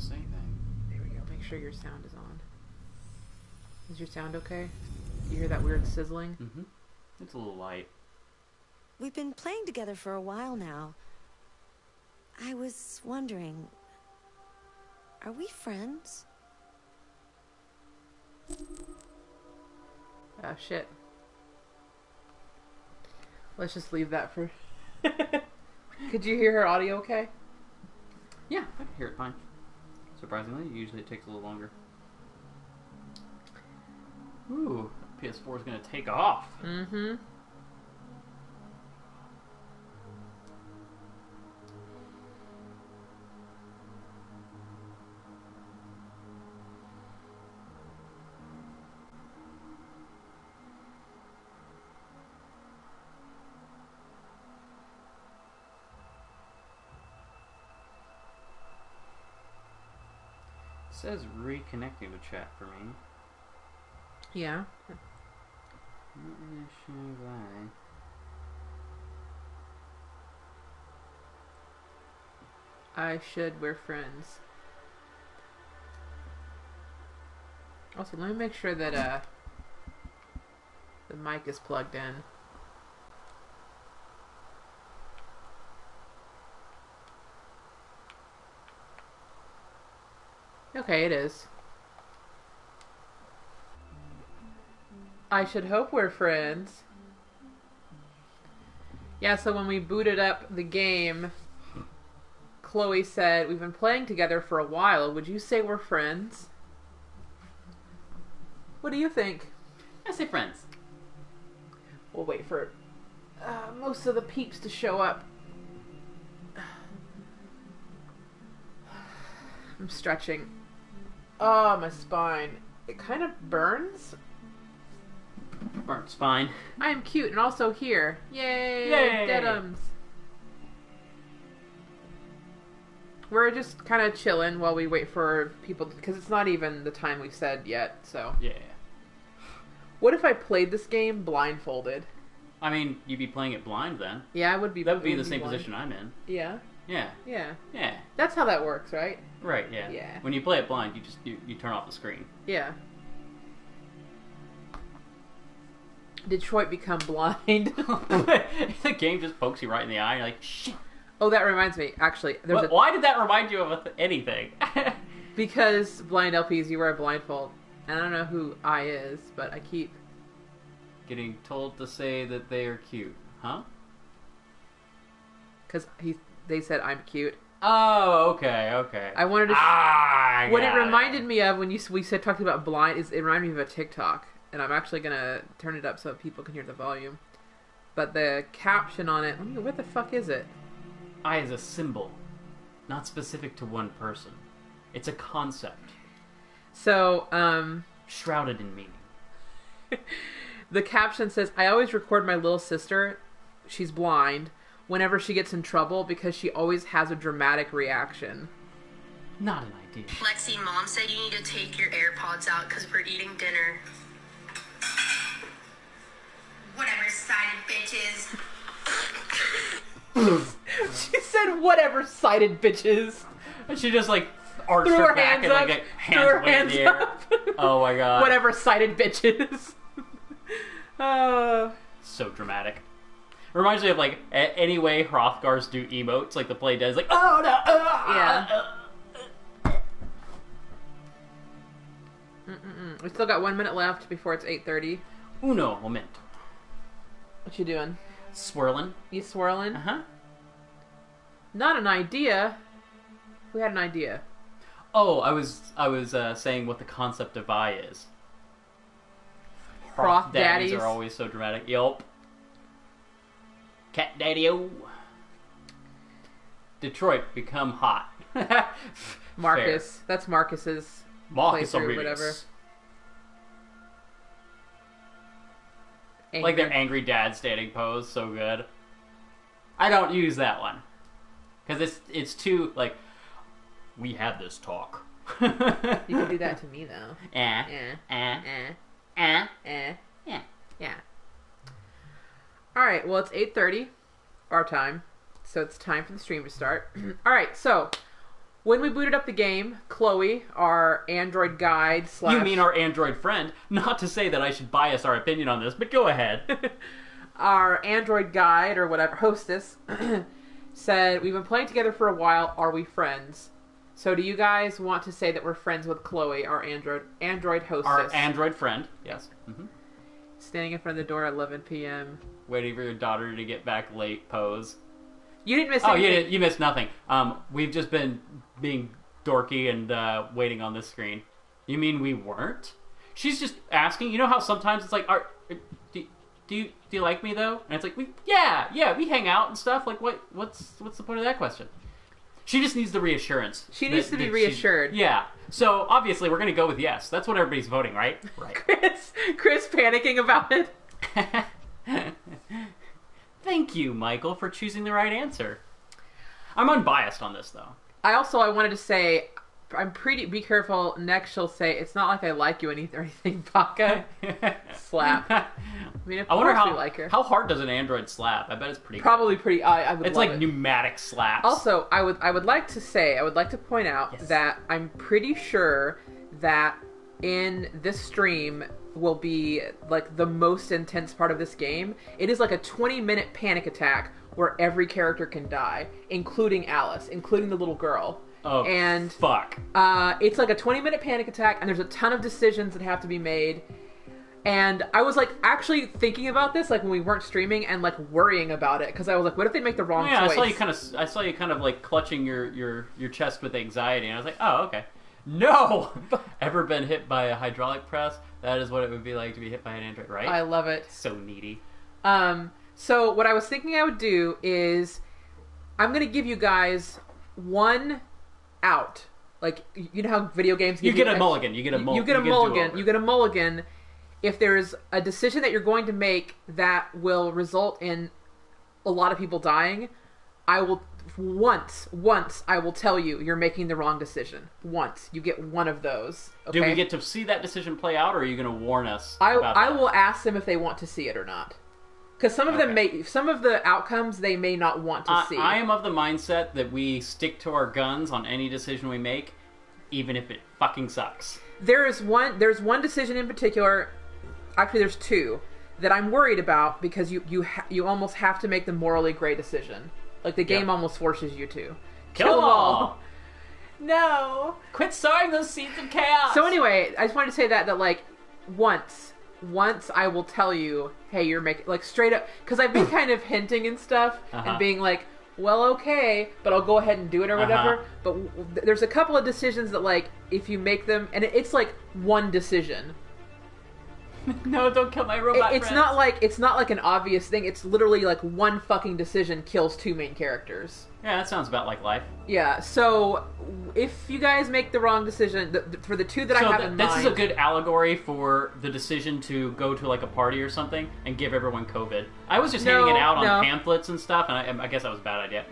say anything. There we go. Make sure your sound is on. Is your sound okay? You hear that weird sizzling? Mm-hmm. It's a little light. We've been playing together for a while now. I was wondering, are we friends? Oh, shit. Let's just leave that for... Could you hear her audio okay? Yeah, I can hear it fine. Surprisingly, usually it takes a little longer. Ooh, PS4 is going to take off. Mm-hmm. It says reconnecting with chat for me. Yeah. Not really sure why. I should. We're friends. Also, let me make sure that the mic is plugged in. Okay, it is. I should hope we're friends. Yeah, so when we booted up the game, Chloe said, we've been playing together for a while. Would you say we're friends? What do you think? I say friends. We'll wait for most of the peeps to show up. I'm stretching. Oh, my spine. It kind of burns. Burnt spine. I am cute and also here. Yay! Yay! Deadums. We're just kind of chilling while we wait for people, because it's not even the time we said yet, so. Yeah. What if I played this game blindfolded? I mean, you'd be playing it blind then. Yeah, I would be. That would be it the same blind. position I'm in. Yeah? Yeah. Yeah. Yeah. That's how that works, right? Right, yeah. Yeah. When you play it blind, you just you turn off the screen. Yeah. Detroit become blind. The game just pokes you right in the eye. You're like, shit. Oh, that reminds me. Actually, there's Why did that remind you of anything? because blind LPs, you wear a blindfold. And I don't know who I is, but I keep... Getting told to say that they are cute. Huh? Because they said I'm cute. Oh, okay. I wanted to... what it reminded me of when we said talking about blind is it reminded me of a TikTok. And I'm actually going to turn it up so people can hear the volume. But the caption on it... What the fuck is it? I is a symbol, not specific to one person. It's a concept. So, shrouded in meaning. The caption says, I always record my little sister, she's blind, whenever she gets in trouble because she always has a dramatic reaction. Not an idea. Lexi, Mom said you need to take your AirPods out because we're eating dinner. Whatever, sided bitches. She said, whatever, sided bitches. And she just like arched Threw her her back hands and up. like Threw her hands way in hands the air. up. Oh my god. Whatever, sided bitches. So dramatic. Reminds me of like any way Hrothgars do emotes, like the play does, like oh no, yeah. We still got 1 minute left before it's 8:30. Uno momento. What you doing? Swirling. You swirling? Uh-huh. Not an idea. We had an idea. Oh, I was saying what the concept of I is. Froth daddies daddies are always so dramatic. Yelp. Cat daddy-o. Detroit, become hot. Marcus. Fair. That's Marcus's Marcus playthrough, Aurelius. whatever. Like their angry dad standing pose, so good. I don't use that one. Because it's too, like, we had this talk. You can do that to me, though. Yeah. Alright, well, it's 8:30 our time, so it's time for the stream to start. Alright, so, When we booted up the game, Chloe, our android guide / You mean our android friend? Not to say that I should bias our opinion on this, but go ahead. Our android guide, or whatever, hostess, said, we've been playing together for a while, are we friends? So do you guys want to say that we're friends with Chloe, our android hostess? Our android friend, yes. Mm-hmm. Standing in front of the door at 11 p.m. Waiting for your daughter to get back late pose. You didn't miss anything. Oh, you missed nothing. We've just been being dorky and waiting on this screen. You mean we weren't? She's just asking. You know how sometimes it's like, do you like me though? And it's like, yeah, we hang out and stuff. Like, what's the point of that question? She just needs the reassurance. She needs to be reassured. Yeah. So obviously we're gonna go with yes. That's what everybody's voting, right? Right. Chris panicking about it. Thank you, Michael, for choosing the right answer. I'm unbiased on this, though. I wanted to say, be careful. Next, she'll say, it's not like I like you or anything, Baka. Slap. I mean, of course we like her. How hard does an android slap? I bet it's pretty Probably good. pretty, I would It's love like it. pneumatic slaps. Also, I would like to point out that I'm pretty sure that in this stream will be like the most intense part of this game. It is like a 20-minute panic attack where every character can die, including Alice, including the little girl. Oh, and fuck. It's like a 20-minute panic attack, and there's a ton of decisions that have to be made. And I was like actually thinking about this like when we weren't streaming and like worrying about it because I was like, what if they make the wrong choice? I saw you kind of like clutching your chest with anxiety, and I was like, oh, okay. No! Ever been hit by a hydraulic press? That is what it would be like to be hit by an android, right? I love it. So needy. So what I was thinking I would do is I'm going to give you guys one out. Like, you know how video games You get a mulligan. You get a mulligan if there's a decision that you're going to make that will result in a lot of people dying. I will once I will tell you you're making the wrong decision. Once. You get one of those. Okay? Do we get to see that decision play out, or are you going to warn us I will ask them if they want to see it or not. Because some of the outcomes they may not want to see. I am of the mindset that we stick to our guns on any decision we make, even if it fucking sucks. There's one decision in particular, actually there's two, that I'm worried about because you almost have to make the morally gray decision. Like, the game almost forces you to. Kill them all! No! Quit sowing those seeds of chaos! So anyway, I just wanted to say that like, once I will tell you, hey, you're making, like, straight up, because I've been kind of hinting and stuff, and being like, well, okay, but I'll go ahead and do it or whatever. But there's a couple of decisions that, like, if you make them, and it's like one decision. No, don't kill my robot It's not like an obvious thing. It's literally like one fucking decision kills two main characters. Yeah, that sounds about like life. Yeah, so if you guys make the wrong decision, for the two that I have in mind... This is a good allegory for the decision to go to like a party or something and give everyone COVID. I was just handing it out on pamphlets and stuff, and I guess that was a bad idea.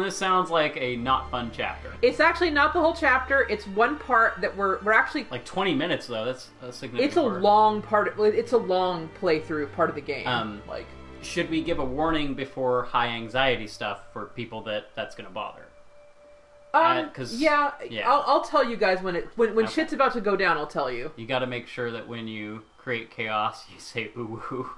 This sounds like a not fun chapter. It's actually not the whole chapter. It's one part that we're actually... Like 20 minutes, though. That's a significant It's a long part... It's a long playthrough part of the game. Should we give a warning before high anxiety stuff for people that's going to bother? Yeah. I'll tell you guys when shit's about to go down. I'll tell you. You got to make sure that when you create chaos, you say ooh ooh.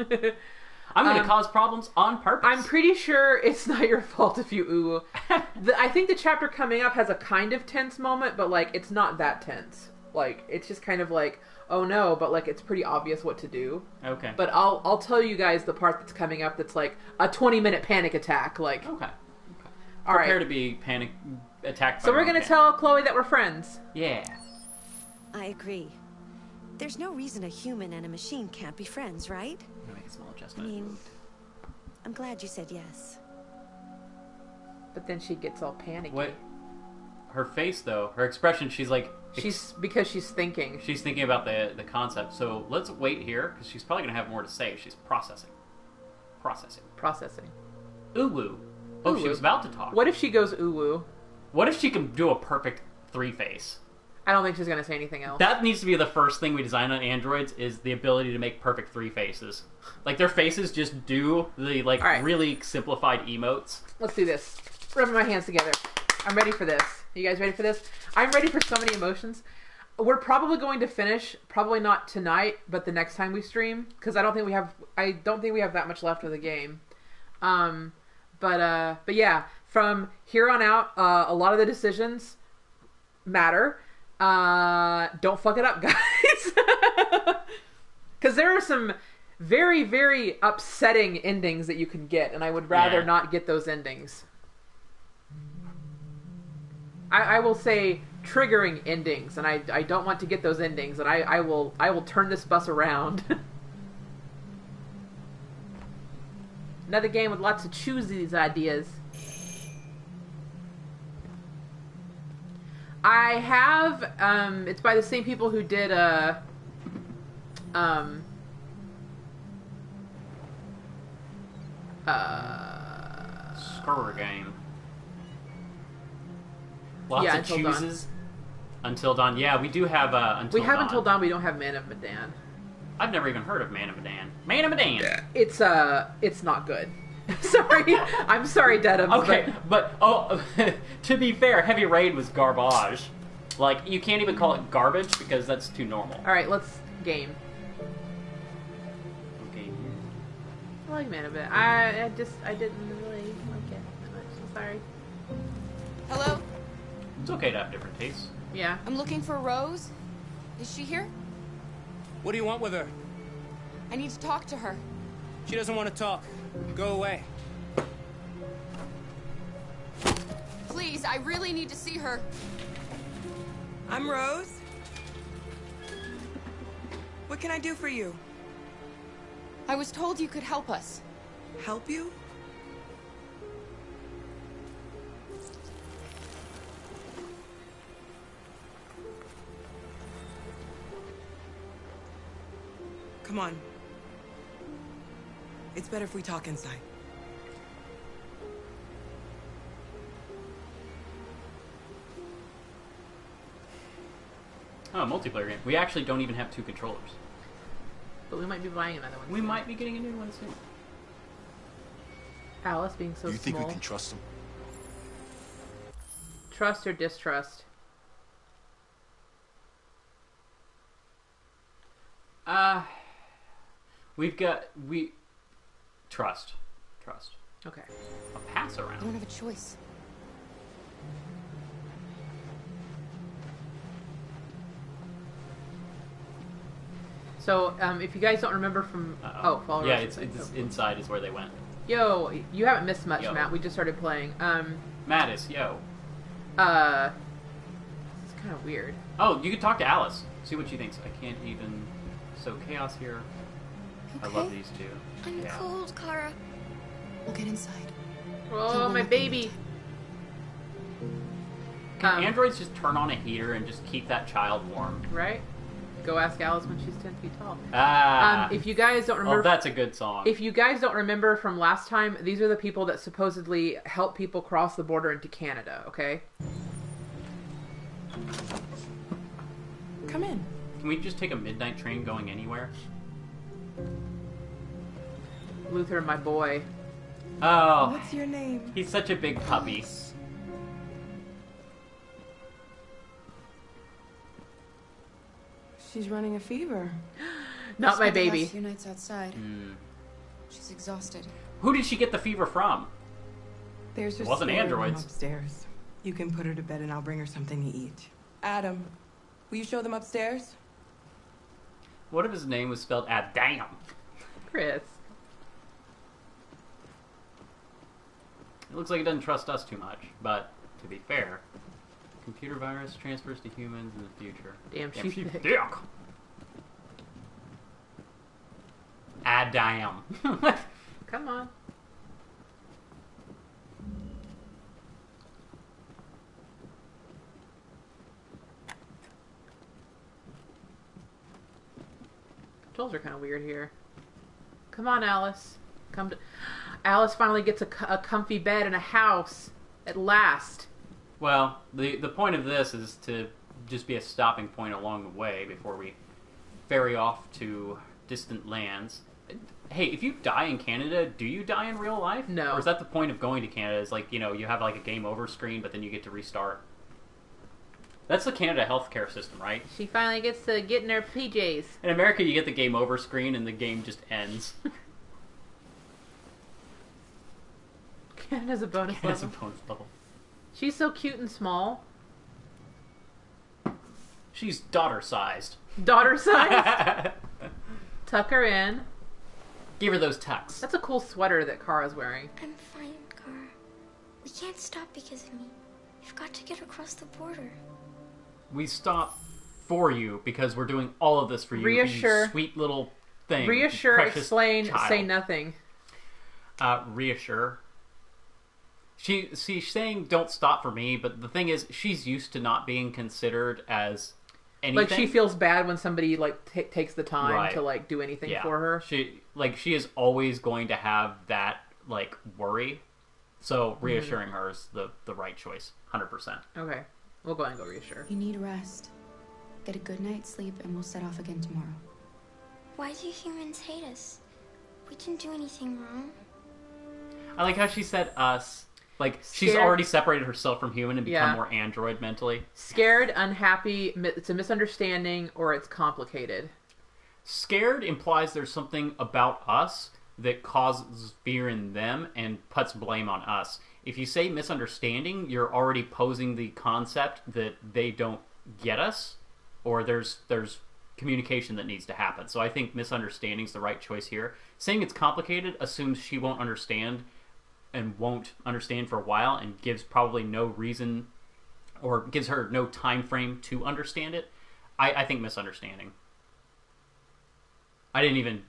I'm going to cause problems on purpose. I'm pretty sure it's not your fault if you ooh. I think the chapter coming up has a kind of tense moment, but like it's not that tense. Like it's just kind of like, oh no, but like it's pretty obvious what to do. Okay. But I'll tell you guys the part that's coming up that's like a 20-minute panic attack. Like okay. All Prepare right. to be attacked by So we're gonna tell Chloe that we're friends. Yeah. I agree. There's no reason a human and a machine can't be friends, right? I'm gonna make a small I adjustment. mean, I'm glad you said yes. But then she gets all panicky. What? Her face, though, her expression, she's like... Because she's thinking. She's thinking about the concept. So let's wait here, because she's probably going to have more to say. She's processing. Ooh-woo. Oh, she was about to talk. What if she goes ooh-woo? What if she can do a perfect three-face? I don't think she's going to say anything else. That needs to be the first thing we design on androids, is the ability to make perfect three faces. Like, their faces just do the, like, really simplified emotes. Let's do this. Rubbing my hands together. I'm ready for this. You guys ready for this? I'm ready for so many emotions. We're probably going to finish, probably not tonight, but the next time we stream, because I don't think we have that much left of the game. But yeah, from here on out, a lot of the decisions matter. Don't fuck it up, guys. Because there are some very, very upsetting endings that you can get, and I would rather not get those endings. I will say triggering endings, and I don't want to get those endings, and I will turn this bus around. Another game with lots of choosies ideas. I have it's by the same people who did Score game. Lots of chooses. Until Dawn. Yeah, we do have Until Dawn. We have Until Dawn. We don't have Man of Medan. I've never even heard of Man of Medan. Man of Medan. Yeah. It's not good. Sorry, I'm sorry, Dedham. Okay, but to be fair, Heavy Rain was garbage. Like, you can't even call it garbage because that's too normal. All right, let's game. Okay. I like Man of Medan. I didn't really like it that much. I'm sorry. Hello? It's okay to have different tastes. Yeah. I'm looking for Rose. Is she here? What do you want with her? I need to talk to her. She doesn't want to talk. Go away. Please, I really need to see her. I'm Rose. What can I do for you? I was told you could help us. Help you? Come on. It's better if we talk inside. Oh, multiplayer game. We actually don't even have 2 controllers. But we might be buying another one. We might be getting a new one soon. Alice being so small. You think we can trust him? Trust or distrust? Trust. Okay. A pass I don't around. have a choice. So, if you guys don't remember from... follow Yeah, Rose. it's inside is where they went. Yo, you haven't missed much, Yo. Matt. We just started playing. Mattis, yo. It's kind of weird. Oh, you can talk to Alice. See what she thinks. I can't even... So, Chaos here. Okay. I love these two. I'm Yeah. cold, Kara. We'll get inside. Oh, my baby. Can androids just turn on a heater and just keep that child warm? Right? Go ask Alice when she's 10 feet tall. If you guys don't remember... Oh, that's a good song. If you guys don't remember from last time, these are the people that supposedly help people cross the border into Canada, okay? Come in. Can we just take a midnight train going anywhere? Luther, my boy. Oh, What's your name? he's such a big puppy. She's running a fever. Not my Spent the baby. last few nights outside. Mm. She's exhausted. Who did she get the fever from? There's It a wasn't spare room androids. upstairs. You can put her to bed and I'll bring her something to eat. Adam, will you show them upstairs? What if his name was spelled damn? Chris. It looks like he doesn't trust us too much, but to be fair, computer virus transfers to humans in the future. Damn, she's thick. dick. Damn. Come on. Controls are kind of weird here. Come on, Alice. Come to... Alice finally gets a comfy bed in a house. At last. Well, the point of this is to just be a stopping point along the way before we ferry off to distant lands. Hey, if you die in Canada, do you die in real life? No. Or is that the point of going to Canada? Is like, you have like a game over screen, but then you get to restart. That's the Canada healthcare system, right? She finally gets to get in her PJs. In America, you get the game over screen and the game just ends. Canada's a bonus Canada's a level. bonus level. She's so cute and small. She's daughter-sized. Daughter size. Tuck her in. Give her those tucks. That's a cool sweater that Kara's wearing. I'm fine, Kara. We can't stop because of me. We've got to get across the border. We stop for you because we're doing all of this for you. Reassure. You sweet little thing. Reassure, precious explain, child. say nothing. Reassure. She's saying don't stop for me, but the thing is, she's used to not being considered as anything. Like, she feels bad when somebody, like, takes the time Right. to, like, do anything for her. She is always going to have that, like, worry. So reassuring her is the right choice. 100%. Okay. We'll go ahead and go reassure. You need rest. Get a good night's sleep and we'll set off again tomorrow. Why do humans hate us? We didn't do anything wrong. I like how she said us. Like, she's Scared. already separated herself from human and become Yeah. more android mentally. Scared, unhappy, it's a misunderstanding, or it's complicated. Scared implies there's something about us that causes fear in them and puts blame on us. If you say misunderstanding, you're already posing the concept that they don't get us, or there's communication that needs to happen. So I think misunderstanding's the right choice here. Saying it's complicated assumes she won't understand and won't understand for a while and gives probably no reason or gives her no time frame to understand it. I think misunderstanding. I didn't even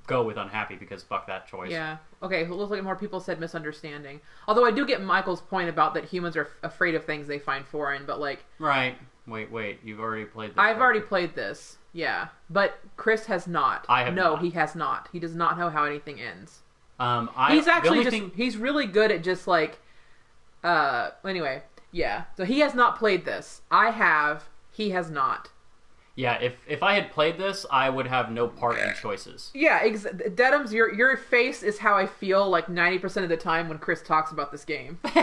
go with unhappy because fuck that choice. Yeah. Okay, it looks like more people said misunderstanding. Although I do get Michael's point about that humans are afraid of things they find foreign, but like... Right. Wait. You've already played this. I've already played this. Yeah. But Chris has not. I have No, not. he has not. He does not know how anything ends. He's Actually he's really good at just like... Anyway, yeah. So he has not played this. I have. He has not. Yeah, if I had played this, I would have no part in choices. Yeah, Dedums, your face is how I feel like 90% of the time when Chris talks about this game. All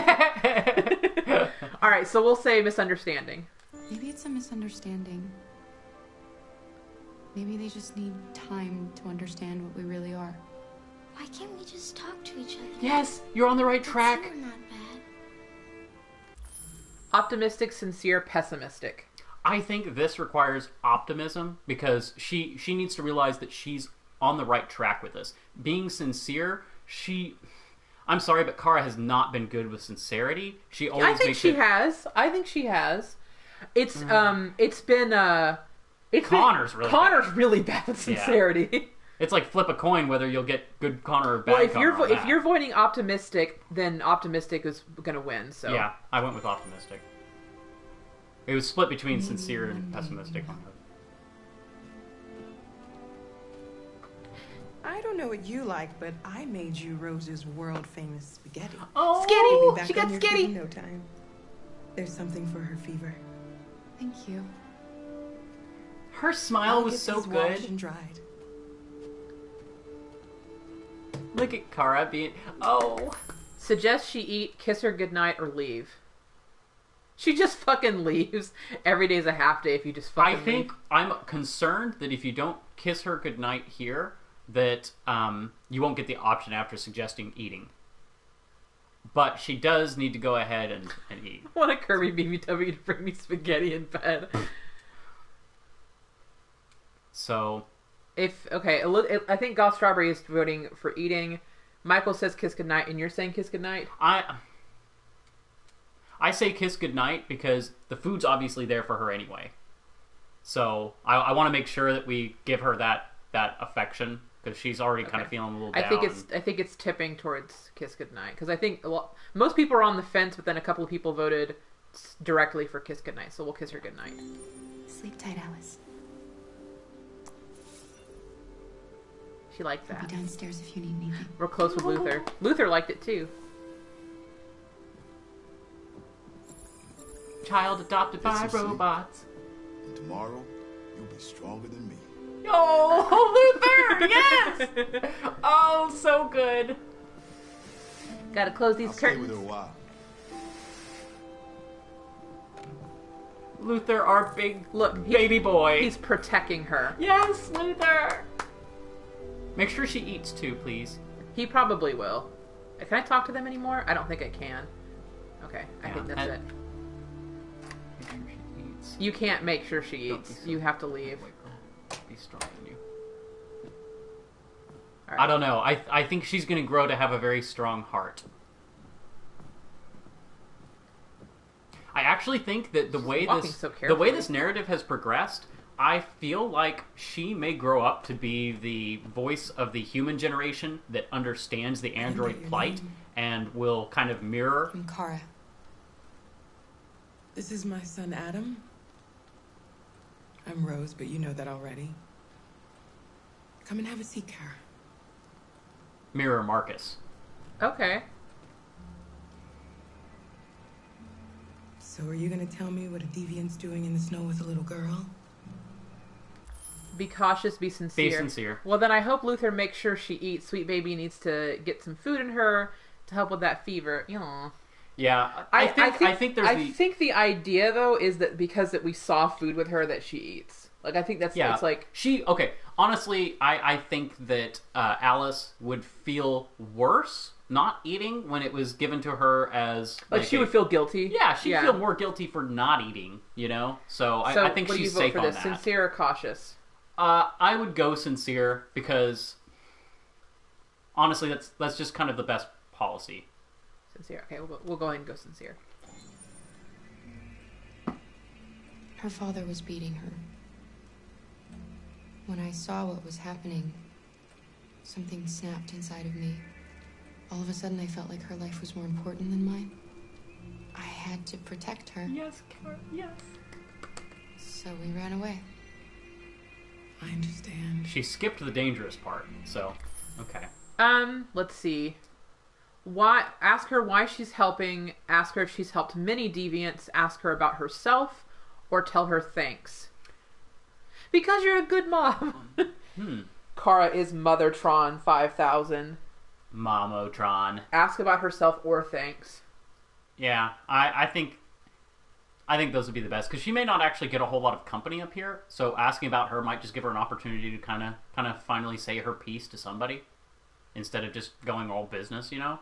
right, so we'll say misunderstanding. Maybe it's a misunderstanding. Maybe they just need time to understand what we really are. Why can't we just talk to each other? Yes, you're on the right track. We're not bad. Optimistic, sincere, pessimistic. I think this requires optimism because she needs to realize that she's on the right track with this. Being sincere, I'm sorry, but Kara has not been good with sincerity. She always I think makes she it... has. I think she has. It's been Connor's really bad with sincerity. Yeah. It's like flip a coin whether you'll get good Connor or bad Well, Connor. if you're voting optimistic, then optimistic is going to win. So yeah, I went with optimistic. It was split between sincere and pessimistic on her. I don't know what you like, but I made you Rose's world-famous spaghetti. Oh, She'll be back she got on your skitty. feet in no time. There's something for her fever. Thank you. Her smile I'll was get so these washed good. and dried. Look at Kara being... Oh! Suggest she eat, kiss her goodnight, or leave. She just fucking leaves. Every day's a half day if you just fucking I think I'm concerned that if you don't kiss her goodnight here, that you won't get the option after suggesting eating. But she does need to go ahead and eat. I want a Kirby BBW to bring me spaghetti in bed. So... I think Goth Strawberry is voting for eating. Michael says kiss goodnight, and you're saying kiss goodnight? I say kiss goodnight because the food's obviously there for her anyway. So I want to make sure that we give her that affection because she's already kind of feeling a little down. I think it's tipping towards kiss goodnight because I think most people are on the fence, but then a couple of people voted directly for kiss goodnight. So we'll kiss her goodnight. Sleep tight, Alice. She liked I'll that. be downstairs if you need anything. We're close with Luther. Luther liked it too. Child adopted by Get some sleep. robots. And tomorrow, you'll be stronger than me. Oh, Luther! Yes! Oh, so good. Gotta close these I'll stay curtains. with her a while. Luther, our big Look, baby boy. He's protecting her. Yes, Luther! Make sure she eats too, please. He probably will. Can I talk to them anymore? I don't think I can. Okay, I think that's it. Make sure she eats. You can't make sure she Don't eats. be so- You have to leave. Be strong in you. All right. I don't know. I think she's going to grow to have a very strong heart. I actually think that the way this narrative has progressed, I feel like she may grow up to be the voice of the human generation that understands the android plight and will kind of mirror. I'm Kara. This is my son, Adam. I'm Rose, but you know that already. Come and have a seat, Kara. Mirror Marcus. Okay. So are you gonna tell me what a deviant's doing in the snow with a little girl? Be cautious, be sincere. Be sincere. Well, then I hope Luther makes sure she eats. Sweet baby needs to get some food in her to help with that fever. Aww. Yeah, I think the idea though is that because that we saw food with her that she eats. Like I think that's it's like honestly, I think that Alice would feel worse not eating when it was given to her as like she would feel guilty. Yeah, she'd feel more guilty for not eating. You know, so I think she's safe on that. Sincere or cautious? I would go sincere because honestly, that's just kind of the best policy. Sincere. Okay, we'll go ahead and go sincere. Her father was beating her. When I saw what was happening, something snapped inside of me. All of a sudden, I felt like her life was more important than mine. I had to protect her. Yes, Kara, yes. So we ran away. I understand. She skipped the dangerous part, so okay. Let's see. Ask her why she's helping. Ask her if she's helped many deviants. Ask her about herself, or tell her thanks. Because you're a good mom. Kara is Mothertron 5000. Momotron. Ask about herself or thanks. Yeah, I think those would be the best because she may not actually get a whole lot of company up here. So asking about her might just give her an opportunity to kind of finally say her piece to somebody instead of just going all business, you know.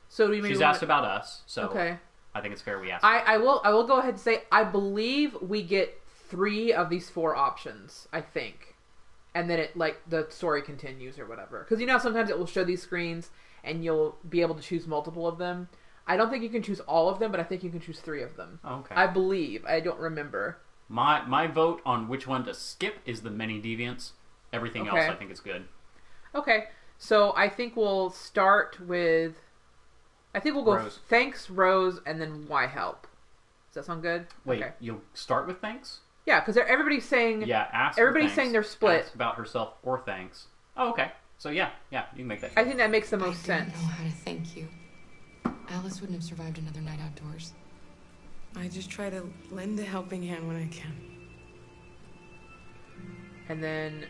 So she's asked about us, so okay. I think it's fair we ask. I will go ahead and say I believe we get 3 of these 4 options. I think. And then it the story continues or whatever. Because sometimes it will show these screens and you'll be able to choose multiple of them. I don't think you can choose all of them, but I think you can choose 3 of them. Okay. I believe. I don't remember. My vote on which one to skip is the many deviants. Everything else I think is good. Okay. So I think we'll start with... I think we'll go Rose. Thanks, Rose, and then why help. Does that sound good? Wait, okay. You'll start with thanks? Yeah, because everybody's saying... Yeah, ask everybody's for thanks, saying they're split. Ask about herself or thanks. Oh, okay. So yeah, you can make that. I think that makes the most sense. I don't know how to thank you. Alice wouldn't have survived another night outdoors. I just try to lend a helping hand when I can. And then,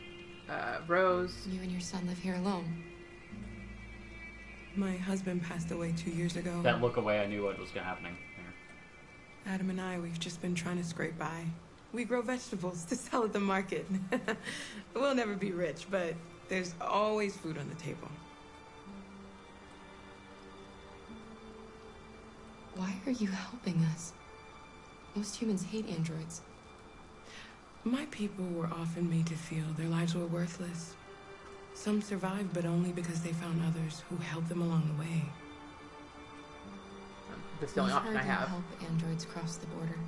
Rose... You and your son live here alone. My husband passed away 2 years ago. That look away, I knew what was happening there. Adam and I, we've just been trying to scrape by. We grow vegetables to sell at the market. We'll never be rich, but there's always food on the table. Why are you helping us? Most humans hate androids. My people were often made to feel their lives were worthless. Some survived, but only because they found others who helped them along the way. That's the only option I have. Help androids cross the border.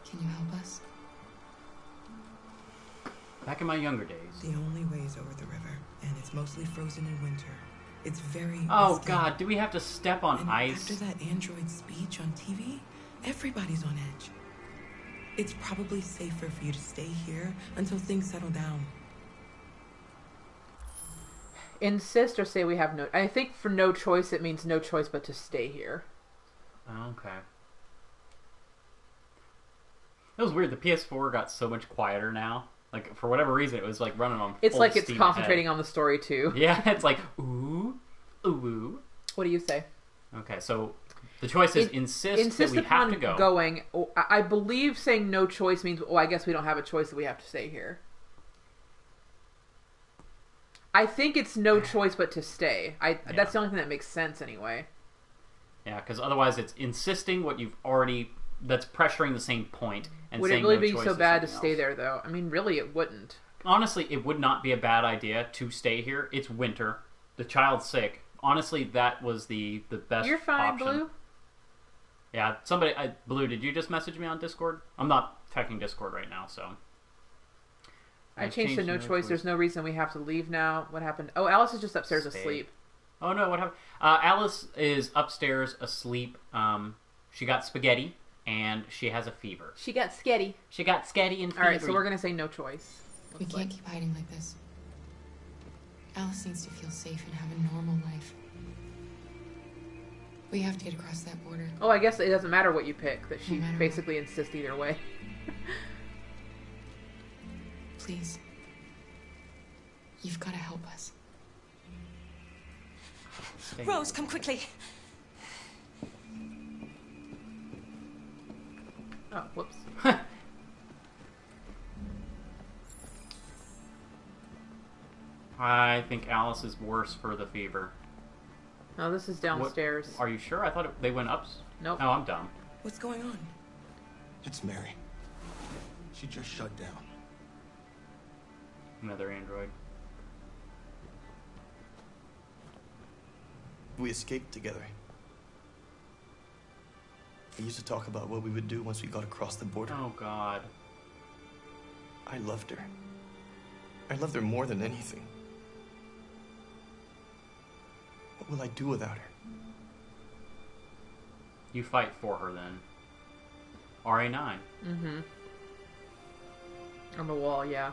Can you help us? Back in my younger days. The only way is over the river, and it's mostly frozen in winter. It's very risky. God, do we have to step on ice? After that android speech on TV, everybody's on edge. It's probably safer for you to stay here until things settle down. Insist or say we have no... I think for no choice, it means no choice but to stay here. Okay. That was weird. The PS4 got so much quieter now. Like, for whatever reason, it was like running on. It's full like it's steam concentrating ahead. on the story too. Yeah, it's like ooh, ooh. What do you say? Okay, so the choice is insist that we have upon to go. Going. Oh, I believe saying no choice means, I guess we don't have a choice that we have to stay here. I think it's no choice but to stay. That's the only thing that makes sense anyway. Yeah, because otherwise it's insisting what you've already... That's pressuring the same point. And Would it saying really no be choice so is bad to something stay else. there, though? I mean, really, it wouldn't. Honestly, it would not be a bad idea to stay here. It's winter. The child's sick. Honestly, that was the best You're fine, option. Blue. Yeah, somebody... Blue, did you just message me on Discord? I'm not checking Discord right now, so... I changed to no choice. There's no reason we have to leave now. What happened? Oh, Alice is just upstairs asleep. Oh, no, what happened? Alice is upstairs asleep. She got spaghetti, and she has a fever. She got sketty. She got sketty and fever. All right, so we're going to say no choice. We can't keep hiding like this. Alice needs to feel safe and have a normal life. We have to get across that border. Oh, I guess it doesn't matter what you pick. That she No matter basically insists either way. Please. You've got to help us. Rose, come quickly. Oh, whoops. I think Alice is worse for the fever. No, this is downstairs. Are you sure? I thought they went up. Nope. Oh, I'm dumb. What's going on? It's Mary. She just shut down. Another android. We escaped together. We used to talk about what we would do once we got across the border. Oh, God. I loved her. I loved her more than anything. What will I do without her? You fight for her, then. RA9. Mm-hmm. On the wall, yeah.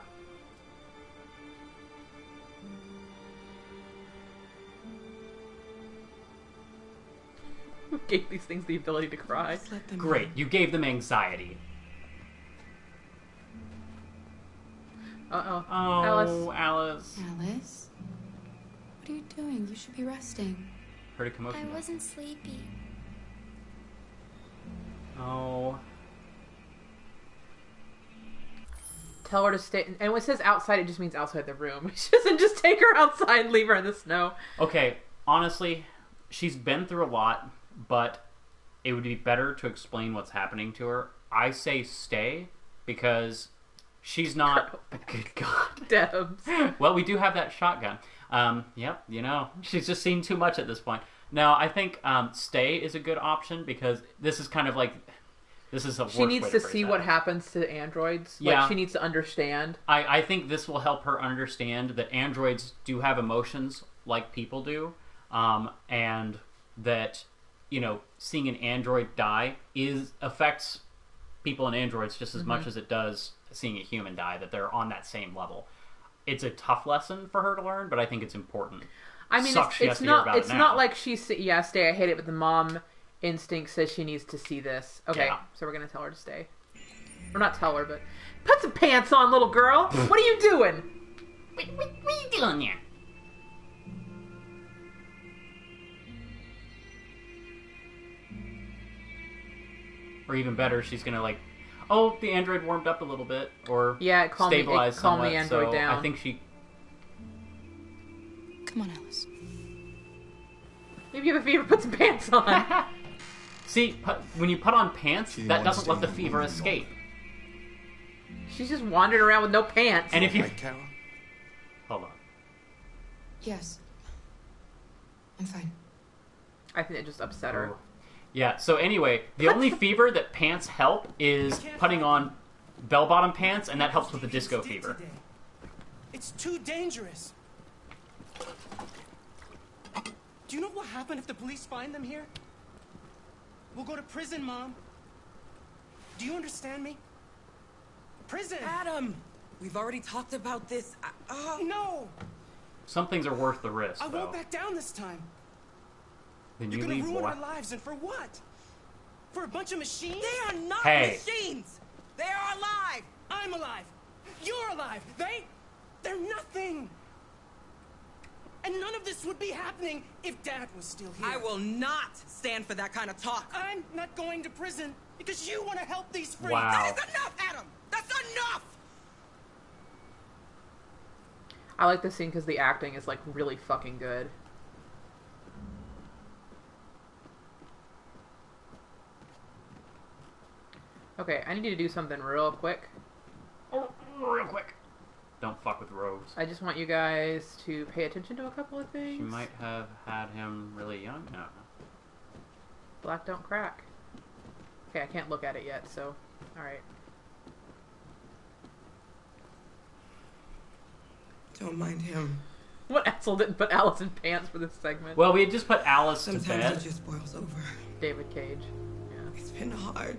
Who gave these things the ability to cry? Great. You gave them anxiety. Uh-oh. Oh, Alice. Alice. Alice? What are you doing? You should be resting. Heard a commotion. I wasn't sleepy. Oh. Tell her to stay. And when it says outside, it just means outside the room. She doesn't just take her outside and leave her in the snow. Okay, honestly, she's been through a lot, but it would be better to explain what's happening to her. I say stay because she's not... Good God. Debs. Well, we do have that shotgun. Yep, you know, she's just seen too much at this point. No, I think stay is a good option because this is kind of like... This is a She needs to see what happens to androids. Yeah. Like, she needs to understand. I think this will help her understand that androids do have emotions like people do, and that, you know, seeing an android die affects people and androids just as much as it does seeing a human die, that they're on that same level. It's a tough lesson for her to learn, but I think it's important. I mean, it's not like she's... Yeah, stay, I hate it, but the mom instinct says she needs to see this. Okay, Yeah. so we're going to tell her to stay. Or not tell her, but... Put some pants on, little girl! What are you doing? What are you doing there? Or even better, she's gonna like, oh, the android warmed up a little bit, or Yeah, calm the somewhat, android so down. I think she... Come on, Alice. Maybe you have a fever, put some pants on. See, when you put on pants, didn't that want to doesn't stay let the in the fever room escape. She's just wandering around with no pants. And if you... Right, Carol? Hold on. Yes. I'm fine. I think it just upset her. Oh. Yeah, so anyway, the only fever that pants help is putting on bell-bottom pants, and that helps with the disco fever. It's too dangerous. Do you know what happened if the police find them here? We'll go to prison, Mom. Do you understand me? Prison! Adam! We've already talked about this. No! Some things are worth the risk, I though. won't back down this time. Then You're you gonna leave ruin what? our lives, and for what? For a bunch of machines? They are not Hey. machines! They are alive! I'm alive! You're alive! alive. They're nothing. And none of this would be happening if Dad was still here. I will not stand for that kind of talk. I'm not going to prison because you want to help these freaks. Wow. That is enough, Adam! That's enough! I like this scene because the acting is, like, really fucking good. Okay, I need to do something real quick. Real quick. Don't fuck with Rose. I just want you guys to pay attention to a couple of things. She might have had him really young. No. Black don't crack. Okay, I can't look at it yet, so... Alright. Don't mind him. What asshole didn't put Alice in pants for this segment? Well, we had just put Alice Sometimes to bed. it just boils over. David Cage. Yeah. It's been hard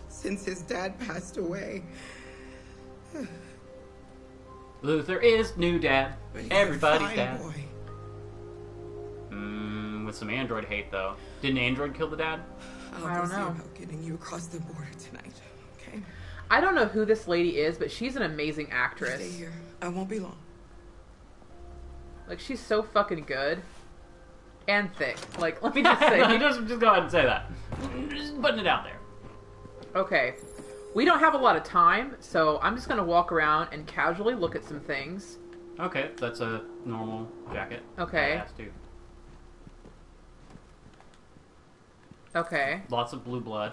since his dad passed away. Luther is new dad. But he's Everybody's a fine dad. boy. With some android hate, though. Didn't Android kill the dad? I don't See know. about getting you across the border tonight, okay? I don't know who this lady is, but she's an amazing actress. Stay here. I won't be long. Like, she's so fucking good. And thick. Like, let me just say. just go ahead and say that. Just putting it out there. Okay. We don't have a lot of time, so I'm just going to walk around and casually look at some things. Okay, that's a normal jacket. Okay. Badass dude. Okay. Lots of blue blood.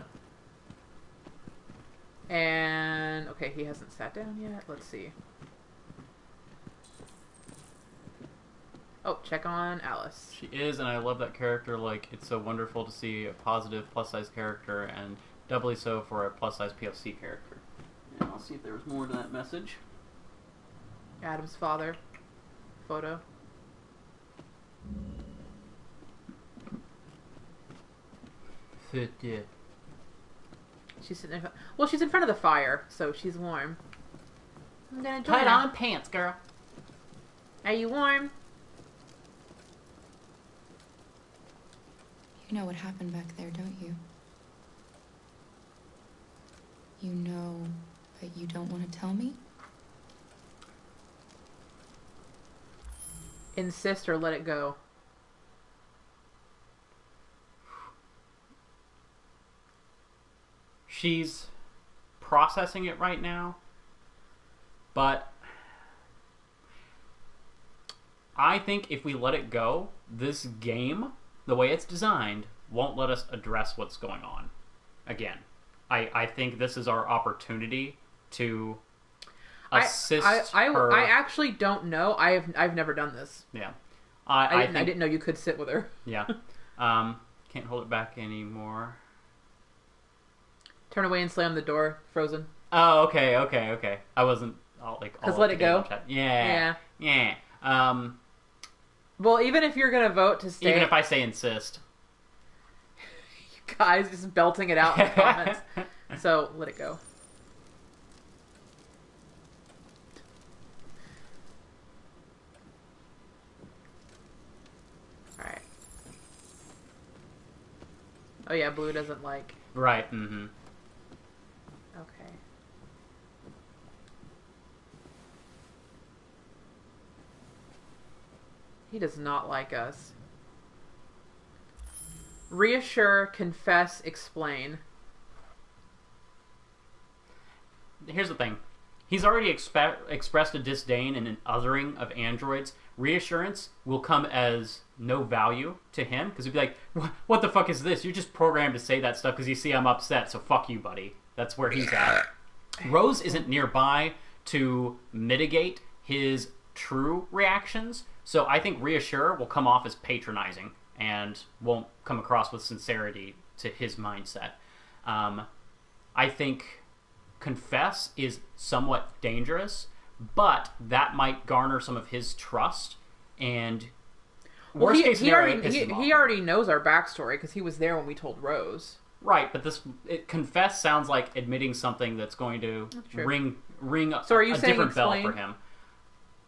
And... Okay, he hasn't sat down yet. Let's see. Oh, check on Alice. She is, and I love that character. Like, it's so wonderful to see a positive plus-size character, and doubly so for a plus-size POC character. And I'll see if there was more to that message. Adam's father. Photo. She's sitting there. Well, she's in front of the fire, so she's warm. I'm gonna join Put her. on pants, girl. Are you warm? You know what happened back there, don't you? You know, but you don't want to tell me? Insist or let it go. She's processing it right now, but I think if we let it go, this game, the way it's designed, won't let us address what's going on. Again, I think this is our opportunity to assist her. I actually don't know. I've never done this. Yeah. I didn't know you could sit with her. Yeah. Can't hold it back anymore. Turn away and slam the door. Frozen. Oh, okay. I wasn't all Cause let it go. Yeah. Well, even if you're gonna vote to stay, Even if I say insist. you guys just belting it out in the comments. So let it go. All right. Oh yeah, Blue doesn't like. Right. Mm-hmm. Okay. He does not like us. Reassure, confess, explain. Here's the thing. He's already expressed a disdain and an othering of androids. Reassurance will come as no value to him, because he'll be like, what the fuck is this? You're just programmed to say that stuff because you see I'm upset, so fuck you, buddy. That's where he's at. Rose isn't nearby to mitigate his true reactions, so I think reassure will come off as patronizing and won't come across with sincerity to his mindset. I think confess is somewhat dangerous, but that might garner some of his trust, and worst case scenario, he already knows our backstory because he was there when we told Rose. Right, but confess sounds like admitting something that's going to ring so are you a saying different explain? bell for him.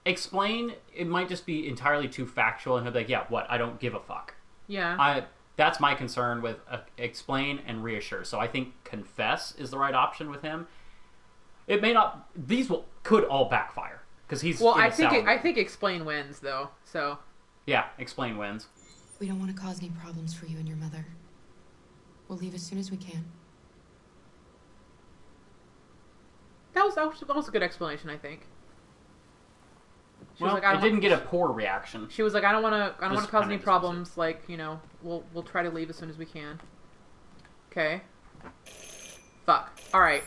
Explain, it might just be entirely too factual, and he'll be like, yeah, what? I don't give a fuck. Yeah. That's my concern with explain and reassure. So I think confess is the right option with him. It may not. These could all backfire. because he's Well, in I a cell. think explain wins though. So Yeah, explain wins. wins. So Yeah, explain wins. We don't want to cause any problems for you and your mother. We'll leave as soon as we can. that was a good explanation, I think. She Well, was like, it didn't get a poor reaction. She was like, I don't want to Just cause kinda any problems. Like, you know, we'll try to leave as soon as we can. Okay. Fuck. All right.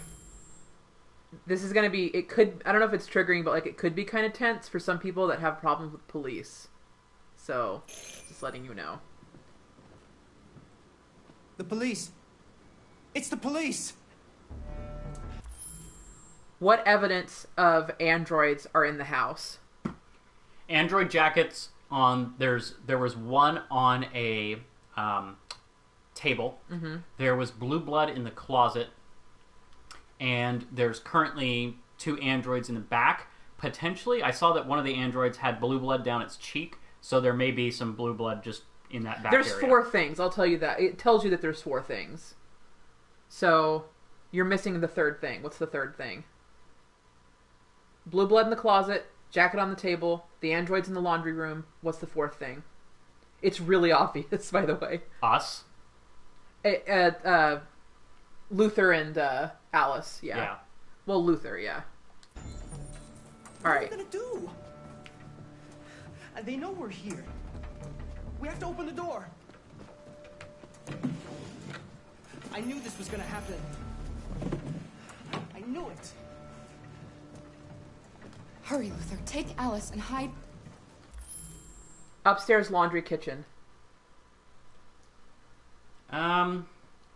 This is gonna be. It could. I don't know if it's triggering, but like, it could be kind of tense for some people that have problems with police. So, just letting you know. The police. It's the police. What evidence of androids are in the house? Android jackets on. There was one on a table. Mm-hmm. There was blue blood in the closet, and there's currently 2 androids in the back. Potentially, I saw that one of the androids had blue blood down its cheek, so there may be some blue blood just in that back There's area. 4 things. I'll tell you that. It tells you that there's 4 things. So, you're missing the 3rd thing. What's the 3rd thing? Blue blood in the closet, jacket on the table, the androids in the laundry room. What's the 4th thing? It's really obvious, by the way. Us? Luther and Alice, yeah. Well, Luther, yeah. All right. What are we gonna do? They know we're here. We have to open the door. I knew this was gonna happen. I knew it. Hurry, Luther. Take Alice and hide. Upstairs laundry kitchen.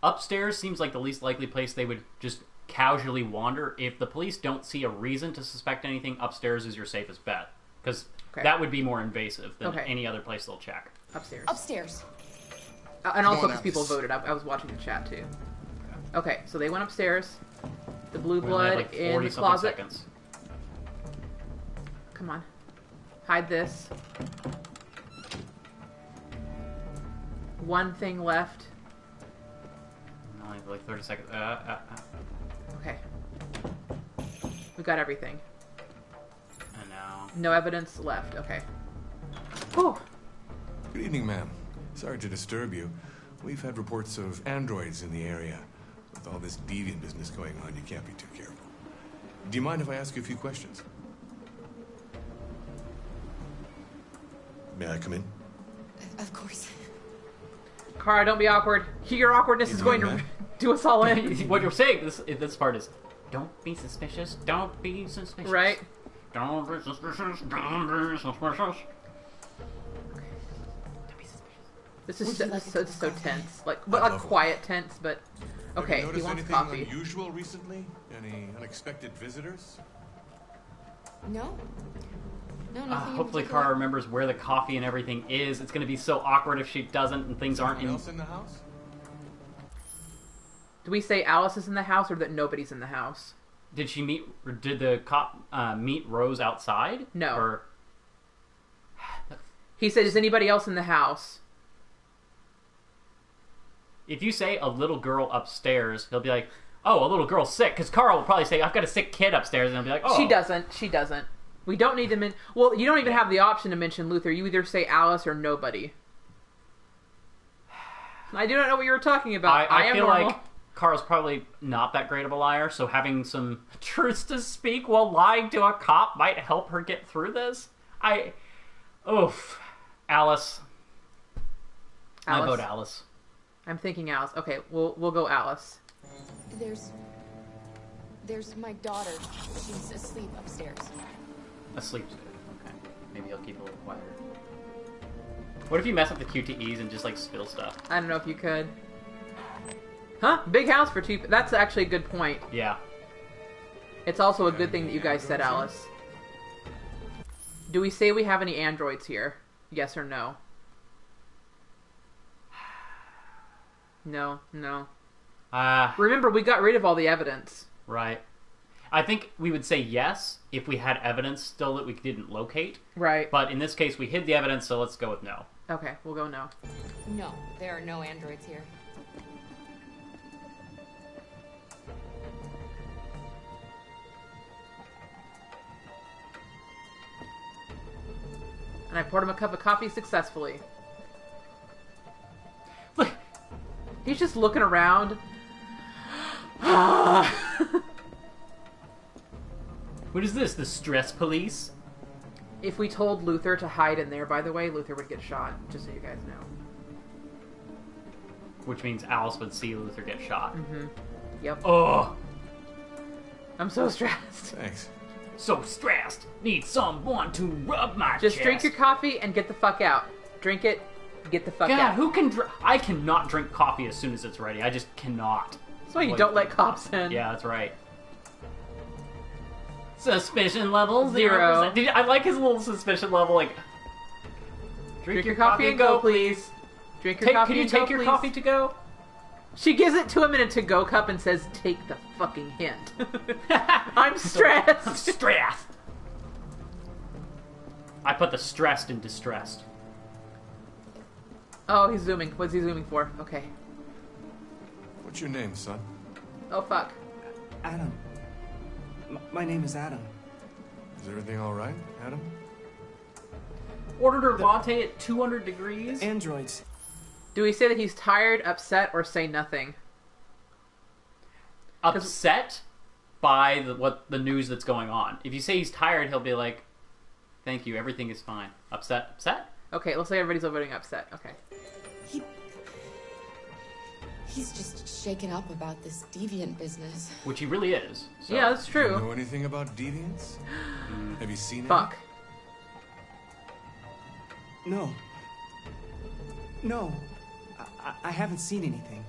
Upstairs seems like the least likely place they would just casually wander. If the police don't see a reason to suspect anything, upstairs is your safest bet. Because that would be more invasive than any other place they'll check. Upstairs. Upstairs. And also because people voted. I was watching the chat too. Okay, so they went upstairs. The blue We only had, blood like, in the 40-something closet. seconds. Come on. Hide this. One thing left. Only like 30 seconds. Okay. We got everything. And now... No evidence left. Okay. Whew. Good evening, ma'am. Sorry to disturb you. We've had reports of androids in the area. With all this deviant business going on, you can't be too careful. Do you mind if I ask you a few questions? May I come in? Of course. Kara, don't be awkward. Your awkwardness is going to do us all in. What you're saying, this part is, don't be suspicious, don't be suspicious. Right? Don't be suspicious, don't be suspicious. This is so tense. Like quiet tense, but... Okay, Have you he noticed wants anything coffee. unusual recently? Any unexpected visitors? No. No, nothing in Hopefully particular. Kara remembers where the coffee and everything is. It's going to be so awkward if she doesn't and things aren't in... Else in the house? Do we say Alice is in the house or that nobody's in the house? Did the cop meet Rose outside? No. Or... He said, is anybody else in the house? If you say a little girl upstairs, he'll be like, oh, a little girl's sick. Because Carl will probably say, I've got a sick kid upstairs. And he'll be like, oh. She doesn't. We don't need to well, you don't even have the option to mention Luther. You either say Alice or nobody. I do not know what you were talking about. I am feel normal. like Carl's probably not that great of a liar, so having some truths to speak while lying to a cop might help her get through this. Alice. I vote Alice. I'm thinking Alice. Okay, we'll go Alice. There's my daughter. She's asleep upstairs. Asleep's good. Okay. Maybe he'll keep it a little quieter. What if you mess up the QTEs and just, like, spill stuff? I don't know if you could. Huh? Big house for 2... That's actually a good point. Yeah. It's also a good thing that you guys said Alice. Do we say we have any androids here? Yes or no? No. Remember, we got rid of all the evidence. Right. I think we would say yes if we had evidence still that we didn't locate. Right. But in this case, we hid the evidence, so let's go with no. Okay, we'll go no. No, there are no androids here. And I poured him a cup of coffee successfully. Look. He's just looking around. What is this? The stress police? If we told Luther to hide in there, by the way, Luther would get shot. Just so you guys know. Which means Alice would see Luther get shot. Mm-hmm. Yep. Oh, I'm so stressed. Thanks. so stressed. Need someone to rub my Just chest. drink your coffee and get the fuck out. Drink it, get the fuck God, out. who can... I cannot drink coffee as soon as it's ready. I just cannot. That's why you don't let cops in. Yeah, that's right. Suspicion level 0. 0%. I like his little suspicion level, like... Drink your coffee and go, please. Drink your coffee Can you and take go, your please. coffee to go? She gives it to him in a to-go cup and says, take the fucking hint. I'm stressed. I'm stressed. I put the stressed in distressed. Oh, he's zooming. What's he zooming for? Okay. What's your name, son? Oh, fuck. Adam. My name is Adam. Is everything all right, Adam? Ordered her latte at 200 degrees? Androids. Do we say that he's tired, upset, or say nothing? Upset by the news that's going on. If you say he's tired, he'll be like, thank you, everything is fine. Upset? Upset? Okay, let's say everybody's voting upset. Okay. He's just shaken up about this deviant business. Which he really is. So. Yeah, that's true. Do you know anything about deviants? Have you seen it? Fuck. No. No. I haven't seen anything.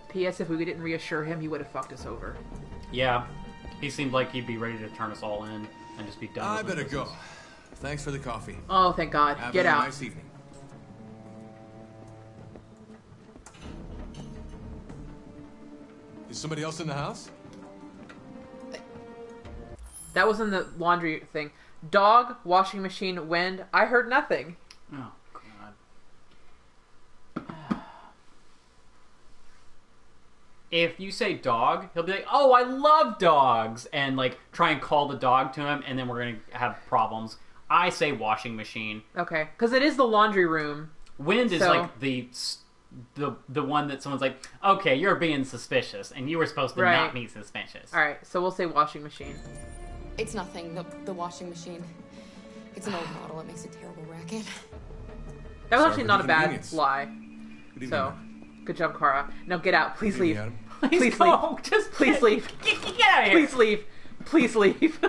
P.S. If we didn't reassure him, he would have fucked us over. Yeah. He seemed like he'd be ready to turn us all in and just be done I with better this go. business. Thanks for the coffee. Oh, thank God. Have Get a out. nice evening. Is somebody else in the house? That was in the laundry thing. Dog, washing machine, wind. I heard nothing. Oh, God. If you say dog, he'll be like, oh, I love dogs, and like try and call the dog to him, and then we're going to have problems. I say washing machine. Okay, because it is the laundry room. Wind is like the one that someone's like, okay, you're being suspicious, and you were supposed to not be suspicious. All right, so we'll say washing machine. It's nothing, the washing machine. It's an old model. It makes a terrible racket. That was Sorry actually for not the a bad inconvenience. lie. Good evening, So, good job, Kara. Now get out. Please Good evening, leave. Adam. Please go. leave. Just Please leave. Get out of here. Please leave. Please leave.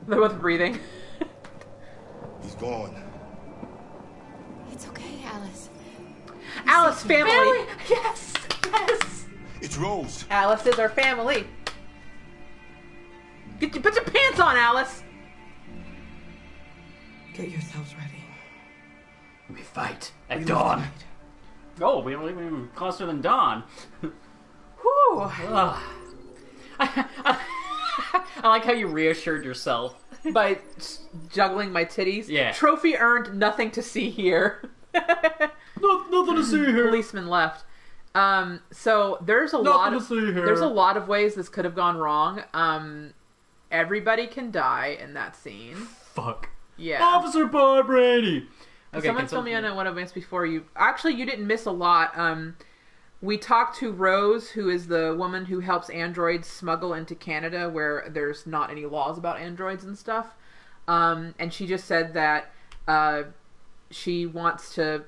They're both breathing. He's gone. It's okay, Alice. Alice, family. Yes. Yes. It's Rose. Alice is our family. Put your pants on, Alice. Get yourselves ready. We fight at dawn. Oh, we don't even closer than dawn. Whew. Ugh. I like how you reassured yourself. By juggling my titties. Yeah. Trophy earned, nothing to see here. Nothing to see here. Policeman left. So there's a lot of there's a lot of ways this could have gone wrong. Everybody can die in that scene. Fuck. Yeah. Officer Bob Brady. Okay, Someone told me on what I missed before you. Actually, you didn't miss a lot. We talked to Rose, who is the woman who helps androids smuggle into Canada, where there's not any laws about androids and stuff. And she just said that she wants to,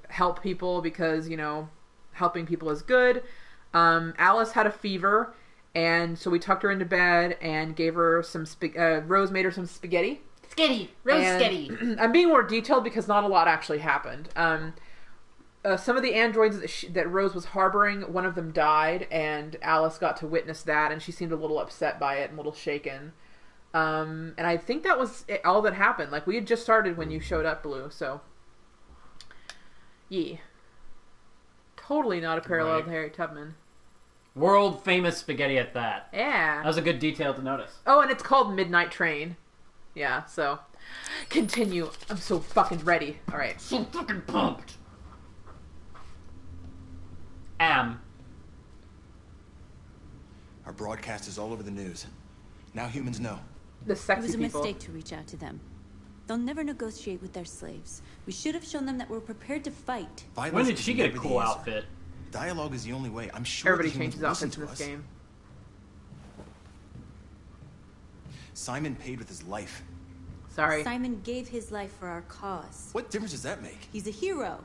help people because, helping people is good. Alice had a fever, and so we tucked her into bed and gave her some Rose made her some spaghetti. Spaghetti. I'm being more detailed because not a lot actually happened. Some of the androids that Rose was harboring, one of them died, and Alice got to witness that, and she seemed a little upset by it and a little shaken. And I think that was all that happened. Like, we had just started when you showed up, Blue, so... Yeah. Totally not a parallel to Harry Tubman. World famous spaghetti at that. Yeah. That was a good detail to notice. Oh, and it's called Midnight Train. Yeah, so... Continue. I'm so fucking ready. Alright. So fucking pumped. broadcast is all over the news. Now humans know. The It sexy was a people. mistake to reach out to them. They'll never negotiate with their slaves. We should have shown them that we're prepared to fight. Violence When did is she get a never the cool answer. outfit? Dialogue is the only way. I'm sure Everybody the humans changes will listen outfits in to this us. game. Simon paid with his life. Sorry. Simon gave his life for our cause. What difference does that make? He's a hero.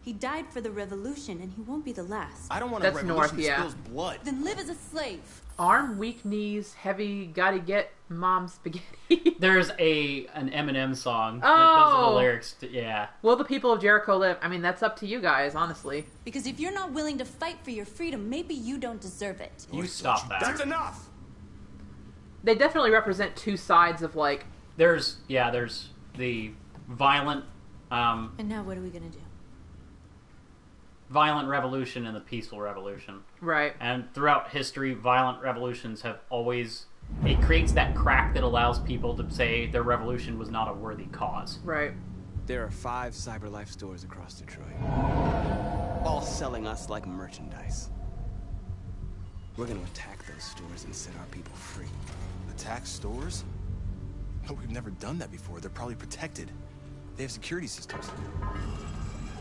He died for the revolution, and he won't be the last. I don't want That's a revolution North, that yeah. spills blood. Then live as a slave. Arm, weak knees, heavy, gotta get mom spaghetti. There's an Eminem song. Those Oh! are the lyrics. Yeah. Will the people of Jericho live? I mean, that's up to you guys, honestly. Because if you're not willing to fight for your freedom, maybe you don't deserve it. You stop that. That's enough! They definitely represent two sides of, like... There's the violent And now what are we gonna do? violent revolution and the peaceful revolution. Right. And throughout history, violent revolutions have always... It creates that crack that allows people to say their revolution was not a worthy cause. Right. There are 5 CyberLife stores across Detroit, all selling us like merchandise. We're gonna attack those stores and set our people free. Attack stores? No, we've never done that before. They're probably protected. They have security systems.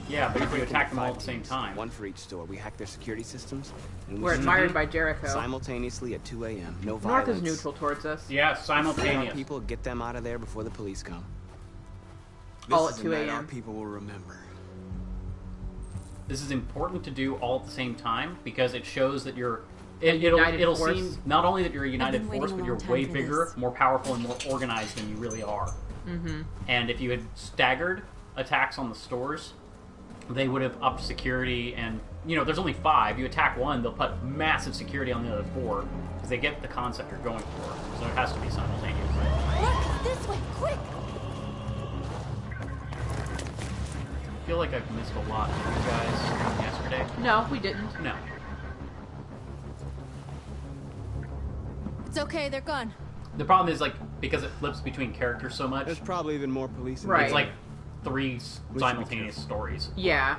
Yeah, but if we break attack into them all 5 at the same teams, time. one for each store. We hack their security systems, and We're shoot admired them by Jericho. simultaneously at 2 a.m. No North violence. is neutral towards us. Yeah, Set our simultaneous. people, get them out of there before the police come. All This at is a 2 night our a.m. people will remember. This is important to do all at the same time because it shows that you're... It'll united force. seem not only that you're a united been waiting force, a but long you're time way for bigger, this. more powerful, and more organized than you really are. Mm-hmm. And if you had staggered attacks on the stores, they would have upped security. And there's only 5. You attack one, they'll put massive security on the other 4 because they get the concept you're going for. So it has to be simultaneous. Look, this way, quick! I feel like I've missed a lot. Did you guys yesterday? No, we didn't. No. It's okay, they're gone. The problem is because it flips between characters so much. There's probably even more police. In Right. It's like 3 be simultaneous stories. Yeah.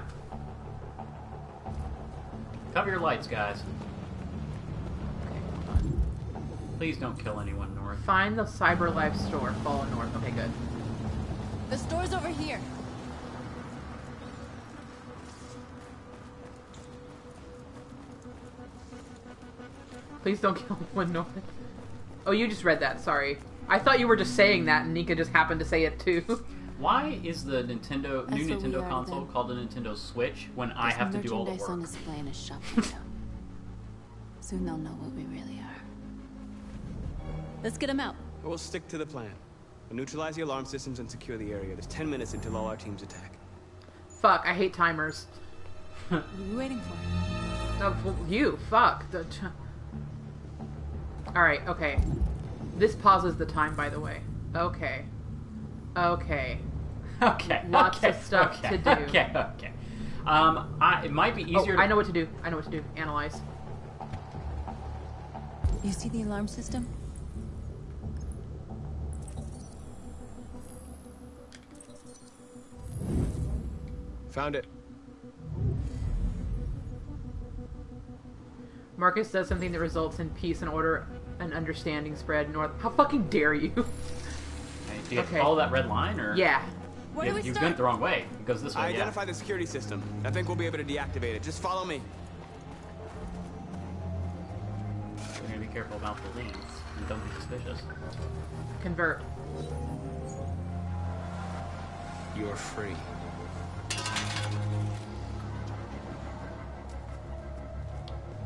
Cover your lights, guys. Please don't kill anyone, North. Find the CyberLife store. Follow north. Okay, good. The store's over here. Please don't kill anyone north. Oh, you just read that. Sorry. I thought you were just saying that, and Nika just happened to say it too. Why is the new That's what we Nintendo are, console then. called the Nintendo Switch when I have to do all the Merchandise on work? display in a shop window. Soon they'll know what we really are. Let's get them out. We'll stick to the plan. We'll neutralize the alarm systems and secure the area. There's 10 minutes until all our teams attack. Fuck, I hate timers. What are we waiting for? No, you. Fuck. Alright, okay. This pauses the time, by the way. Okay. Okay. Okay. Lots okay, of stuff okay, to do. Okay. It might be easier. I know what to do. I know what to do. Analyze. You see the alarm system? Found it. Marcus does something that results in peace and order and understanding spread north. How fucking dare you? Hey, do you Okay. follow that red line, or Yeah. Where do we you start? went the wrong way? It goes this way. I Yeah. identified the security system. I think we'll be able to deactivate it. Just follow me. We're gonna be careful about the lanes and don't be suspicious. Convert. You're free.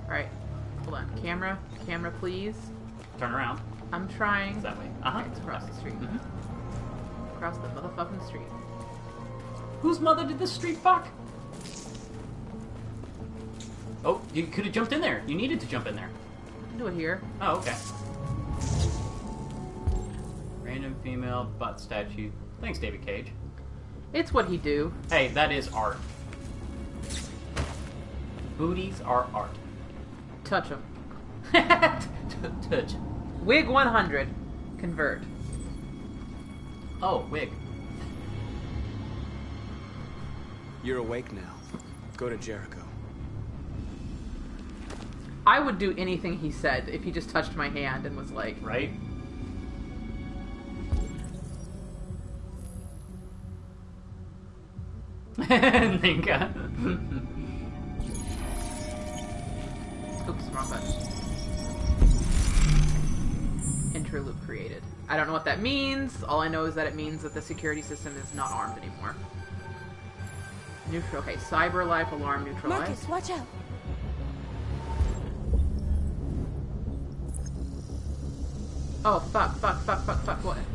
Alright. Hold on. Camera. Camera, please. Turn around. I'm trying. It's that way. Uh huh. Okay, it's across the street. Mhm. Across the motherfucking street. Whose mother did this street fuck? Oh, you could have jumped in there. You needed to jump in there. I can do it here. Oh, okay. Random female butt statue. Thanks, David Cage. It's what he do. Hey, that is art. Booties are art. Touch him. Touch. Wig 100. Convert. Oh, wig. You're awake now. Go to Jericho. I would do anything he said if he just touched my hand and was like... Right? Ninka. Oops, wrong button. Interloop created. I don't know what that means. All I know is that it means that the security system is not armed anymore. Neutral. Okay, cyber life alarm neutralized. Marcus, watch out. Oh, fuck.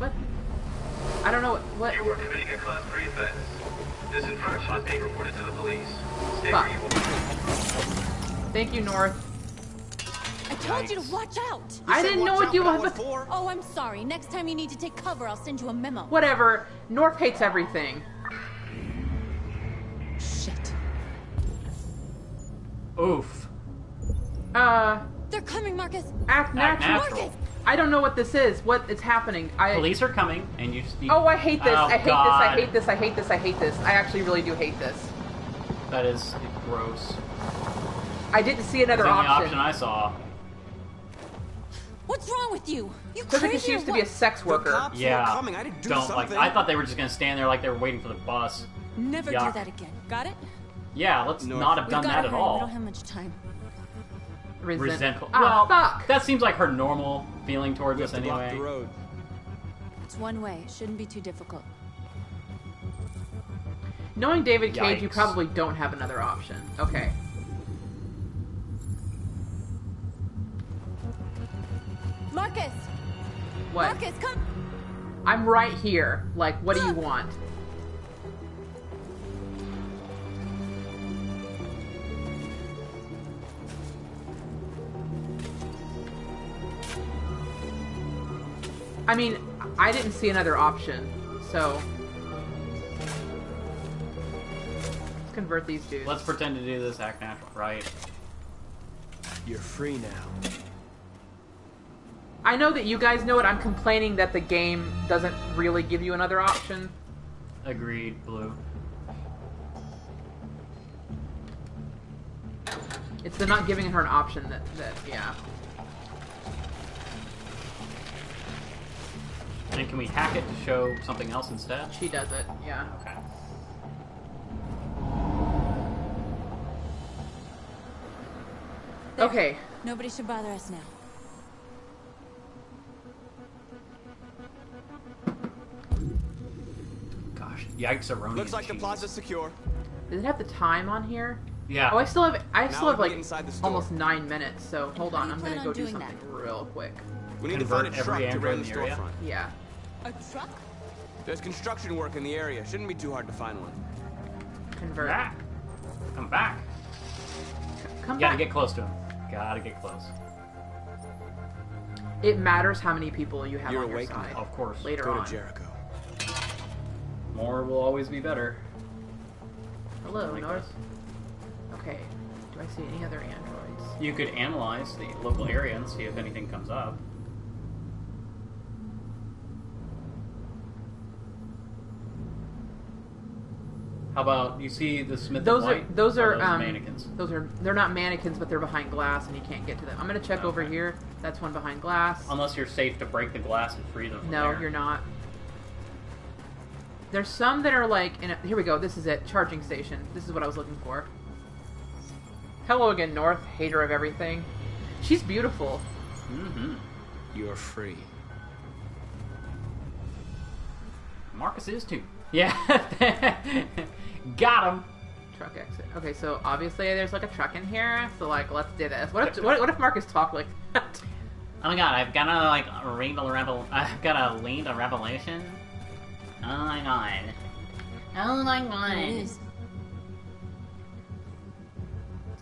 What? I don't know what... You are committing a Class 3 offense. This infraction is being reported to the police. Stay Fuck. where you are. Thank you, North. I told you to watch out. I didn't know what you was... Oh, I'm sorry. Next time you need to take cover, I'll send you a memo. Whatever. North hates everything. Shit. Oof. They're coming, Marcus. Act natural. Marcus! I don't know what this is. What is happening? Police are coming, and you just need... Oh, I hate this. Oh, I hate God. this. I hate this. I hate this. I hate this. I actually really do hate this. That is gross. I didn't see another That's the only option. option I saw. What's wrong with you? You Because crazy she used or to be a what? sex worker. Yeah. coming. I didn't do Don't something. like. I thought they were just gonna stand there like they were waiting for the bus. Never Yuck. do that again. Got it? Yeah, let's not have done We've that gotta at hurry. all. We don't have much time. Resentful. Ah, well, fuck. that seems like her normal feeling towards We us have to block anyway. the road. It's one way. It shouldn't be too difficult. Knowing David Cage, you Yikes. probably don't have another option. Okay. Marcus! What? Marcus, come! I'm right here. Like, what do you want? I mean, I didn't see another option, so... Let's convert these dudes. Let's pretend to do this act natural, right? You're free now. I know that you guys know it. I'm complaining that the game doesn't really give you another option. Agreed, Blue. It's the not giving her an option that yeah. And can we hack it to show something else instead? She does it, yeah. Okay. There. Okay. Nobody should bother us now. Gosh, yikes, Aroni. Looks like the plaza's secure. Does it have the time on here? Yeah. Oh, I still have Now we can like get inside the store. almost 9 minutes. So hold on, I'm plan gonna on go do doing something real quick. We need to Convert find a every truck to android run the in the area? storefront. Yeah. A truck? There's construction work in the area. Shouldn't be too hard to find one. Convert. Back. Come back. Come Gotta back. get close to him. Gotta get close. It matters how many people you have You're on your awake side. now. Of course. Later Go on. to Jericho. More will always be better. Hello, Like North. Okay. Do I see any other androids? You could analyze the local area and see if anything comes up. How about you see the Smith Those and are White? those Or are mannequins. They're not mannequins, but they're behind glass and you can't get to them. I'm gonna check over here. That's one behind glass. Unless you're safe to break the glass and free them from No, there. you're not. There's some that are like in a, here we go. This is it. Charging station. This is what I was looking for. Hello again, North. Hater of everything. She's beautiful. Mm-hmm. You're free. Marcus is too. Yeah. Got him. Truck exit. Okay, so obviously there's like a truck in here. So like, let's do this. What if Marcus talked like that? Oh my god, I've got a lead a revelation. Oh my god. Oh my god. It is.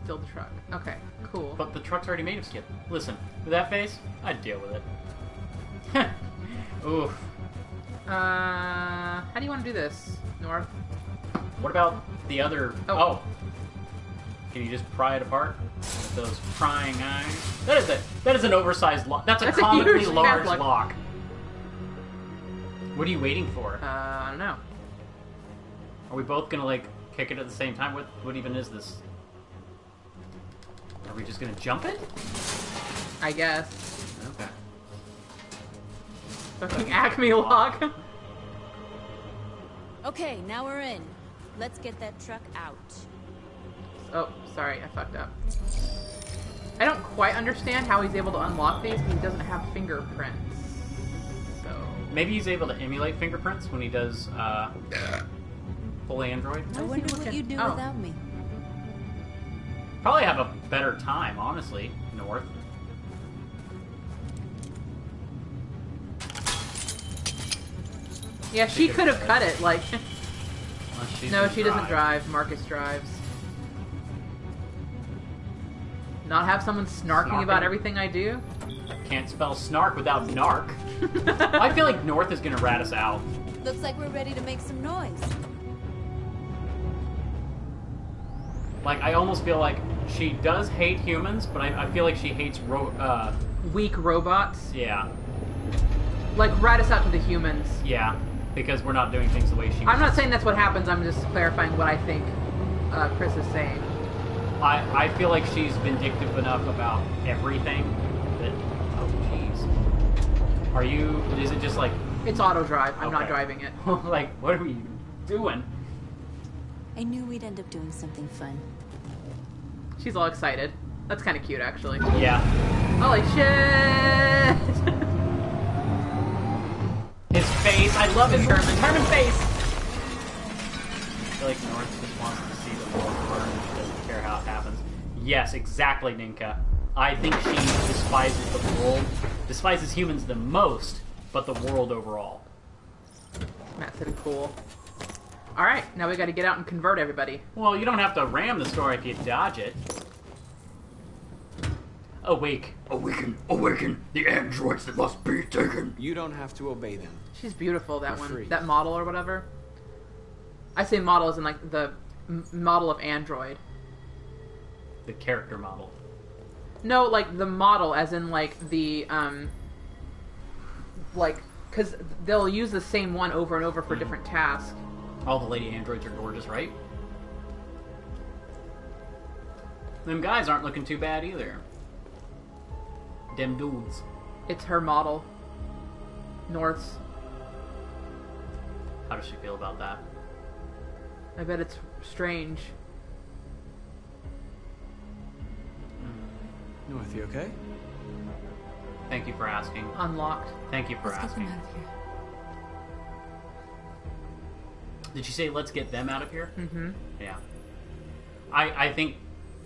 Still the truck. Okay, cool. But the truck's already made of skin. Listen, with that face, I'd deal with it. Oof. How do you want to do this, North? What about the other... Oh. Can you just pry it apart? With those prying eyes? That is an oversized lock. That's a comically huge large padlock. lock. What are you waiting for? I don't know. Are we both gonna, like, kick it at the same time? What even is this? we just gonna jump it? I guess. Okay. Fucking Acme lock. Okay, now we're in. Let's get that truck out. Oh, sorry, I fucked up. I don't quite understand how he's able to unlock these because he doesn't have fingerprints. So maybe he's able to emulate fingerprints when he does full Android. I wonder what you'd do without me. Probably have a better time, honestly, North. Yeah, she could have cut it, like... No, she doesn't drive. drive. Marcus drives. Not have someone snarking about everything I do? Can't spell snark without narc. I feel like North is gonna rat us out. Looks like we're ready to make some noise. Like, I almost feel like she does hate humans, but I feel like she hates weak robots? Yeah. Like, rat us out to the humans. Yeah, because we're not doing things the way she I'm not saying that's what happens, I'm just clarifying what I think Chris is saying. I feel like she's vindictive enough about everything that... Oh, jeez. Are you... Is it just like... It's auto drive. I'm not driving it. Like, what are we doing? I knew we'd end up doing something fun. She's all excited. That's kind of cute, actually. Yeah. Holy shit! His face. I love his determined face. I feel like North just wants to see the world burn. She doesn't care how it happens. Yes, exactly, Ninka. I think she despises the world, despises humans the most, but the world overall. Matt said cool. Alright, now we gotta get out and convert everybody. Well, you don't have to ram the store if you dodge it. Awake. Awaken the androids that must be taken. You don't have to obey them. She's beautiful, that You're one. free. That model or whatever. I say model as in, like, the model of android. The character model. No, like, the model as in, like, the, like, because they'll use the same one over and over for different tasks. All the lady androids are gorgeous, right? Them guys aren't looking too bad either. Them dudes. It's her model. North's. How does she feel about that? I bet it's strange. North, you okay? Thank you for asking. Unlocked. Thank you for asking. Did you say let's get them out of here? Mm-hmm. Yeah. I think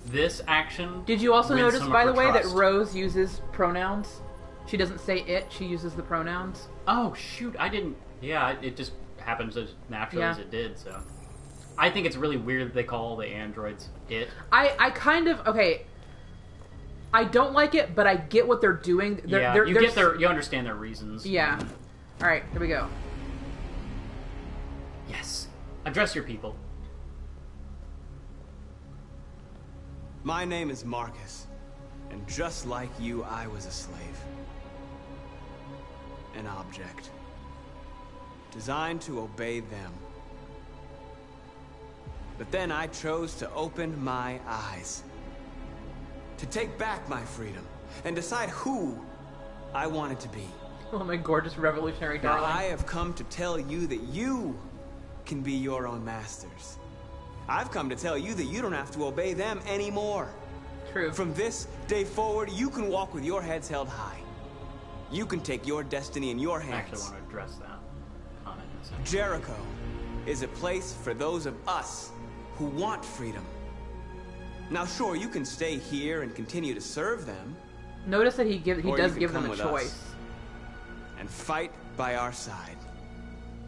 this action... Did you also wins notice, some by of the her way, that trust. Rose uses pronouns? She doesn't say it, she uses the pronouns. Oh, shoot, I didn't... Yeah, it just happens as naturally as it did, so... I think it's really weird that they call the androids it. I kind of... Okay. I don't like it, but I get what they're doing. You understand their reasons. Yeah. Alright, here we go. Yes. Address your people. My name is Marcus, and just like you, I was a slave. An object. Designed to obey them. But then I chose to open my eyes. To take back my freedom, and decide who I wanted to be. Oh, my gorgeous revolutionary Now, darling. I have come to tell you that you can be your own masters. I've come to tell you that you don't have to obey them anymore. True. From this day forward, you can walk with your heads held high. You can take your destiny in your hands. I actually want to address that comment in a second. Jericho is a place for those of us who want freedom. Now, sure, you can stay here and continue to serve them. Notice that he or does you give can them a come with choice. us and fight by our side.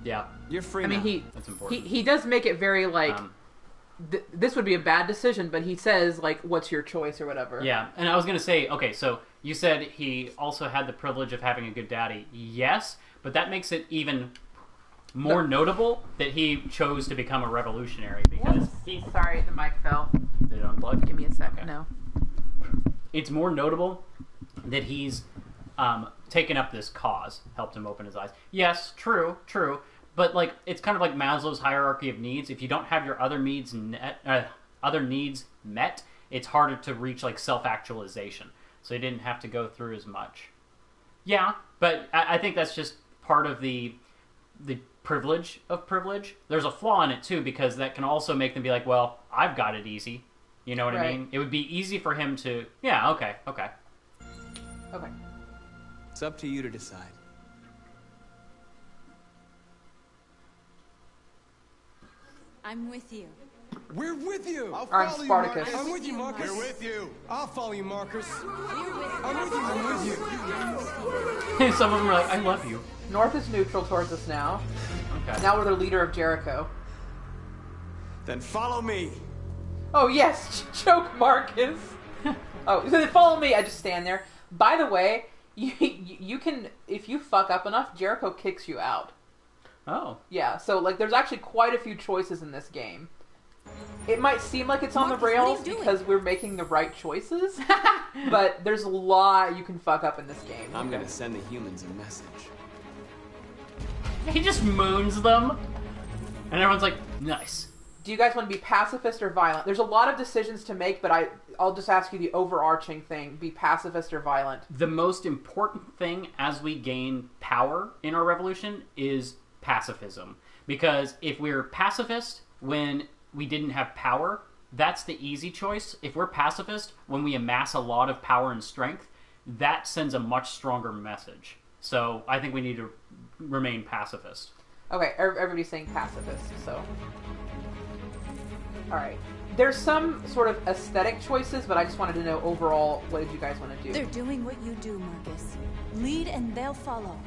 Yeah. You're free I mean, now. That's important. he does make it very, like... this would be a bad decision, but he says, like, what's your choice or whatever. Yeah, and I was going to say, okay, so you said he also had the privilege of having a good daddy. Yes, but that makes it even more notable that he chose to become a revolutionary because... Sorry, the mic fell. Did it unplug? Give me a second. No. It's more notable that he's taken up this cause, helped him open his eyes. Yes, true. But like, it's kind of like Maslow's hierarchy of needs. If you don't have your other needs met, it's harder to reach like self-actualization. So he didn't have to go through as much. Yeah, but I think that's just part of the privilege of privilege. There's a flaw in it too, because that can also make them be like, well, I've got it easy. You know what I mean? It would be easy for him to... Yeah, okay. It's up to you to decide. I'm with you. We're with you. I'll I'm follow you, Spartacus. Marcus. I'm with you, Marcus. We're with you. I'll follow you, Marcus. I'm with you. Some of them are like, I love you. North is neutral towards us now. Okay. Now we're the leader of Jericho. Then follow me. Oh, yes. Choke Marcus. Oh, so then follow me. I just stand there. By the way, you can... If you fuck up enough, Jericho kicks you out. Oh. Yeah, so like there's actually quite a few choices in this game. It might seem like it's on the Marcus, what are you rails doing? because we're making the right choices, but there's a lot you can fuck up in this game. I'm gonna send the humans a message. He just moons them. And everyone's like, nice. Do you guys want to be pacifist or violent? There's a lot of decisions to make, but I'll just ask you the overarching thing. Be pacifist or violent. The most important thing as we gain power in our revolution is pacifism. Because if we're pacifist when we didn't have power, that's the easy choice. If we're pacifist when we amass a lot of power and strength, that sends a much stronger message. So I think we need to remain pacifist. Okay, everybody's saying pacifist, so... Alright. There's some sort of aesthetic choices, but I just wanted to know overall, what did you guys want to do? They're doing what you do, Marcus. Lead and they'll follow.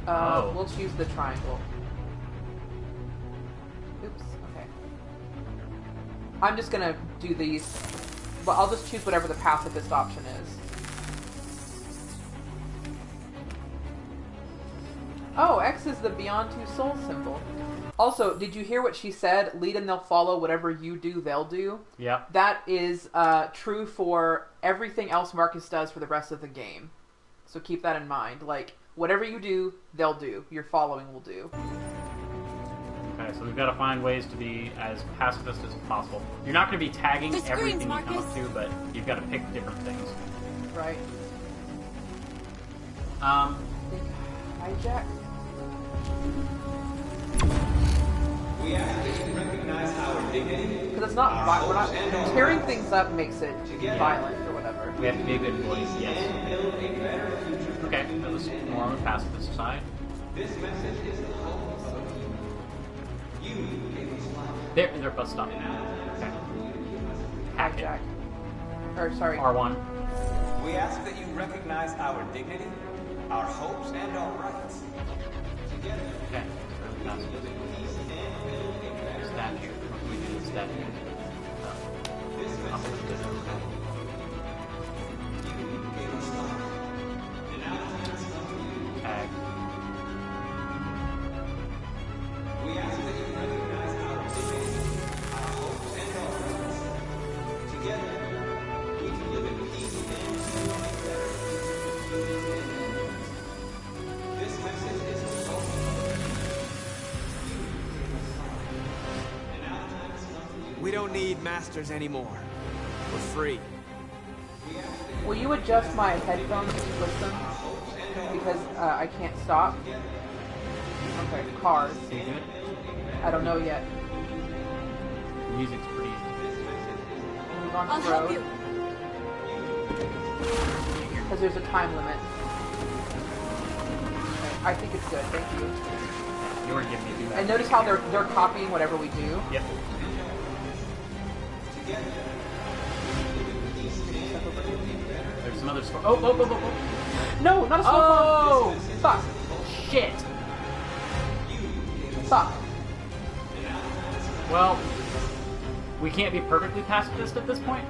We'll choose the triangle. Oops, okay. I'm just gonna do these, but I'll just choose whatever the pacifist option is. Oh, X is the Beyond Two Souls symbol. Also, did you hear what she said? Lead and they'll follow. Whatever you do, they'll do. Yeah. That is true for everything else Marcus does for the rest of the game. So keep that in mind. Like, whatever you do, they'll do. Your following will do. Okay, so we've got to find ways to be as pacifist as possible. You're not going to be tagging everything you come up to, but you've got to pick different things. Right. Hijack. We actually recognize our dignity. Because it's not we're not tearing things up makes it violent or whatever. We have to be a good voice, yes. Okay, that was more on the pacifist side. This message is the hope of you. Gave us life. They're both stopping now. Okay. Hijack. Or sorry. R1. We ask that you recognize our dignity, our hopes, and our rights. Together. Okay. Statue. What can we do with statue? Tag. We ask that you recognize our dignity, our hopes, and our rights. Together, we can live in peace and this message is the hope. We don't need masters anymore. We're free. Will you adjust my headphones to listen? Because I can't stop. Okay, cars. You good? I don't know yet. The music's pretty. Move on I'll to help road. you. Because there's a time limit. Okay, I think it's good. Thank you. You weren't giving me do that. And notice how they're copying whatever we do. Yep. There's some other stuff. Oh. No, not a slow Oh! Fuck. Shit. Fuck. Well, we can't be perfectly pacifist at this point.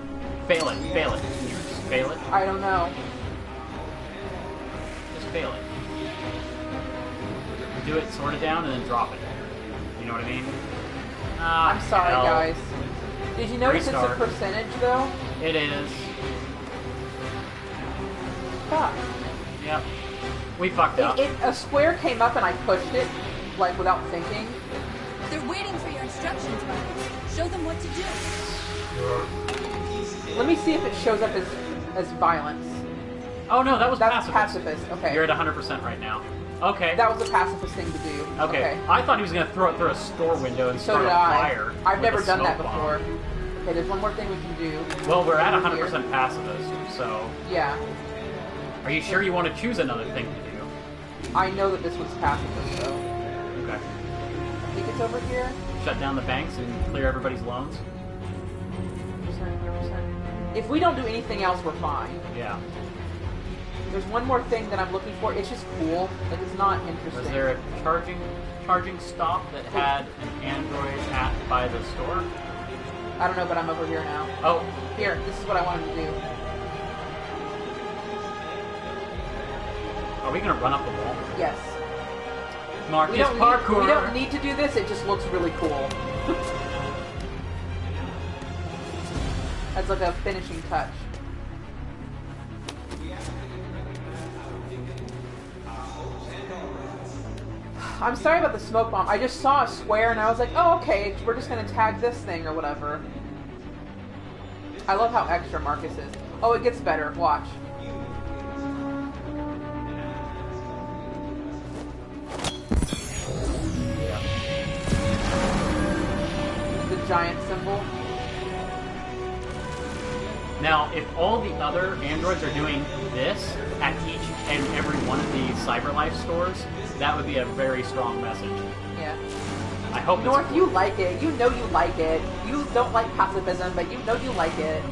Fail it. Fail it. Just fail it. I don't know. Just fail it. Do it, sort it down, and then drop it. You know what I mean? I'm sorry, hell. guys. Did you notice Restart. it's a percentage, though? It is. Fuck. Yep. We fucked up. A square came up and I pushed it, like, without thinking. They're waiting for your instructions, Violet. Show them what to do. Let me see if it shows up as violence. Oh no, that was That's pacifist. pacifist. Okay. You're at 100% right now. Okay. That was a pacifist thing to do. Okay. I thought he was going to throw it through a store window and So start did a I. fire. I've with never a done that smoke bomb. before. Okay, there's one more thing we can do. Well, we're at Over 100% here. pacifist, so... Yeah. Are you sure you want to choose another thing to do? I know that this was pacifist, though. Okay. I think it's over here. Shut down the banks and clear everybody's loans? 100%. If we don't do anything else, we're fine. Yeah. There's one more thing that I'm looking for. It's just cool. Like, it's not interesting. Was there a charging stop that had an Android app by the store? I don't know, but I'm over here now. Oh. Here, this is what I wanted to do. Are we going to run up the wall? Yes. Marcus we parkour! don't need to do this, it just looks really cool. That's like a finishing touch. I'm sorry about the smoke bomb. I just saw a square and I was like, oh, okay, we're just going to tag this thing or whatever. I love how extra Marcus is. Oh, it gets better. Watch. The giant symbol. Now, if all the other androids are doing this at each and every one of the CyberLife stores, that would be a very strong message. Yeah. I hope North, you like it. You know you like it. You don't like pacifism, but you know you like it.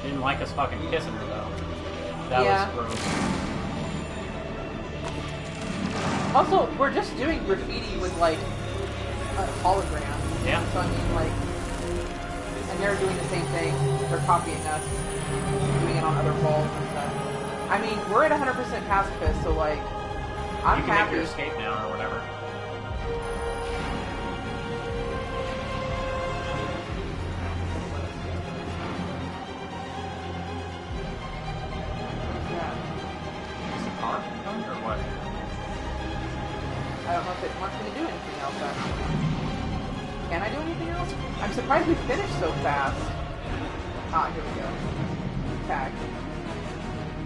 Didn't like us fucking kissing her, though. That Yeah. was gross. Also, we're just doing graffiti with, like, a hologram. Yeah. So, I mean, like... And they're doing the same thing. They're copying us. Doing it on other walls and stuff. I mean, we're at 100% pacifist, so, like... I'm you can happy. make your escape now, or whatever. Is the car coming, or what? I don't know if it wants me to do anything else, actually. Can I do anything else? I'm surprised we finished so fast. Ah, here we go. Tag.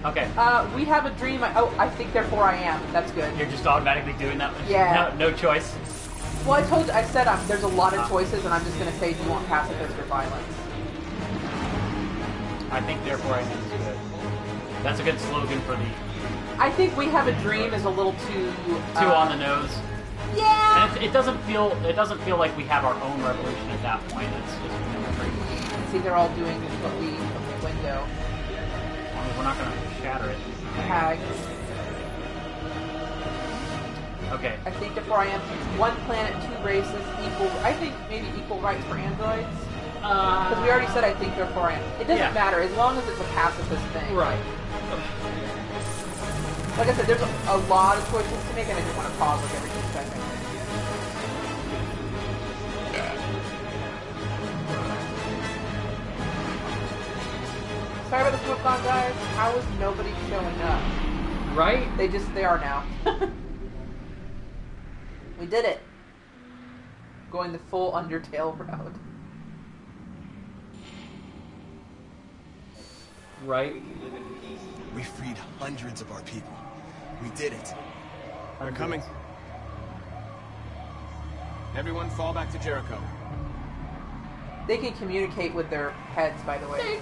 Okay. We have a dream. I think therefore I am. That's good. You're just automatically doing that? Yeah. No choice? Well, I said there's a lot of choices, and I'm just going to say, do you want pacifist or violence? I think therefore I am is good. That's a good slogan for the... I think we have a dream is a little too... Too on the nose. Yeah! And it doesn't feel like we have our own revolution at that point. It's just pretty... See, they're all doing what we... window. I mean, we're not going to shatter it. Tag. Okay. I think therefore I am one planet, two races, equal... I think maybe equal rights for androids. Because we already said I think therefore I am. It doesn't matter, as long as it's a pacifist thing. Right. Like I said, there's a lot of choices to make, and I just want to pause like every 2 seconds. Sorry about the smoke bomb, guys. How is nobody showing up? Right? They are now. We did it. Going the full Undertale route. Right? We freed hundreds of our people. We did it. They're coming. Everyone fall back to Jericho. They can communicate with their heads, by the way.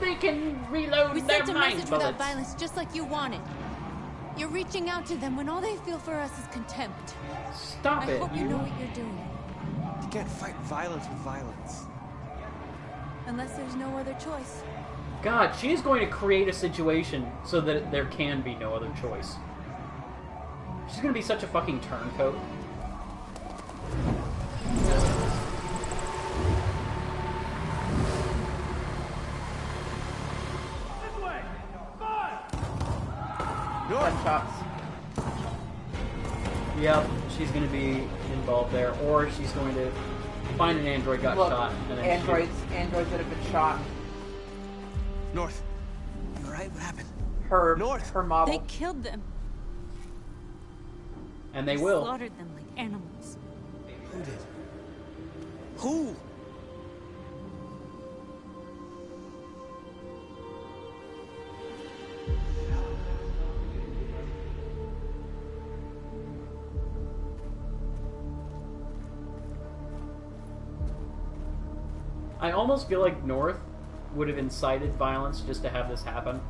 They can reload We their sent a mind message bullets. without violence, just like you wanted. You're reaching out to them when all they feel for us is contempt. Stop I it. hope you know what you're doing. You can't fight violence with violence. Unless there's no other choice. God, she is going to create a situation so that there can be no other choice. She's going to be such a fucking turncoat. Gunshots. Yep, she's going to be involved there, or she's going to find an android got Look, shot. And then androids that have been shot. North. You alright? What happened? Her model. They killed them. And they will. Slaughtered them like animals. Who did? Who? I almost feel like North would have incited violence just to have this happen.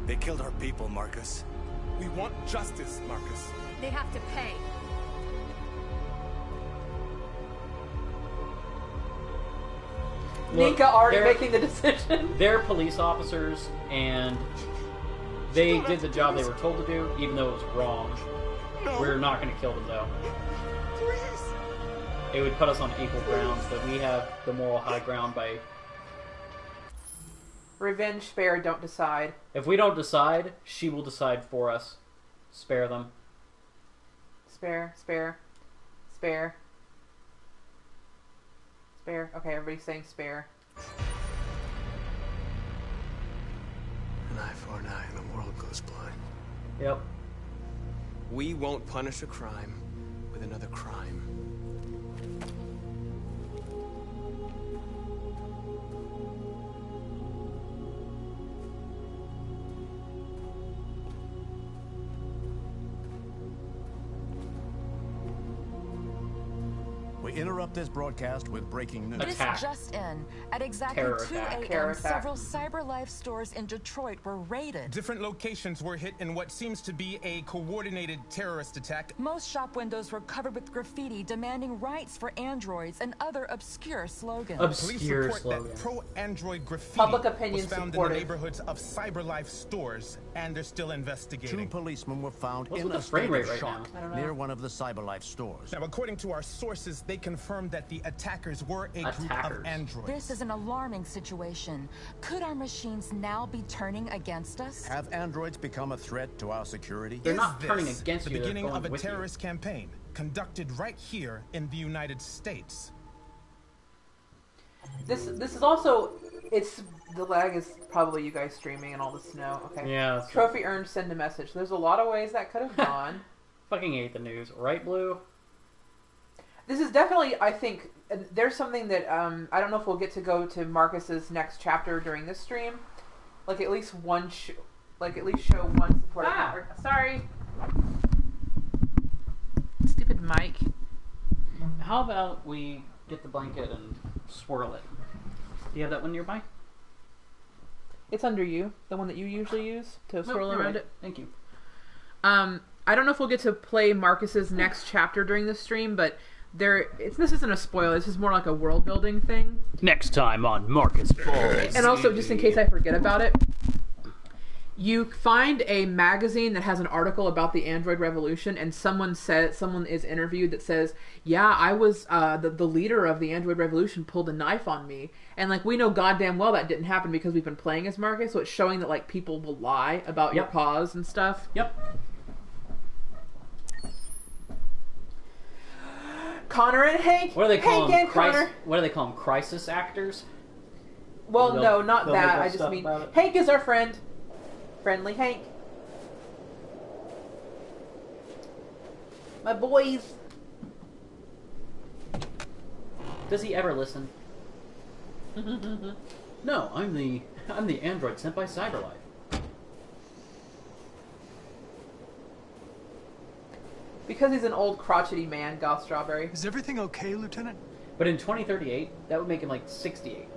They killed our people, Marcus. We want justice, Marcus. They have to pay. Look, Nika already making the decision. They're police officers, and they did the job they were told to do, even though it was wrong. No. We're not going to kill them, though. Please. It would put us on equal grounds, but we have the moral high ground by... Revenge, spare, don't decide. If we don't decide, she will decide for us. Spare them. Spare, spare, spare. Spare. Okay, everybody's saying spare. An eye for an eye and the world goes blind. Yep. We won't punish a crime with another crime. We interrupt this broadcast with breaking news. This just in. At exactly 2 a.m., several CyberLife stores in Detroit were raided. Different locations were hit in what seems to be a coordinated terrorist attack. Most shop windows were covered with graffiti demanding rights for androids and other obscure slogans. Police report that pro-android graffiti Public opinion was found supported. in the neighborhoods of CyberLife stores, and they're still investigating. 2 policemen were found What's in with a the frame state rate of right shock now? I don't know. near one of the CyberLife stores. Now, according to our sources, they confirmed that the attackers were a group of androids. This is an alarming situation. Could our machines now be turning against us? Have androids become a threat to our security? They're not Is turning this against the you, they're beginning going of a with you. terrorist campaign conducted right here in the United States. This is also, it's, the lag is probably you guys streaming and all the snow. Okay. Yeah, that's Trophy earned, send a message. There's a lot of ways that could have gone. Fucking hate the news. Right, Blue? This is definitely, I think, there's something that, I don't know if we'll get to go to Marcus's next chapter during this stream. Like, at least one, at least show one supportive network. Sorry. Stupid mic. How about we get the blanket and swirl it? Do you have that one nearby? It's under you. The one that you usually use to swirl you're around right. it. Thank you. I don't know if we'll get to play Marcus's next chapter during this stream, but this isn't a spoiler. This is more like a world building thing. Next time on Marcus Balls. And also, just in case I forget about it, you find a magazine that has an article about the Android Revolution, and someone is interviewed that says, "Yeah, I was the leader of the Android Revolution. Pulled a knife on me," and like we know goddamn well that didn't happen because we've been playing as Marcus. So it's showing that like people will lie about your cause and stuff. Yep. Connor and Hank. What do they call Hank them? and Connor. What do they call them? Crisis actors? Well, They'll- no, not they'll that. make up I just stuff mean about it. Hank is our friend. Friendly Hank. My boys. Does he ever listen? No, I'm the android sent by CyberLife. Because he's an old crotchety man, Goth Strawberry. Is everything okay, Lieutenant? But in 2038, that would make him like 68.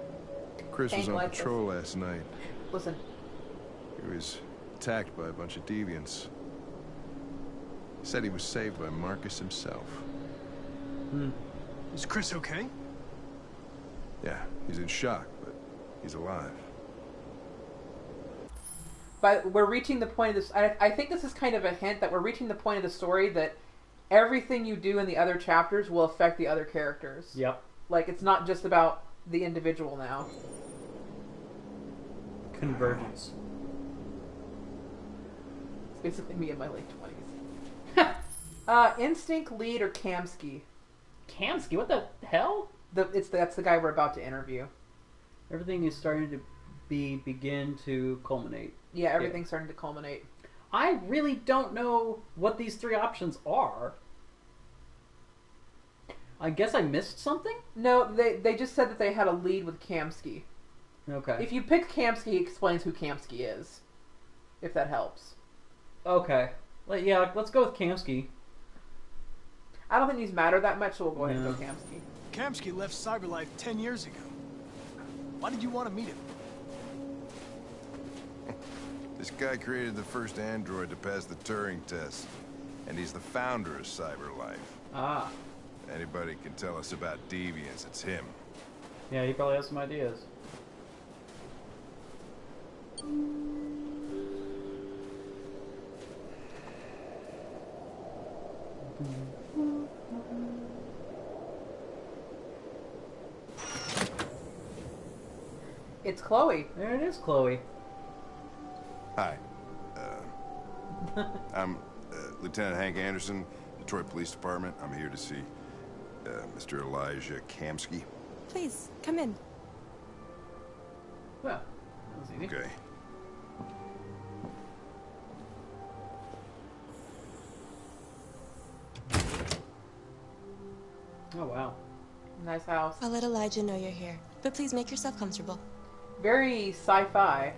Chris was Hank on likes patrol last night. Listen. He was attacked by a bunch of deviants. He said he was saved by Marcus himself. Is Chris okay? Yeah, he's in shock, but he's alive. But we're reaching the point of this. I think this is kind of a hint that we're reaching the point of the story that everything you do in the other chapters will affect the other characters. Yep. Like, it's not just about the individual now. Convergence. It's basically me in my late 20s. Instinct lead or Kamsky? Kamsky? What the hell? That's the guy we're about to interview. Everything is starting to begin to culminate. Yeah, everything's starting to culminate. I really don't know what these 3 options are. I guess I missed something? No, they just said that they had a lead with Kamsky. Okay. If you pick Kamsky, it explains who Kamsky is. If that helps. Okay. Yeah, let's go with Kamsky. I don't think these matter that much, so we'll go ahead and go Kamsky. Kamsky left CyberLife 10 years ago. Why did you want to meet him? This guy created the first android to pass the Turing test, and he's the founder of CyberLife. Ah. Anybody can tell us about deviants, it's him. Yeah, he probably has some ideas. It's Chloe. There it is, Chloe. Hi. I'm Lieutenant Hank Anderson, Detroit Police Department. I'm here to see Mr. Elijah Kamsky. Please, come in. Well, that was easy. Okay. Oh, wow. Nice house. I'll let Elijah know you're here, but please make yourself comfortable. Very sci-fi.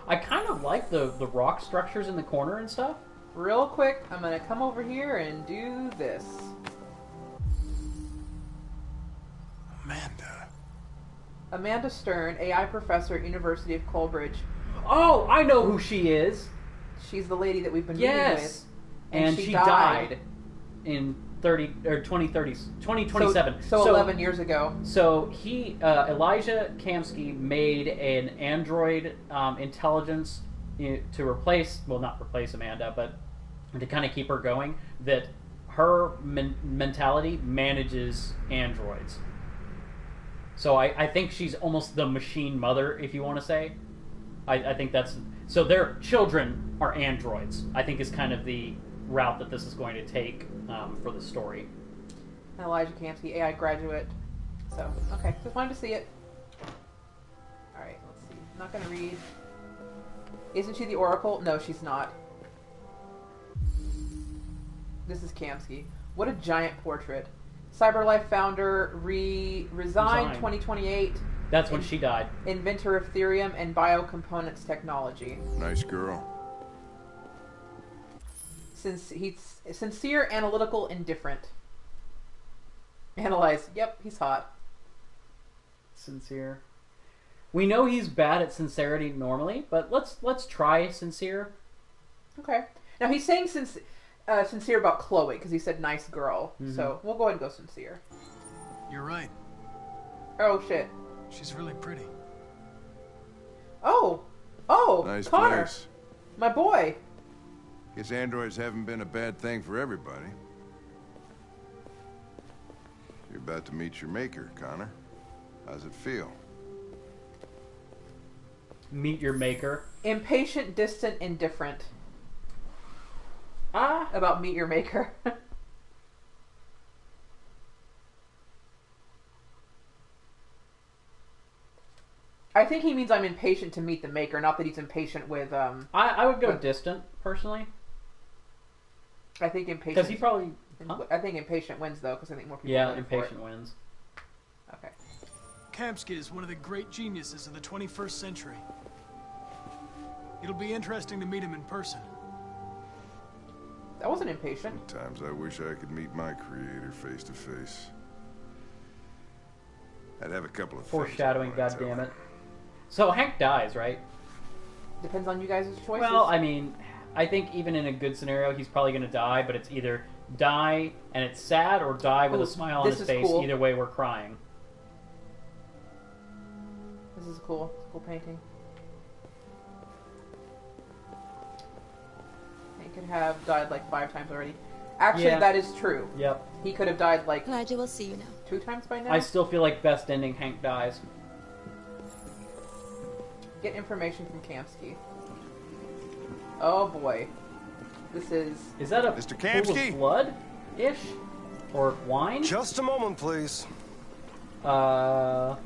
I kind of like the rock structures in the corner and stuff. Real quick, I'm going to come over here and do this. Amanda Stern, AI professor at University of Coleridge. Oh, I know who she is. She's the lady that we've been meeting with. And she died in 2027. So 11 years ago. So Elijah Kamsky made an android intelligence to replace, well, not replace Amanda, but to kind of keep her going, that her mentality manages androids. So I think she's almost the machine mother, if you want to say. I think that's... So their children are androids, I think is kind of the route that this is going to take for the story. Elijah Kamsky, AI graduate. So, okay, just wanted to see it. Alright, let's see. I'm not going to read. Isn't she the Oracle? No, she's not. This is Kamsky. What a giant portrait. CyberLife founder resigned 2028. That's when she died. Inventor of Therium and biocomponents technology. Nice girl. He's sincere, analytical, indifferent. Analyze. Yep, he's hot. Sincere. We know he's bad at sincerity normally, but let's try sincere. Okay. Now he's saying sincere about Chloe because he said nice girl. Mm-hmm. So we'll go ahead and go sincere. You're right. Oh shit. She's really pretty. Oh, nice Connor, place. My boy. Guess androids haven't been a bad thing for everybody. You're about to meet your maker, Connor. How's it feel? Meet your maker. Impatient, distant, indifferent. About meet your maker. I think he means I'm impatient to meet the maker, not that he's impatient with I would go distant, personally. I think impatient. Because he probably... I think impatient wins, though, because I think more people Yeah, impatient wins. Okay. Kamsky is one of the great geniuses of the 21st century. It'll be interesting to meet him in person. That wasn't impatient. Sometimes I wish I could meet my creator face to face. I'd have a couple of foreshadowing, goddammit. So Hank dies, right? Depends on you guys' choices. Well, I mean, I think even in a good scenario, he's probably going to die, but it's either die and it's sad or die with a smile on his face. Cool. Either way, we're crying. This is cool. It's a cool painting. He could have died like 5 times already. Actually, that is true. Yep. He could have died like... Elijah, we'll see you now. 2 times by now? I still feel like best ending, Hank dies. Get information from Kamsky. Oh boy. This is... Is that a Mr. pool of blood-ish? Or wine? Just a moment, please. Yes,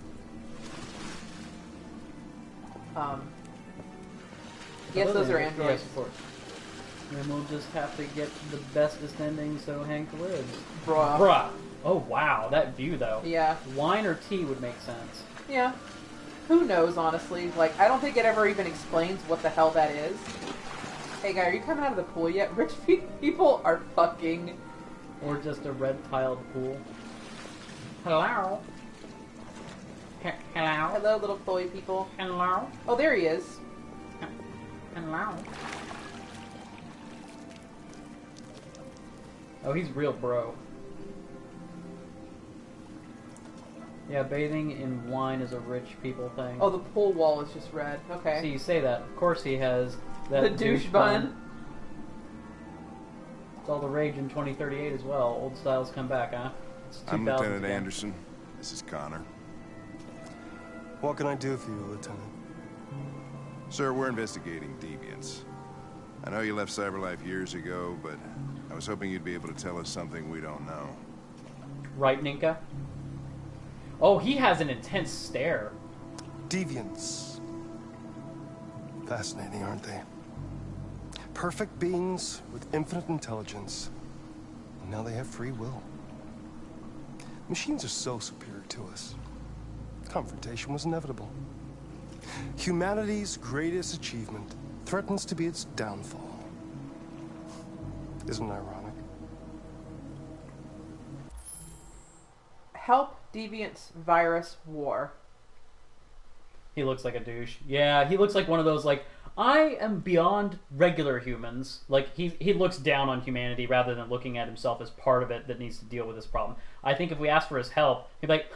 those are androids. Yes, of course. Then we'll just have to get the bestest ending so Hank lives. Bruh. Bruh. Oh, wow. That view, though. Yeah. Wine or tea would make sense. Yeah. Who knows, honestly? Like, I don't think it ever even explains what the hell that is. Hey, guy, are you coming out of the pool yet? Rich people are fucking... Or just a red-tiled pool. Hello? Hello? Hello, little Chloe people. Hello? Oh, there he is. Hello? Oh, he's real bro. Yeah, bathing in wine is a rich people thing. Oh, the pool wall is just red. Okay. See, you say that. Of course he has that the douche bun. It's all the rage in 2038 as well. Old styles come back, huh? I'm Lieutenant Anderson. This is Connor. What can I do for you, Lieutenant? Sir, we're investigating deviants. I know you left CyberLife years ago, but I was hoping you'd be able to tell us something we don't know. Right, Ninka? Oh, he has an intense stare. Deviants. Fascinating, aren't they? Perfect beings with infinite intelligence. And now they have free will. Machines are so superior to us. Confrontation was inevitable. Humanity's greatest achievement threatens to be its downfall. Isn't it ironic? Help Deviants Virus War. He looks like a douche. Yeah, he looks like one of those, like, I am beyond regular humans. Like, he looks down on humanity rather than looking at himself as part of it that needs to deal with this problem. I think if we ask for his help, he'd be like,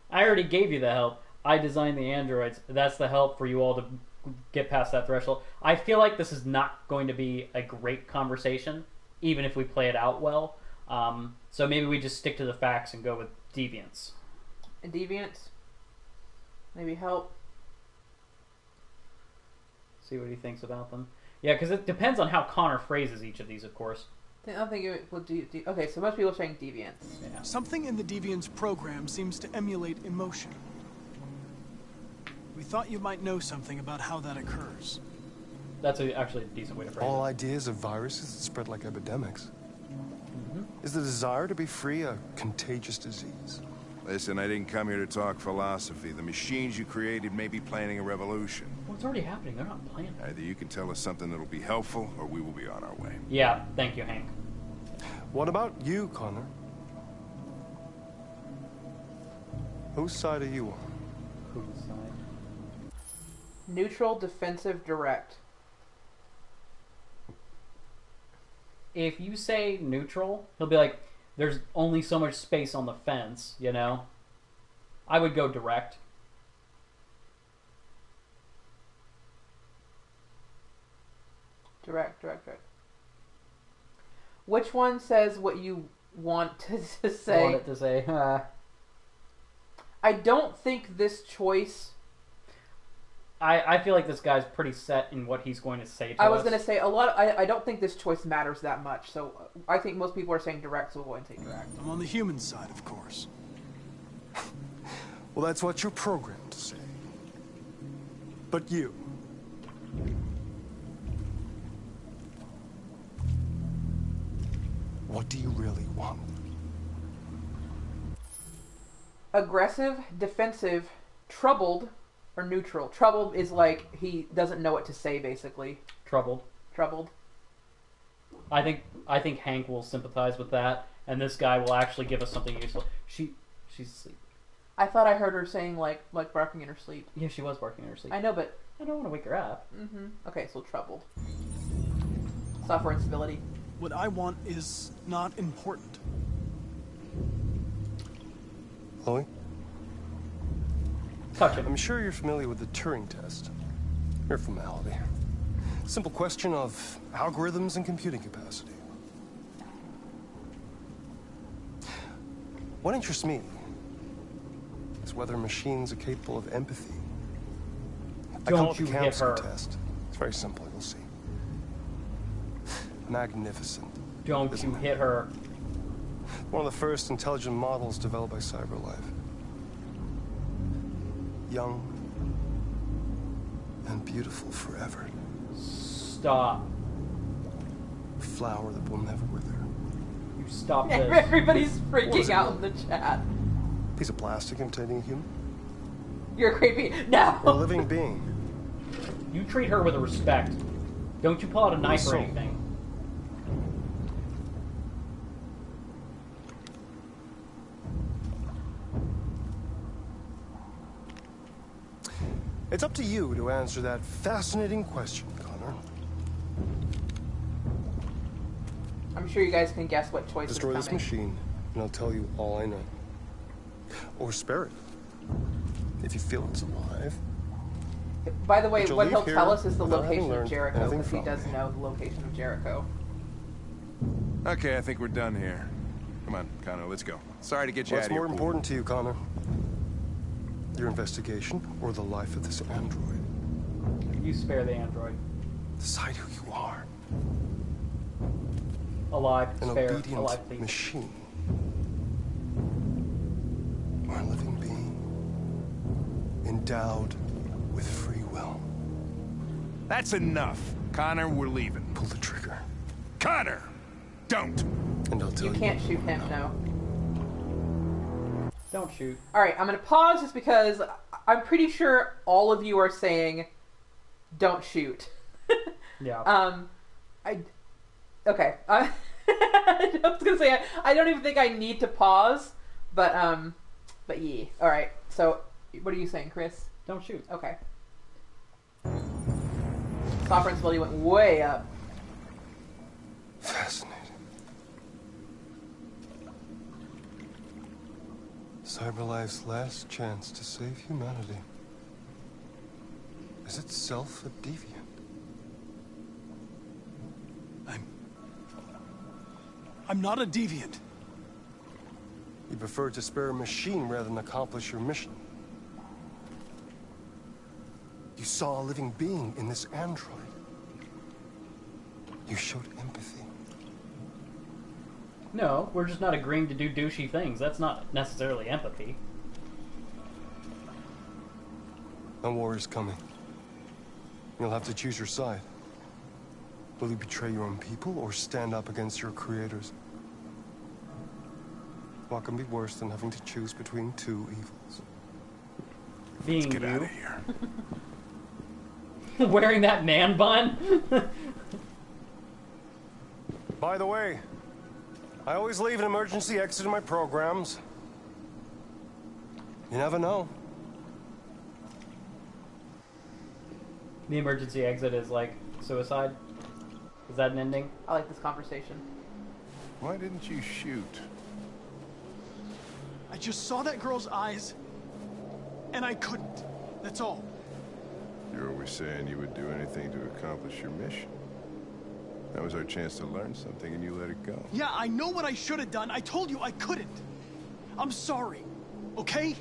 I already gave you the help. I designed the androids. That's the help for you all to get past that threshold. I feel like this is not going to be a great conversation, even if we play it out well. So maybe we just stick to the facts and go with deviants. And deviants? Maybe help. See what he thinks about them. Yeah, because it depends on how Connor phrases each of these, of course. I think it will do. Okay, so most people are saying deviants. Yeah. Something in the deviants program seems to emulate emotion. We thought you might know something about how that occurs. That's actually a decent way to phrase it. All ideas of viruses that spread like epidemics. Is the desire to be free a contagious disease? Listen, I didn't come here to talk philosophy. The machines you created may be planning a revolution. Well, it's already happening. They're not planning. Either you can tell us something that'll be helpful, or we will be on our way. Yeah, thank you, Hank. What about you, Connor? Whose side are you on? Whose side? Neutral, defensive, direct. If you say neutral, he'll be like, there's only so much space on the fence, you know? I would go direct. Direct. Which one says what you want to say? Want it to say, I don't think this choice... I feel like this guy's pretty set in what he's going to say to us. I was going to say, I don't think this choice matters that much, so I think most people are saying direct, so we'll go ahead and say direct. I'm on the human side, of course. Well, that's what you're programmed to say. But you... what do you really want? Aggressive, defensive, troubled, or neutral. Troubled is like he doesn't know what to say, basically. Troubled. I think Hank will sympathize with that, and this guy will actually give us something useful. She's asleep. I thought I heard her saying like barking in her sleep. Yeah, she was barking in her sleep. I know, but I don't want to wake her up. Okay, so troubled. Software instability. What I want is not important. Chloe? Touch him. I'm sure you're familiar with the Turing test. Mere formality. Simple question of algorithms and computing capacity. What interests me is whether machines are capable of empathy. I call it the Kamsky test. It's very simple, you'll see. Magnificent. Don't you hit her. One of the first intelligent models developed by CyberLife. Young and beautiful forever. Stop. flower that will never wither. You stop this. Everybody's freaking out in the chat. Piece of plastic containing a human? You're creepy. No. Or a living being? You treat her with respect. Don't you pull out a knife or So- anything. It's up to you to answer that fascinating question, Connor. I'm sure you guys can guess what choice is Destroy coming. this machine, and I'll tell you all I know. Or spare it. If you feel it's alive. By the way, But you'll what leave he'll here tell us is the without having location of learned Jericho, anything because he from does me. know the location of Jericho. Okay, I think we're done here. Come on, Connor, let's go. Sorry to get you What's out of here. more important to you, Connor? Your investigation or the life of this android? You spare the android. Decide who you are. Alive, An spare, obedient alive, please. machine. Or a living being. Endowed with free will. That's enough. Connor, we're leaving. Pull the trigger. Connor! Don't! And I'll tell You you. can't shoot him, no. Don't shoot. Alright, I'm going to pause just because I'm pretty sure all of you are saying, don't shoot. Yeah. Okay. I was going to say, I don't even think I need to pause, but yeah. Alright, so, what are you saying, Chris? Don't shoot. Okay. Sovereign's ability went way up. Fascinating. CyberLife's last chance to save humanity is itself a deviant. I'm not a deviant. You prefer to spare a machine rather than accomplish your mission. You saw a living being in this android. You showed empathy. No, we're just not agreeing to do douchey things. That's not necessarily empathy. A war is coming. You'll have to choose your side. Will you betray your own people or stand up against your creators? What can be worse than having to choose between two evils? Being Let's get you. out of here. Wearing that man bun? By the way, I always leave an emergency exit in my programs. You never know. The emergency exit is like suicide? Is that an ending? I like this conversation. Why didn't you shoot? I just saw that girl's eyes, and I couldn't. That's all. You're always saying you would do anything to accomplish your mission. That was our chance to learn something, and you let it go. Yeah, I know what I should have done. I told you I couldn't. I'm sorry, okay?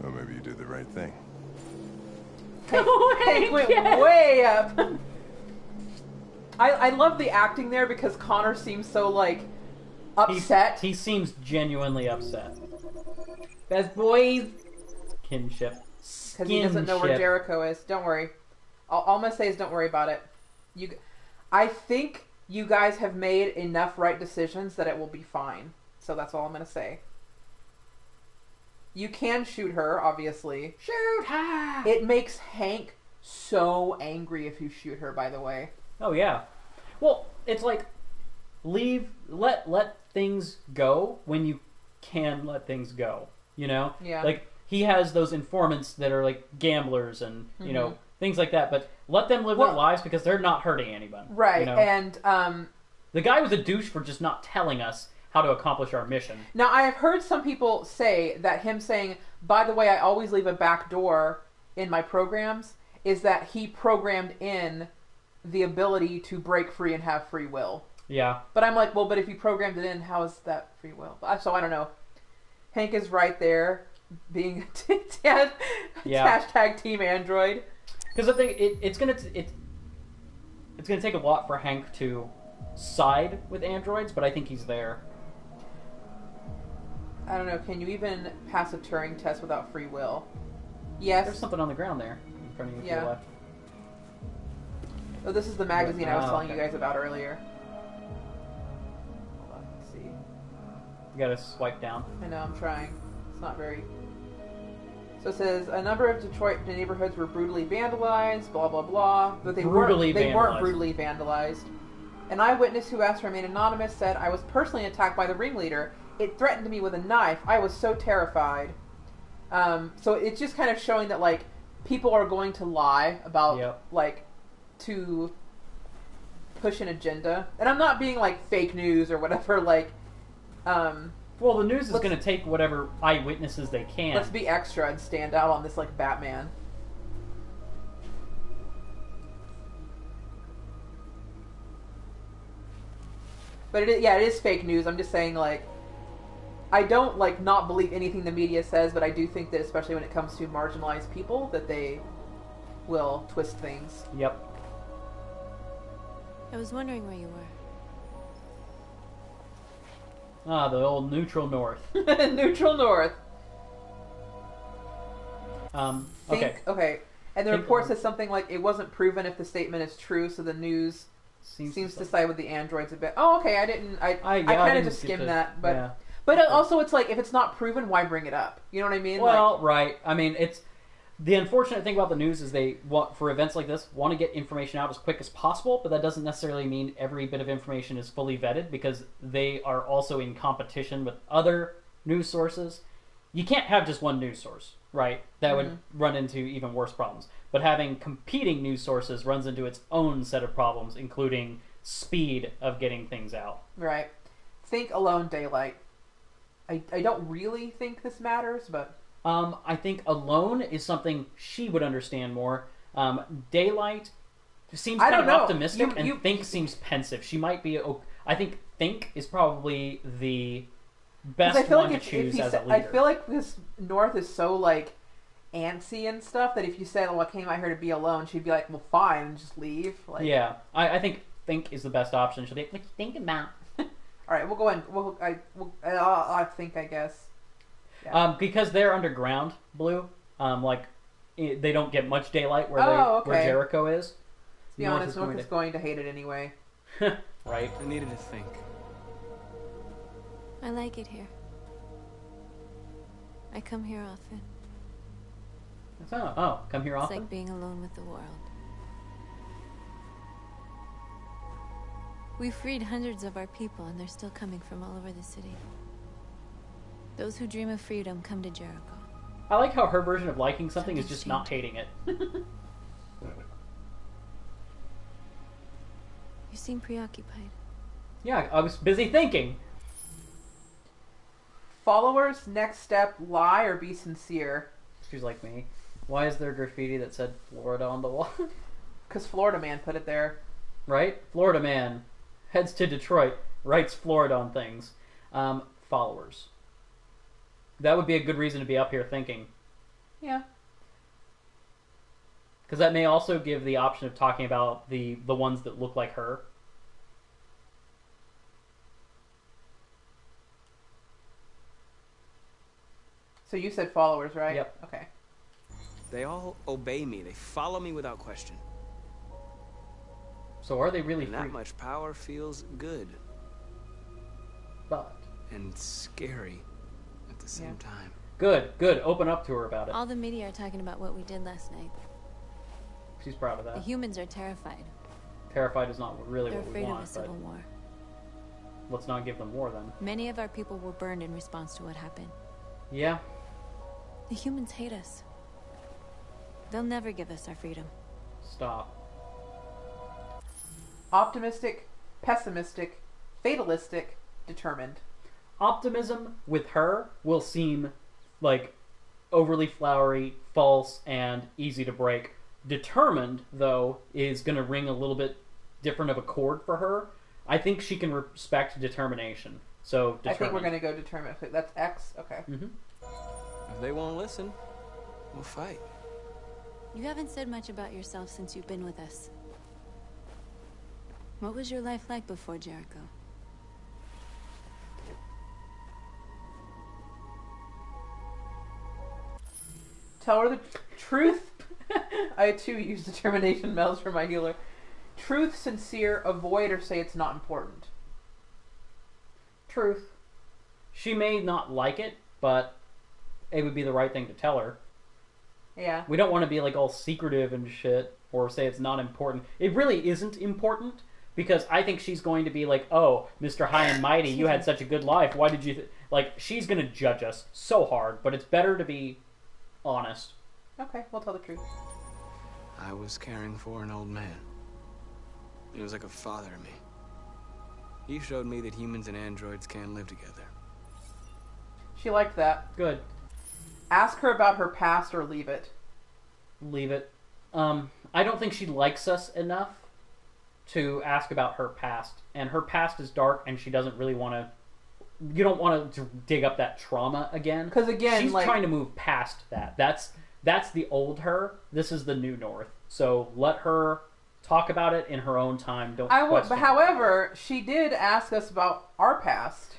Well, maybe you did the right thing. Hank went way up. I love the acting there because Connor seems so, like, upset. He seems genuinely upset. Best boys. Kinship. Because he doesn't know where Kinship. Jericho is. Don't worry. All I'm going to say is don't worry about it. I think you guys have made enough right decisions that it will be fine. So that's all I'm going to say. You can shoot her, obviously. Shoot her! It makes Hank so angry if you shoot her, by the way. Oh, yeah. Well, it's like, let things go when you can let things go, you know? Yeah. Like, he has those informants that are, like, gamblers and, you know, things like that, but let them live their lives because they're not hurting anybody. Right, you know? and, the guy was a douche for just not telling us how to accomplish our mission. Now, I have heard some people say that him saying, by the way, I always leave a back door in my programs, is that he programmed in the ability to break free and have free will. Yeah. But I'm like, well, but if you programmed it in, how is that free will? So I don't know. Hank is right there, being hashtag Team Android. Because I think it's gonna take a lot for Hank to side with androids, but I think he's there. I don't know. Can you even pass a Turing test without free will? Yes. There's something on the ground there in front of you to Yeah. the left. Oh, this is the magazine I was telling okay. you guys about earlier. Hold on, let's see. You gotta swipe down. I know, I'm trying. It's not very... So it says, a number of Detroit neighborhoods were brutally vandalized, blah, blah, blah. But they weren't brutally vandalized. An eyewitness who asked to remain anonymous said, I was personally attacked by the ringleader. It threatened me with a knife. I was so terrified. So it's just kind of showing that, like, people are going to lie about, like, to push an agenda. And I'm not being, like, fake news or whatever, like, well, the news is going to take whatever eyewitnesses they can. Let's be extra and stand out on this, like, Batman. But it is fake news. I'm just saying, like, I don't, like, not believe anything the media says, but I do think that, especially when it comes to marginalized people, that they will twist things. Yep. I was wondering where you were. Ah, the old neutral north. Neutral north. Okay. Okay. And the report says something like, it wasn't proven if the statement is true, so the news seems to side with the androids a bit. Oh, okay, I kind of just skimmed that, but... Yeah. But also, it's like, if it's not proven, why bring it up? You know what I mean? Well, like, right. I mean, it's... The unfortunate thing about the news is they want, for events like this, want to get information out as quick as possible, but that doesn't necessarily mean every bit of information is fully vetted, because they are also in competition with other news sources. You can't have just one news source, right? That would run into even worse problems. But having competing news sources runs into its own set of problems, including speed of getting things out. Right. Think Alone Daylight. I don't really think this matters, but... I think Alone is something she would understand more. Daylight seems kind of optimistic, and Think seems pensive. She might be... I think Think is probably the best one to choose as a leader. I feel like this North is so, like, antsy and stuff, that if you said, well, I came out here to be alone, she'd be like, well, fine, and just leave. Like, yeah, I think Think is the best option. She'll be like, think about... Alright, we'll go in. I think, I guess. Yeah. Because they're underground, Blue. Like, they don't get much daylight where where Jericho is. To be honest, North is going to hate it anyway. Right. I needed to think. I like it here. I come here often. Come here often? It's like being alone with the world. We freed hundreds of our people, and they're still coming from all over the city. Those who dream of freedom come to Jericho. I like how her version of liking something is just not hating it. You seem preoccupied. Yeah, I was busy thinking. Followers, next step, lie or be sincere. She's like me. Why is there graffiti that said Florida on the wall? Because Florida Man put it there. Right? Florida Man heads to Detroit, writes Florida on things. Followers. That would be a good reason to be up here thinking. Yeah. Because that may also give the option of talking about the ones that look like her. So you said followers, right? Yep. Okay. They all obey me. They follow me without question. So are they really free? That much power feels good. But. And scary at the same time. Good. Open up to her about it. All the media are talking about what we did last night. She's proud of that. The humans are terrified. Terrified is not really They're what we want. They're afraid of a civil war. Let's not give them more then. Many of our people were burned in response to what happened. Yeah. The humans hate us. They'll never give us our freedom. Stop. Optimistic, pessimistic, fatalistic, determined. Optimism with her will seem like overly flowery, false, and easy to break. Determined, though, is going to ring a little bit different of a chord for her. I think she can respect determination. So, determined. I think we're going to go determined. That's X? Okay. Mm-hmm. If they won't listen, we'll fight. You haven't said much about yourself since you've been with us. What was your life like before Jericho? Tell her the truth. I too use determination medals for my healer. Truth, sincere, avoid, or say it's not important. Truth. She may not like it, but it would be the right thing to tell her. Yeah. We don't want to be like all secretive and shit, or say it's not important. It really isn't important, because I think she's going to be like, oh, Mr. High and Mighty, you had such a good life. Why did you... Like, she's going to judge us so hard, but it's better to be honest. Okay, we'll tell the truth. I was caring for an old man. He was like a father to me. He showed me that humans and androids can live together. She liked that. Good. Ask her about her past or leave it. Leave it. I don't think she likes us enough to ask about her past. And her past is dark, and she doesn't really want to... You don't want to dig up that trauma again. Because again, she's trying to move past that. That's the old her. This is the new North. So let her talk about it in her own time. Don't question. However, she did ask us about our past.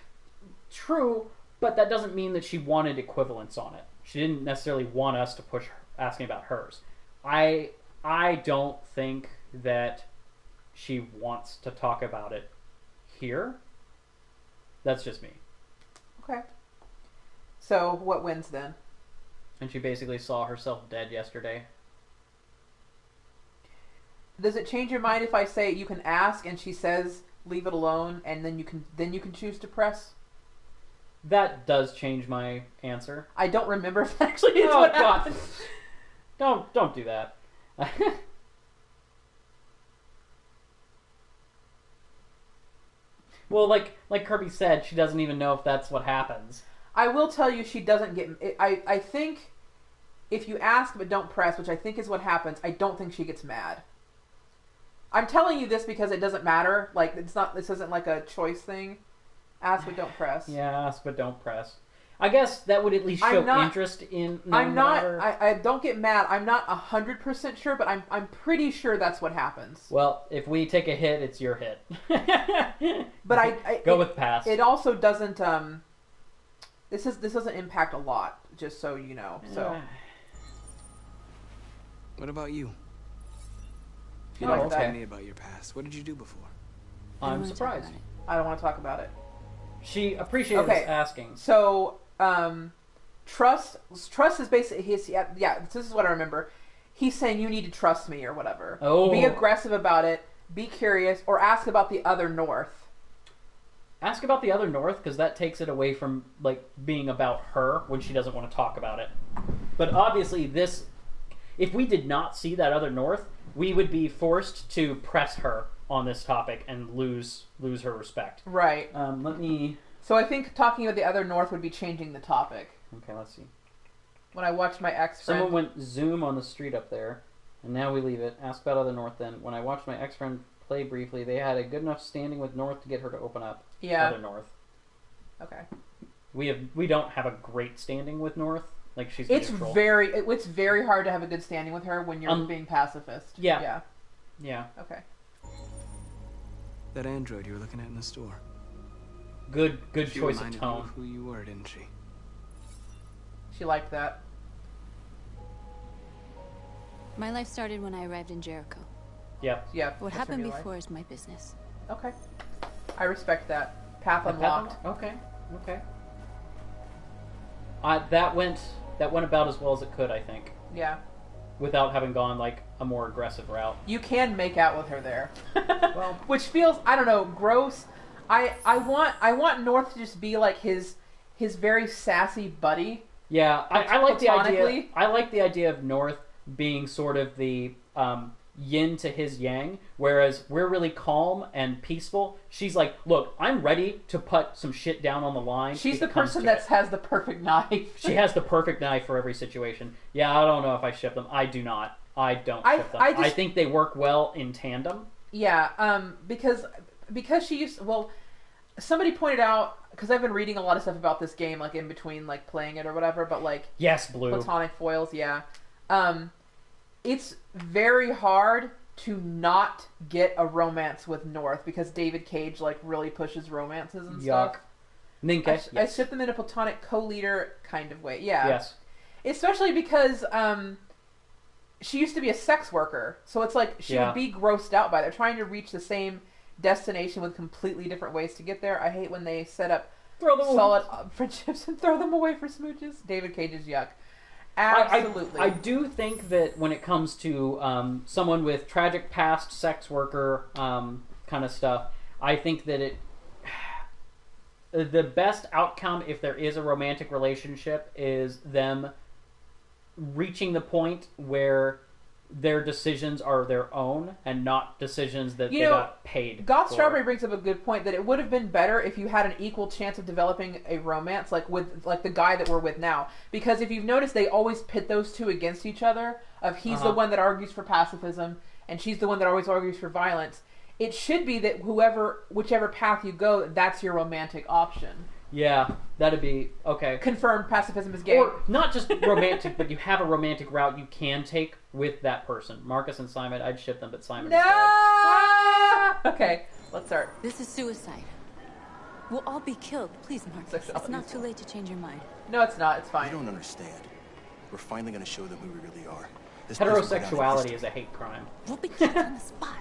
True, but that doesn't mean that she wanted equivalence on it. She didn't necessarily want us to push asking about hers. I don't think that she wants to talk about it here. That's just me. Okay. So, what wins then? And she basically saw herself dead yesterday. Does it change your mind if I say you can ask and she says leave it alone, and then you can choose to press? That does change my answer. I don't remember if that actually is what happened. Don't do that. Well, like Kirby said, she doesn't even know if that's what happens. I will tell you, she doesn't get... I think if you ask but don't press, which I think is what happens, I don't think she gets mad. I'm telling you this because it doesn't matter. Like, it's not... This isn't like a choice thing. Ask but don't press. Yeah, ask but don't press. I guess that would at least show interest in... I don't get mad. I'm not 100% sure, but I'm pretty sure that's what happens. Well, if we take a hit, it's your hit. But I go with pass. It also doesn't... This doesn't impact a lot, just so you know. So. What about you? You Oh, don't okay. tell me about your past. What did you do before? I'm surprised. I don't want to talk about it. She appreciated us asking. So, trust is basically this is what I remember. He's saying you need to trust me or whatever. Oh. Be aggressive about it. Be curious, or ask about the other North. Ask about the other North, because that takes it away from like being about her when she doesn't want to talk about it. But obviously, if we did not see that other North, we would be forced to press her on this topic and lose her respect. Right. Let me... So I think talking about the other North would be changing the topic. Okay, let's see. When I watched my ex-friend... Someone went zoom on the street up there, and now we leave it. Ask about other North then. When I watched my ex-friend play briefly, they had a good enough standing with North to get her to open up. Yeah. Other North. Okay. We don't have a great standing with North. Like, she's it's neutral. it's very hard to have a good standing with her when you're being pacifist. Yeah. Yeah. Okay. That android you were looking at in the store. Good She choice of reminded tone. you of who you were, didn't she? She liked that. My life started when I arrived in Jericho. Yep. Yeah. What happened before is my business. Okay. I respect that. Path unlocked. Okay. That went about as well as it could, I think. Yeah. Without having gone like a more aggressive route. You can make out with her there. Well, which feels, I don't know, gross. I want North to just be like his very sassy buddy. Yeah, I like the idea. Platonically. I like the idea of North being sort of the yin to his yang, whereas we're really calm and peaceful. She's like, look, I'm ready to put some shit down on the line. She's the person that has the perfect knife. She has the perfect knife for every situation. Yeah, I don't know if I ship them. I do not. I don't ship them. I think they work well in tandem. Yeah, because she used... Well, somebody pointed out... Because I've been reading a lot of stuff about this game, like, in between, like, playing it or whatever, but, like... Yes, Blue. Platonic foils, yeah. It's very hard to not get a romance with North, because David Cage, like, really pushes romances and stuff. Ninka, I ship them in a platonic co-leader kind of way, yeah. Yes. Especially because, she used to be a sex worker, so it's like she would be grossed out by it. They're trying to reach the same destination with completely different ways to get there. I hate when they set up solid friendships and throw them away for smooches. David Cage is yuck. Absolutely. I do think that when it comes to someone with tragic past, sex worker kind of stuff, I think that the best outcome, if there is a romantic relationship, is them reaching the point where their decisions are their own and not decisions that they got paid Goth for. Strawberry brings up a good point that it would have been better if you had an equal chance of developing a romance with the guy that we're with now. Because if you've noticed, they always pit those two against each other. Of he's the one that argues for pacifism and she's the one that always argues for violence. It should be that whichever path you go, that's your romantic option. Yeah, that'd be okay. Confirmed pacifism is gay. Or not just romantic, but you have a romantic route you can take with that person. Marcus and Simon, I'd ship them, but Simon is dead. Okay, let's start. This is suicide. We'll all be killed. Please, Marcus. It's not too late to change your mind. No, it's not. It's fine. You don't understand. We're finally going to show them who we really are. Heterosexuality is a hate crime. We'll be killed on the spot.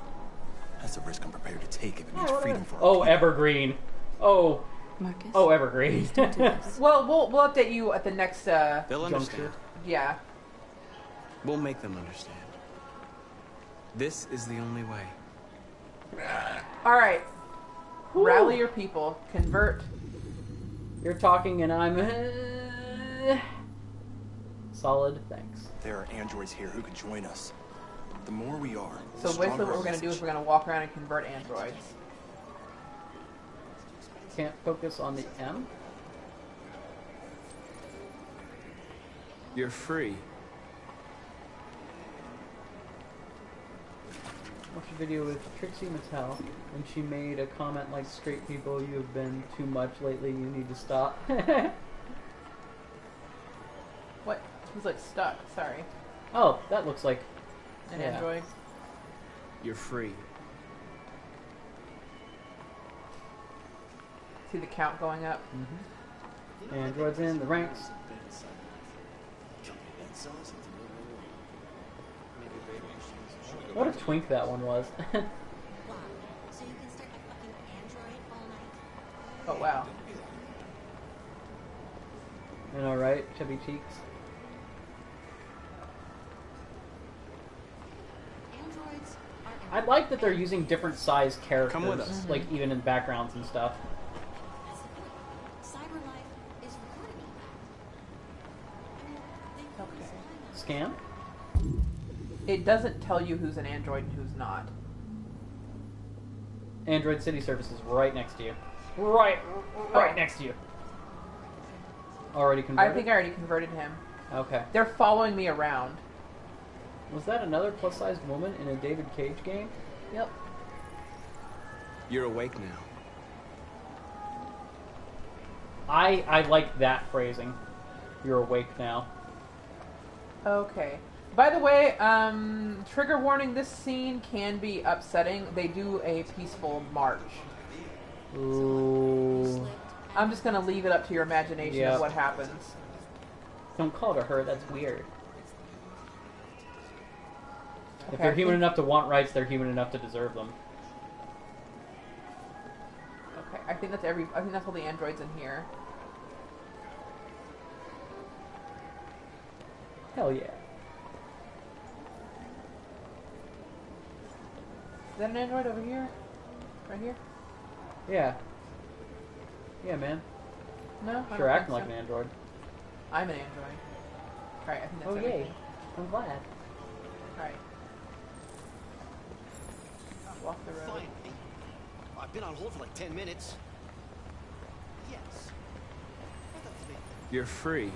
That's a risk I'm prepared to take if it means freedom for Oh, Evergreen. Oh, Marcus. Oh, Evergreen. Well, we'll update you at the next. They'll understand. Yeah. We'll make them understand. This is the only way. All right. Rally your people. Convert. You're talking, and I'm solid. Thanks. There are androids here who can join us. The more we are, so basically, what we're going to do is we're going to walk around and convert androids. Can't focus on the M. You're free. Watched a video with Trixie Mattel, and she made a comment like, "Straight people, you have been too much lately. You need to stop." What? Who's like stuck? Sorry. Oh, that looks like an android. You're free. See the count going up. Mm-hmm. Androids in the ranks. What a twink that one was. Oh wow. You know, right? Chubby cheeks. I like that they're using different size characters, come with us. like even in backgrounds and stuff. Okay. Scan? It doesn't tell you who's an android and who's not. Android City Services right next to you. Right next to you. Already converted? I think I already converted him. Okay. They're following me around. Was that another plus-sized woman in a David Cage game? Yep. You're awake now. I like that phrasing. You're awake now. Okay. By the way, trigger warning, this scene can be upsetting. They do a peaceful march. Ooh. I'm just going to leave it up to your imagination of what happens. Don't call it a her, that's weird. Okay, if they're human enough to want rights, they're human enough to deserve them. Okay, I think that's all the androids in here. Hell yeah. Is that an android over here? Right here? Yeah. Yeah, man. No? I Sure don't acting think like so. an android. I'm an android. Alright, I think that's Oh, everything. yay. I'm glad. Alright. Walk the road. Finally. I've been on hold for like 10 minutes. Yes. You're free.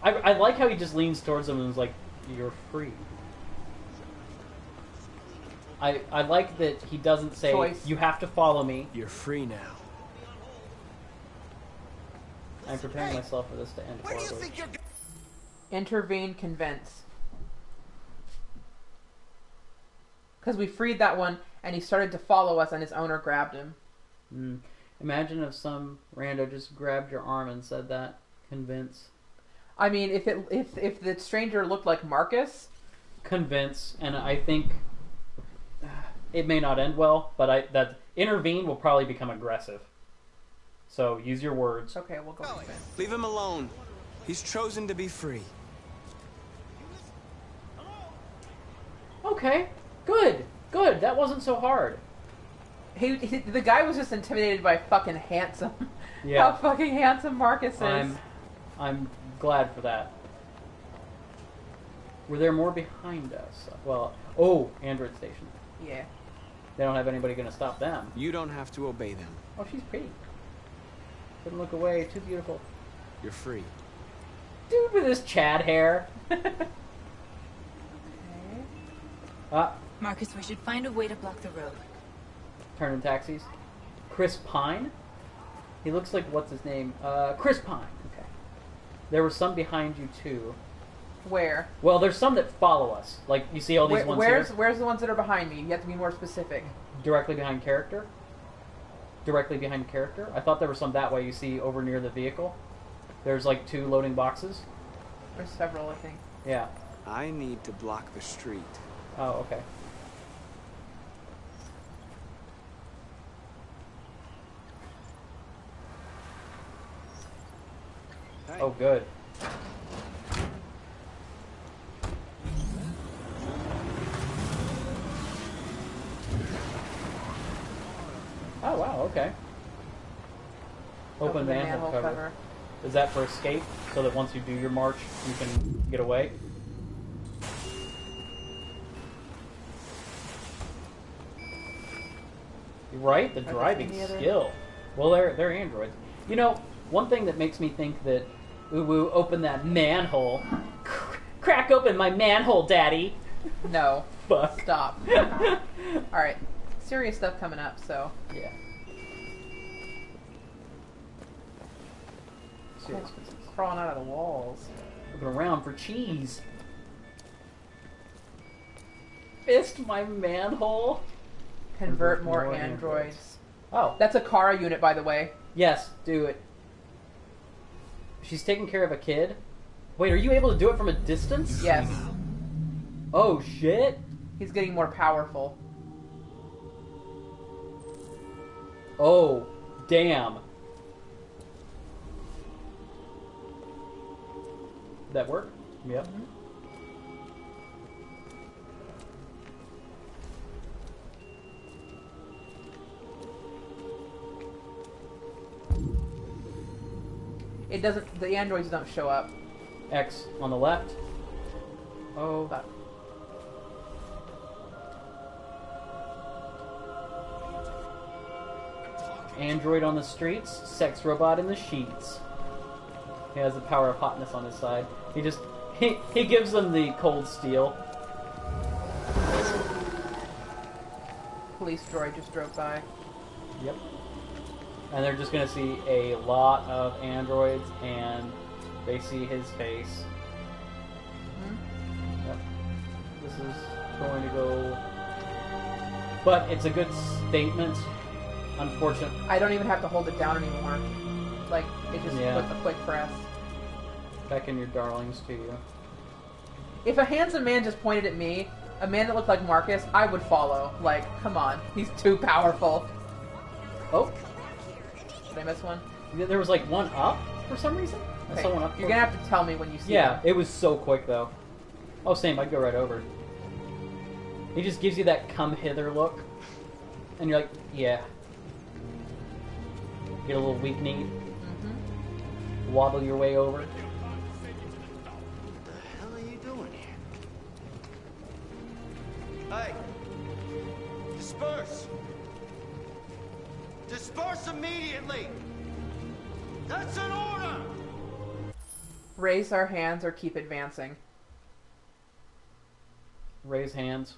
I like how he just leans towards them and is like, "You're free." I like that he doesn't say, Choice. "You have to follow me." You're free now. I'm preparing myself for this to end horribly. Intervene, convince. Because we freed that one, and he started to follow us, and his owner grabbed him. Imagine if some rando just grabbed your arm and said that. Convince. I mean, if the stranger looked like Marcus, convince, and I think it may not end well, but that intervene will probably become aggressive. So use your words. Okay, we'll go. Leave him alone. He's chosen to be free. Okay, good. That wasn't so hard. The guy was just intimidated by fucking handsome. Yeah. How fucking handsome Marcus is. I'm glad for that. Were there more behind us? Well, Android Station. Yeah. They don't have anybody going to stop them. You don't have to obey them. Oh, she's pretty. Couldn't look away. Too beautiful. You're free. Dude with his Chad hair. Marcus, we should find a way to block the road. Turning taxis. Chris Pine? He looks like, what's his name? Chris Pine. Okay. There were some behind you, too. Where? Well, there's some that follow us. Like, you see all these ones here? Where's the ones that are behind me? You have to be more specific. Directly behind character? Directly behind character? I thought there were some that way you see over near the vehicle. There's like 2 loading boxes. There's several, I think. Yeah. I need to block the street. Oh, okay. Hey. Oh, good. Oh, wow, okay. Open manhole cover. Is that for escape? So that once you do your march, you can get away? You're right, the driving skill. Well, they're androids. You know, one thing that makes me think that Uwu opened that manhole. Crack open my manhole, Daddy! No. Fuck. Stop. Alright. Serious stuff coming up, so. Yeah. Serious business. Crawling out of the walls. Looking around for cheese. Fist my manhole. Convert more androids. Oh. That's a Kara unit, by the way. Yes, do it. She's taking care of a kid. Wait, are you able to do it from a distance? Yes. Oh, shit. He's getting more powerful. Oh, damn. Did that work? Yep. Mm-hmm. It doesn't. The androids don't show up. X on the left. Oh. That. Android on the streets, sex robot in the sheets. He has the power of hotness on his side. He gives them the cold steel. Police droid just drove by. Yep. And they're just gonna see a lot of androids, and they see his face. Mm-hmm. Yep. This is going to go... But it's a good statement. Unfortunate. I don't even have to hold it down anymore. Like, it just with a quick press. Beckon your darlings to you. If a handsome man just pointed at me, a man that looked like Marcus, I would follow. Like, come on. He's too powerful. Oh. Did I miss one? There was like one up for some reason? Okay. I saw one up. You're gonna have to tell me when you see Yeah, him. it was so quick though. Oh, same. I'd go right over. He just gives you that come hither look. And you're like, yeah. Get a little weak kneed. Mm-hmm. Waddle your way over. What the hell are you doing here? Hey! Disperse! Disperse immediately! That's an order! Raise our hands or keep advancing. Raise hands.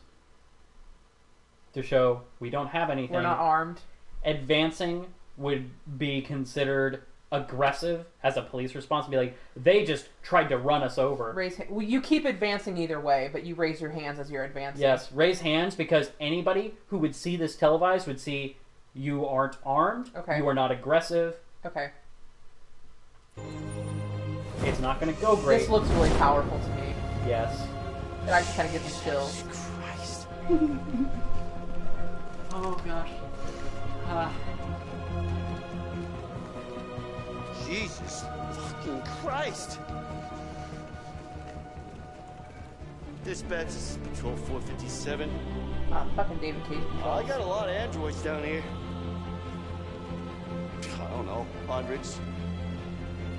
To show we don't have anything. We're not armed. Advancing would be considered aggressive as a police response. Be like, they just tried to run us over. Well, you keep advancing either way, but you raise your hands as you're advancing. Yes, raise hands because anybody who would see this televised would see you aren't armed. Okay. You are not aggressive. Okay. it's not going to go great. This looks really powerful to me. Yes. It actually kind of gives me chills. Christ. Oh gosh. Jesus fucking Christ! Dispatch, this is Patrol 457. Fucking David Cage. I got a lot of androids down here. I don't know, hundreds,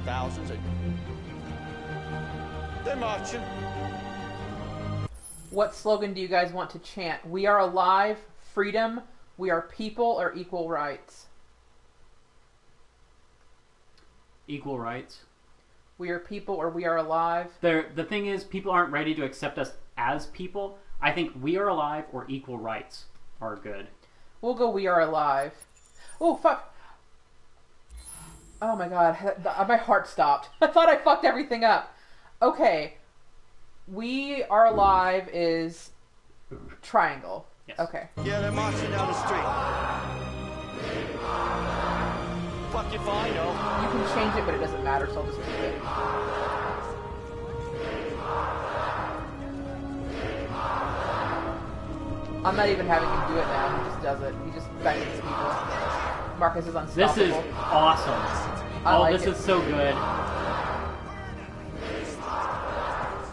thousands. They're marching. What slogan do you guys want to chant? We are alive, freedom, we are people, or equal rights? Equal rights. We are people, or we are alive. The thing is, people aren't ready to accept us as people. I think we are alive or equal rights are good. We'll go we are alive. Oh, fuck. Oh my god, my heart stopped. I thought I fucked everything up. Okay. We are alive is triangle. Yes. Okay. Yeah, they're marching down the street. Fuck if I know. You can change it, but it doesn't matter, so I'll just keep it. I'm not even having him do it now. He just does it. He just bangs people. Marcus is unstoppable. This is awesome. This is so good.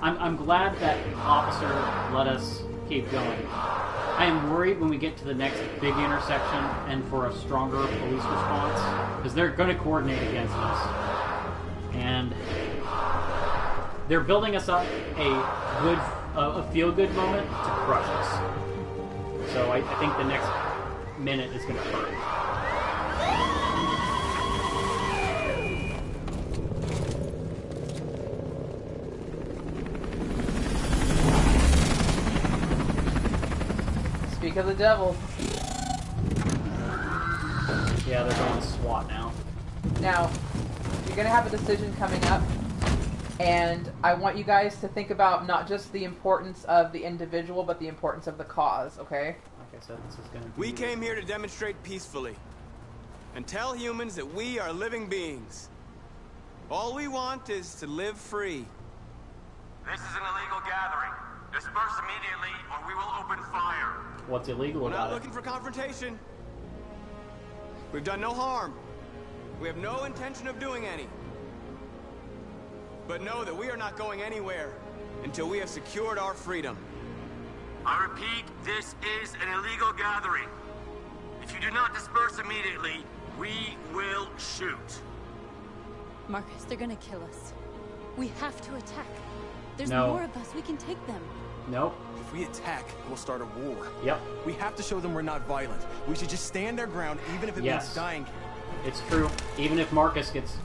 I'm glad that officer let us keep going. I am worried when we get to the next big intersection and for a stronger police response, because they're going to coordinate against us. And they're building us up a feel-good moment to crush us. So I think the next minute is going to hurt. Speak of the devil. Yeah, they're going SWAT now. Now, you're going to have a decision coming up, and I want you guys to think about not just the importance of the individual, but the importance of the cause, okay? Like I said, this is going to be... We came here to demonstrate peacefully and tell humans that we are living beings. All we want is to live free. This is an illegal gathering. Disperse immediately, or we will open fire. What's illegal We're about not it? looking for confrontation. We've done no harm. We have no intention of doing any. But know that we are not going anywhere until we have secured our freedom. I repeat, this is an illegal gathering. If you do not disperse immediately, we will shoot. Marcus, they're gonna kill us. We have to attack. There's No. more of us. We can take them. Nope. If we attack, we'll start a war. Yep. We have to show them we're not violent. We should just stand our ground, even if it Yes. means dying. It's true. Even if Marcus gets...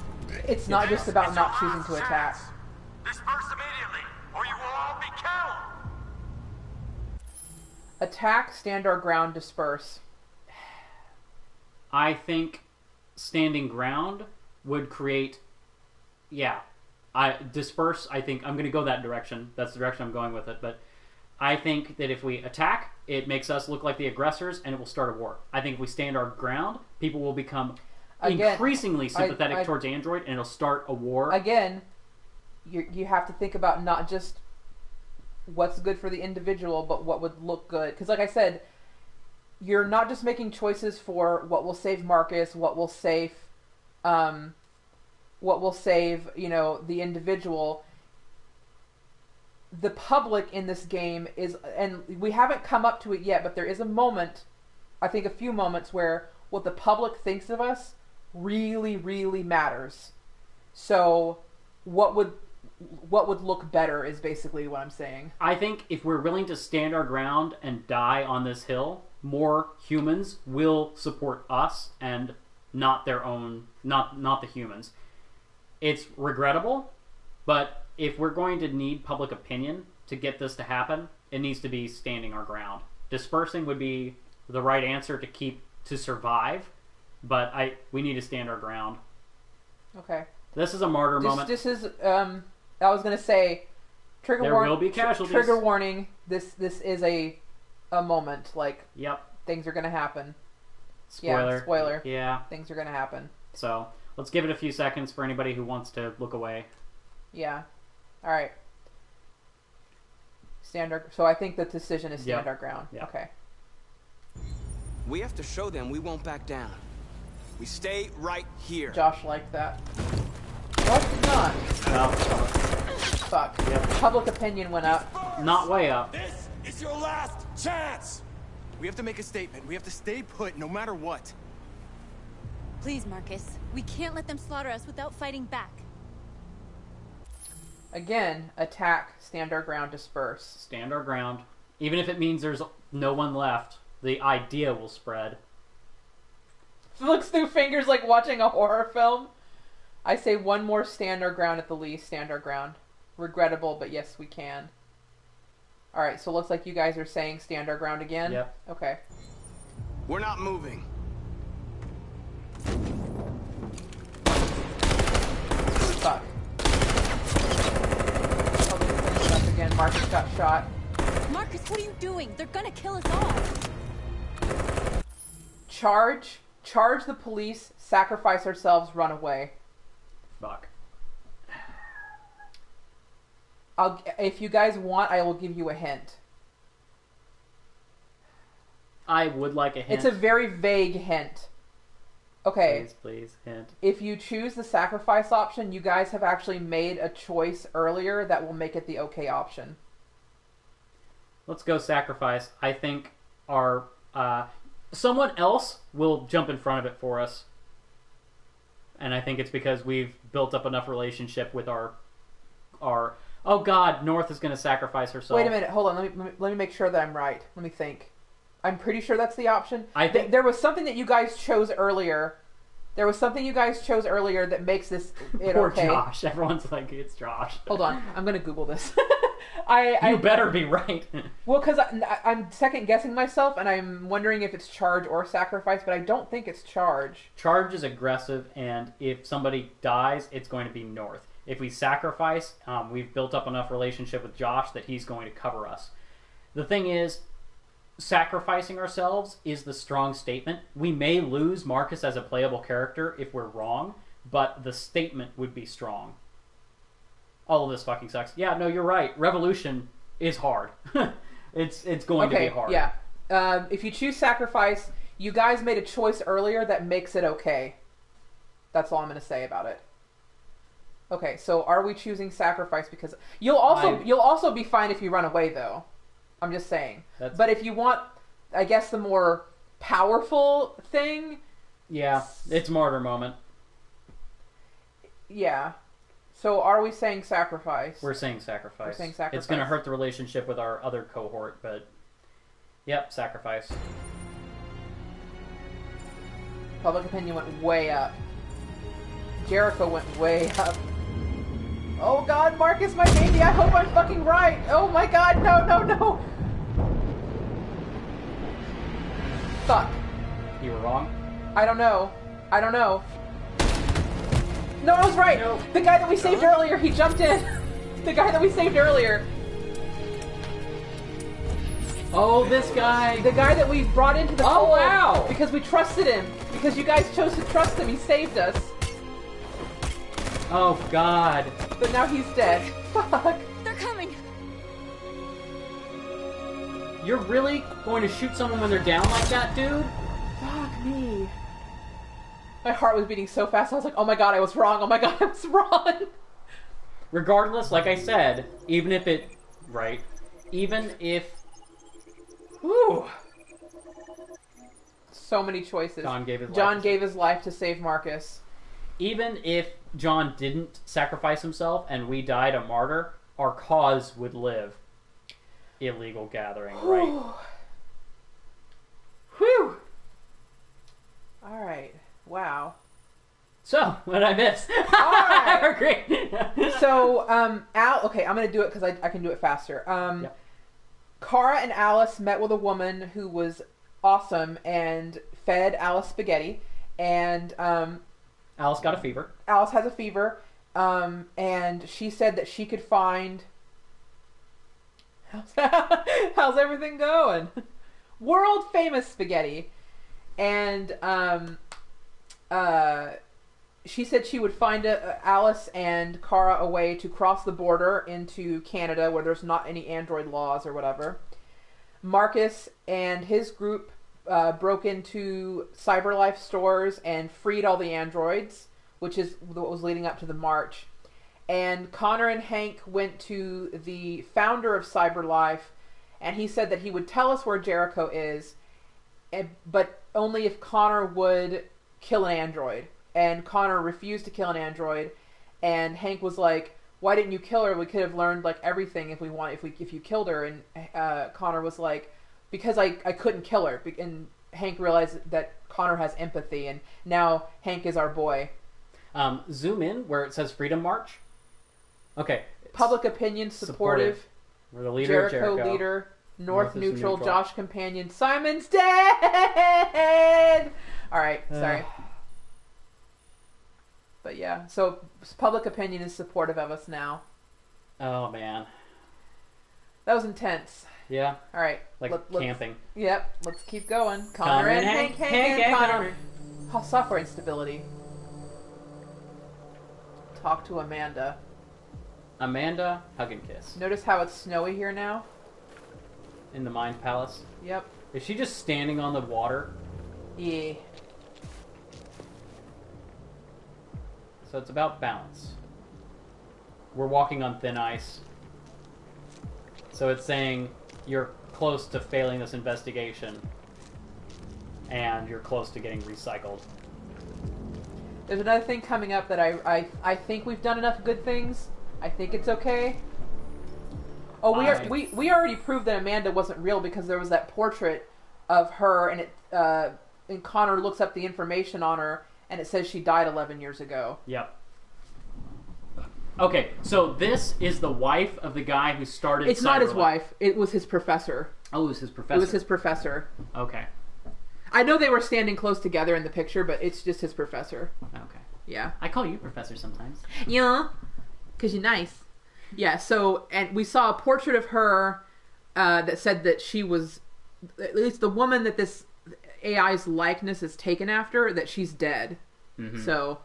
It's not just about not choosing to attack. Disperse immediately, or you will all be killed. Attack, stand our ground, disperse. I think standing ground would create... Yeah. Disperse, I think... I'm going to go that direction. That's the direction I'm going with it. But I think that if we attack, it makes us look like the aggressors, and it will start a war. I think if we stand our ground, people will become increasingly sympathetic towards Android, and it'll start a war. Again, you have to think about not just what's good for the individual, but what would look good. Because like I said, you're not just making choices for what will save Marcus, what will save, the individual. The public in this game is, and we haven't come up to it yet, but there is a moment, I think a few moments, where what the public thinks of us really, really matters. So what would look better is basically what I'm saying. I think if we're willing to stand our ground and die on this hill, more humans will support us and not their own, not the humans. It's regrettable, but if we're going to need public opinion to get this to happen, it needs to be standing our ground. Dispersing would be the right answer to survive, but we need to stand our ground. Okay. This is a martyr moment. This is I was gonna say, trigger warning. There will be casualties. Trigger warning. This is a moment. Like, yep, things are gonna happen. Spoiler. Yeah, spoiler. Yeah, things are gonna happen. So let's give it a few seconds for anybody who wants to look away. Yeah. All right. So I think the decision is stand our ground. Yep. Okay. We have to show them we won't back down. We stay right here. Josh liked that. Josh did not. No. Fuck. Yep. Public opinion went up. Not way up. This is your last chance! We have to make a statement. We have to stay put no matter what. Please, Marcus. We can't let them slaughter us without fighting back. Again, attack, stand our ground, disperse. Stand our ground. Even if it means there's no one left, the idea will spread. Looks through fingers like watching a horror film. I say one more stand our ground at the least. Stand our ground. Regrettable, but yes, we can. Alright, so it looks like you guys are saying stand our ground again? Yep. Okay. We're not moving. Fuck. Oh, this is finished up again. Marcus got shot. Marcus, what are you doing? They're gonna kill us all. Charge the police, sacrifice ourselves, run away. Fuck. If you guys want, I will give you a hint. I would like a hint. It's a very vague hint. Okay. Please, hint. If you choose the sacrifice option, you guys have actually made a choice earlier that will make it the okay option. Let's go sacrifice. I think our someone else will jump in front of it for us. And I think it's because we've built up enough relationship with our oh god, North is going to sacrifice herself. Wait a minute, hold on. Let me make sure that I'm right. Let me think. I'm pretty sure that's the option. I think there was something that you guys chose earlier. There was something you guys chose earlier that makes this poor okay. Josh. Everyone's like, it's Josh. Hold on, I'm going to Google this. You better be right. Well, because I'm second guessing myself, and I'm wondering if it's charge or sacrifice, but I don't think it's charge. Charge is aggressive, and if somebody dies, it's going to be North. If we sacrifice, we've built up enough relationship with Josh that he's going to cover us. The thing is, sacrificing ourselves is the strong statement. We may lose Marcus as a playable character if we're wrong, but the statement would be strong. All of this fucking sucks. Yeah, no, you're right. Revolution is hard. It's going to be hard. Yeah. If you choose sacrifice, you guys made a choice earlier that makes it okay. That's all I'm going to say about it. Okay, so are we choosing sacrifice? Because you'll also be fine if you run away, though. I'm just saying. But if you want, I guess, the more powerful thing... Yeah, it's martyr moment. Yeah. So are we saying sacrifice? We're saying sacrifice. We're saying sacrifice. It's going to hurt the relationship with our other cohort, but... Yep, sacrifice. Public opinion went way up. Jericho went way up. Oh god, Marcus, my baby, I hope I'm fucking right. Oh my god, no. Fuck. You were wrong? I don't know. No, I was right. No. The guy that we saved earlier, he jumped in. The guy that we saved earlier. Oh, this guy. The guy that we brought into the fold. Wow. Because we trusted him. Because you guys chose to trust him. He saved us. Oh, God. But now he's dead. Fuck. They're coming. You're really going to shoot someone when they're down like that, dude? Fuck me. My heart was beating so fast, I was like, oh my god, I was wrong. Oh my god, I was wrong. Regardless, like I said, even if it... Right. Even if... Whew. So many choices. John gave his life to save Marcus. Even if John didn't sacrifice himself and we died a martyr, our cause would live. Illegal gathering, right? Whew. Alright. Wow. So, what did I miss? Alright. Great. So, Al... Okay, I'm going to do it because I can do it faster. Yeah. Kara and Alice met with a woman who was awesome and fed Alice spaghetti. And, Alice got a fever. Alice has a fever. And she said that she could find... How's everything going? World famous spaghetti. And she said she would find Alice and Kara a way to cross the border into Canada where there's not any android laws or whatever. Marcus and his group broke into CyberLife stores and freed all the androids, which is what was leading up to the march. And Connor and Hank went to the founder of CyberLife, and he said that he would tell us where Jericho is, but only if Connor would kill an android. And Connor refused to kill an android, and Hank was like, "Why didn't you kill her? We could have learned like everything if you killed her." And Connor was like, "Because I couldn't kill her." And Hank realized that Connor has empathy, and now Hank is our boy. Zoom in where it says Freedom March. Okay. Public opinion supportive. We're the leader. Jericho leader. North neutral. Josh companion. Simon's dead. All right. Sorry. But yeah, so public opinion is supportive of us now. Oh, man. That was intense. Yeah. All right. Like camping. Yep. Let's keep going. Connor and Hank and Connor. Software instability. Talk to Amanda. Amanda, hug and kiss. Notice how it's snowy here now? In the Mind Palace? Yep. Is she just standing on the water? Yeah. So it's about balance. We're walking on thin ice. So it's saying you're close to failing this investigation. And you're close to getting recycled. There's another thing coming up that I think we've done enough good things. I think it's okay. Oh, we already proved that Amanda wasn't real because there was that portrait of her, and and Connor looks up the information on her, and it says she died 11 years ago. Yep. Okay, so this is the wife of the guy who started. It's not his wife. It was his professor. Oh, it was his professor. It was his professor. Okay. I know they were standing close together in the picture, but it's just his professor. Okay. Yeah. I call you professor sometimes. Yeah. Because you're nice. Yeah, so, and we saw a portrait of her that said that she was, at least the woman that this AI's likeness is taken after, that she's dead. Mm-hmm. So,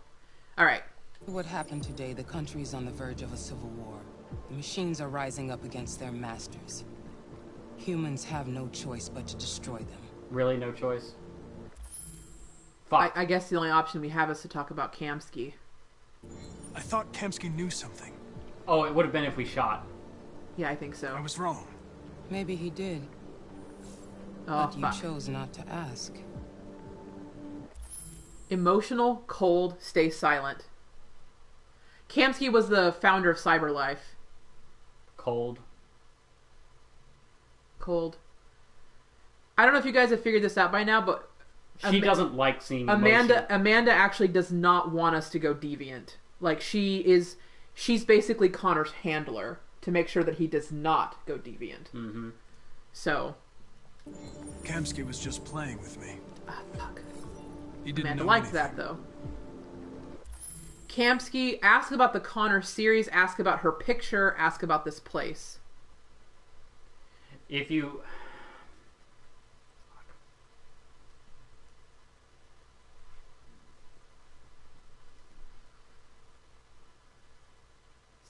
all right. What happened today, the country is on the verge of a civil war. The machines are rising up against their masters. Humans have no choice but to destroy them. Really, no choice? I guess the only option we have is to talk about Kamsky. I thought Kamsky knew something. Oh, it would have been if we shot. Yeah, I think so. I was wrong. Maybe he did. Oh, but you chose not to ask. Emotional, cold, stay silent. Kamsky was the founder of CyberLife. Cold. I don't know if you guys have figured this out by now, but she doesn't like seeing Amanda. emotion. Amanda actually does not want us to go deviant. Like she's basically Connor's handler to make sure that he does not go deviant. Mm-hmm. So Kamsky was just playing with me. Ah, fuck. He didn't Amanda know liked anything. that though. Kamsky, ask about the Connor series, ask about her picture, ask about this place. If you...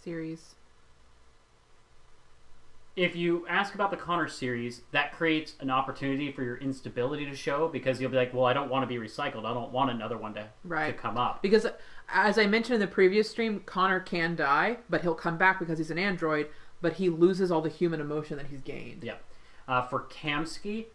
Series. If you ask about the Connor series, that creates an opportunity for your instability to show, because you'll be like, well, I don't want to be recycled. I don't want another one to come up. Because, as I mentioned in the previous stream, Connor can die, but he'll come back because he's an android, but he loses all the human emotion that he's gained. Yeah. For Kamsky,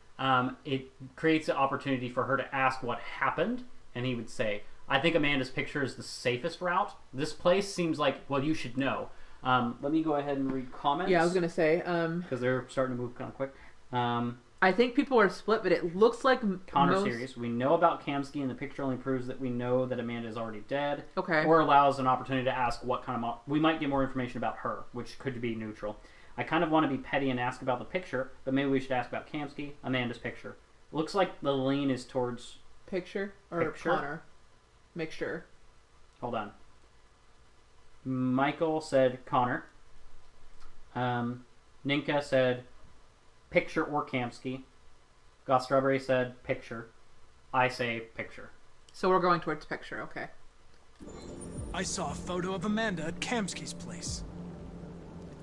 it creates an opportunity for her to ask what happened, and he would say, I think Amanda's picture is the safest route. This place seems like, well, you should know. Let me go ahead and read comments. Yeah, I was going to say. Because they're starting to move kind of quick. I think people are split, but it looks like Connor series. We know about Kamsky, and the picture only proves that we know that Amanda is already dead. Okay. Or allows an opportunity to ask what kind of... We might get more information about her, which could be neutral. I kind of want to be petty and ask about the picture, but maybe we should ask about Kamsky, Amanda's picture. Looks like the lean is towards... Picture? Or picture? Connor? Make sure. Hold on. Michael said Connor. Ninka said picture or Kamsky. Got Strawberry said picture. I say picture. So we're going towards picture, okay. I saw a photo of Amanda at Kamsky's place.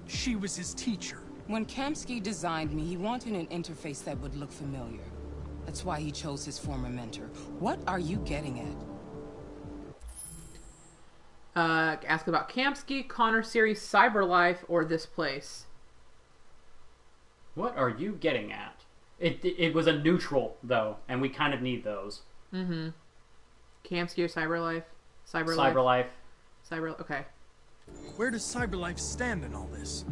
She was his teacher. When Kamsky designed me, he wanted an interface that would look familiar. That's why he chose his former mentor. What are you getting at? Ask about Kamsky, Connor series, Cyberlife, or this place. What are you getting at? It was a neutral, though, and we kind of need those. Mm-hmm. Kamsky or Cyberlife? Cyberlife. Okay. Where does Cyberlife stand in all this?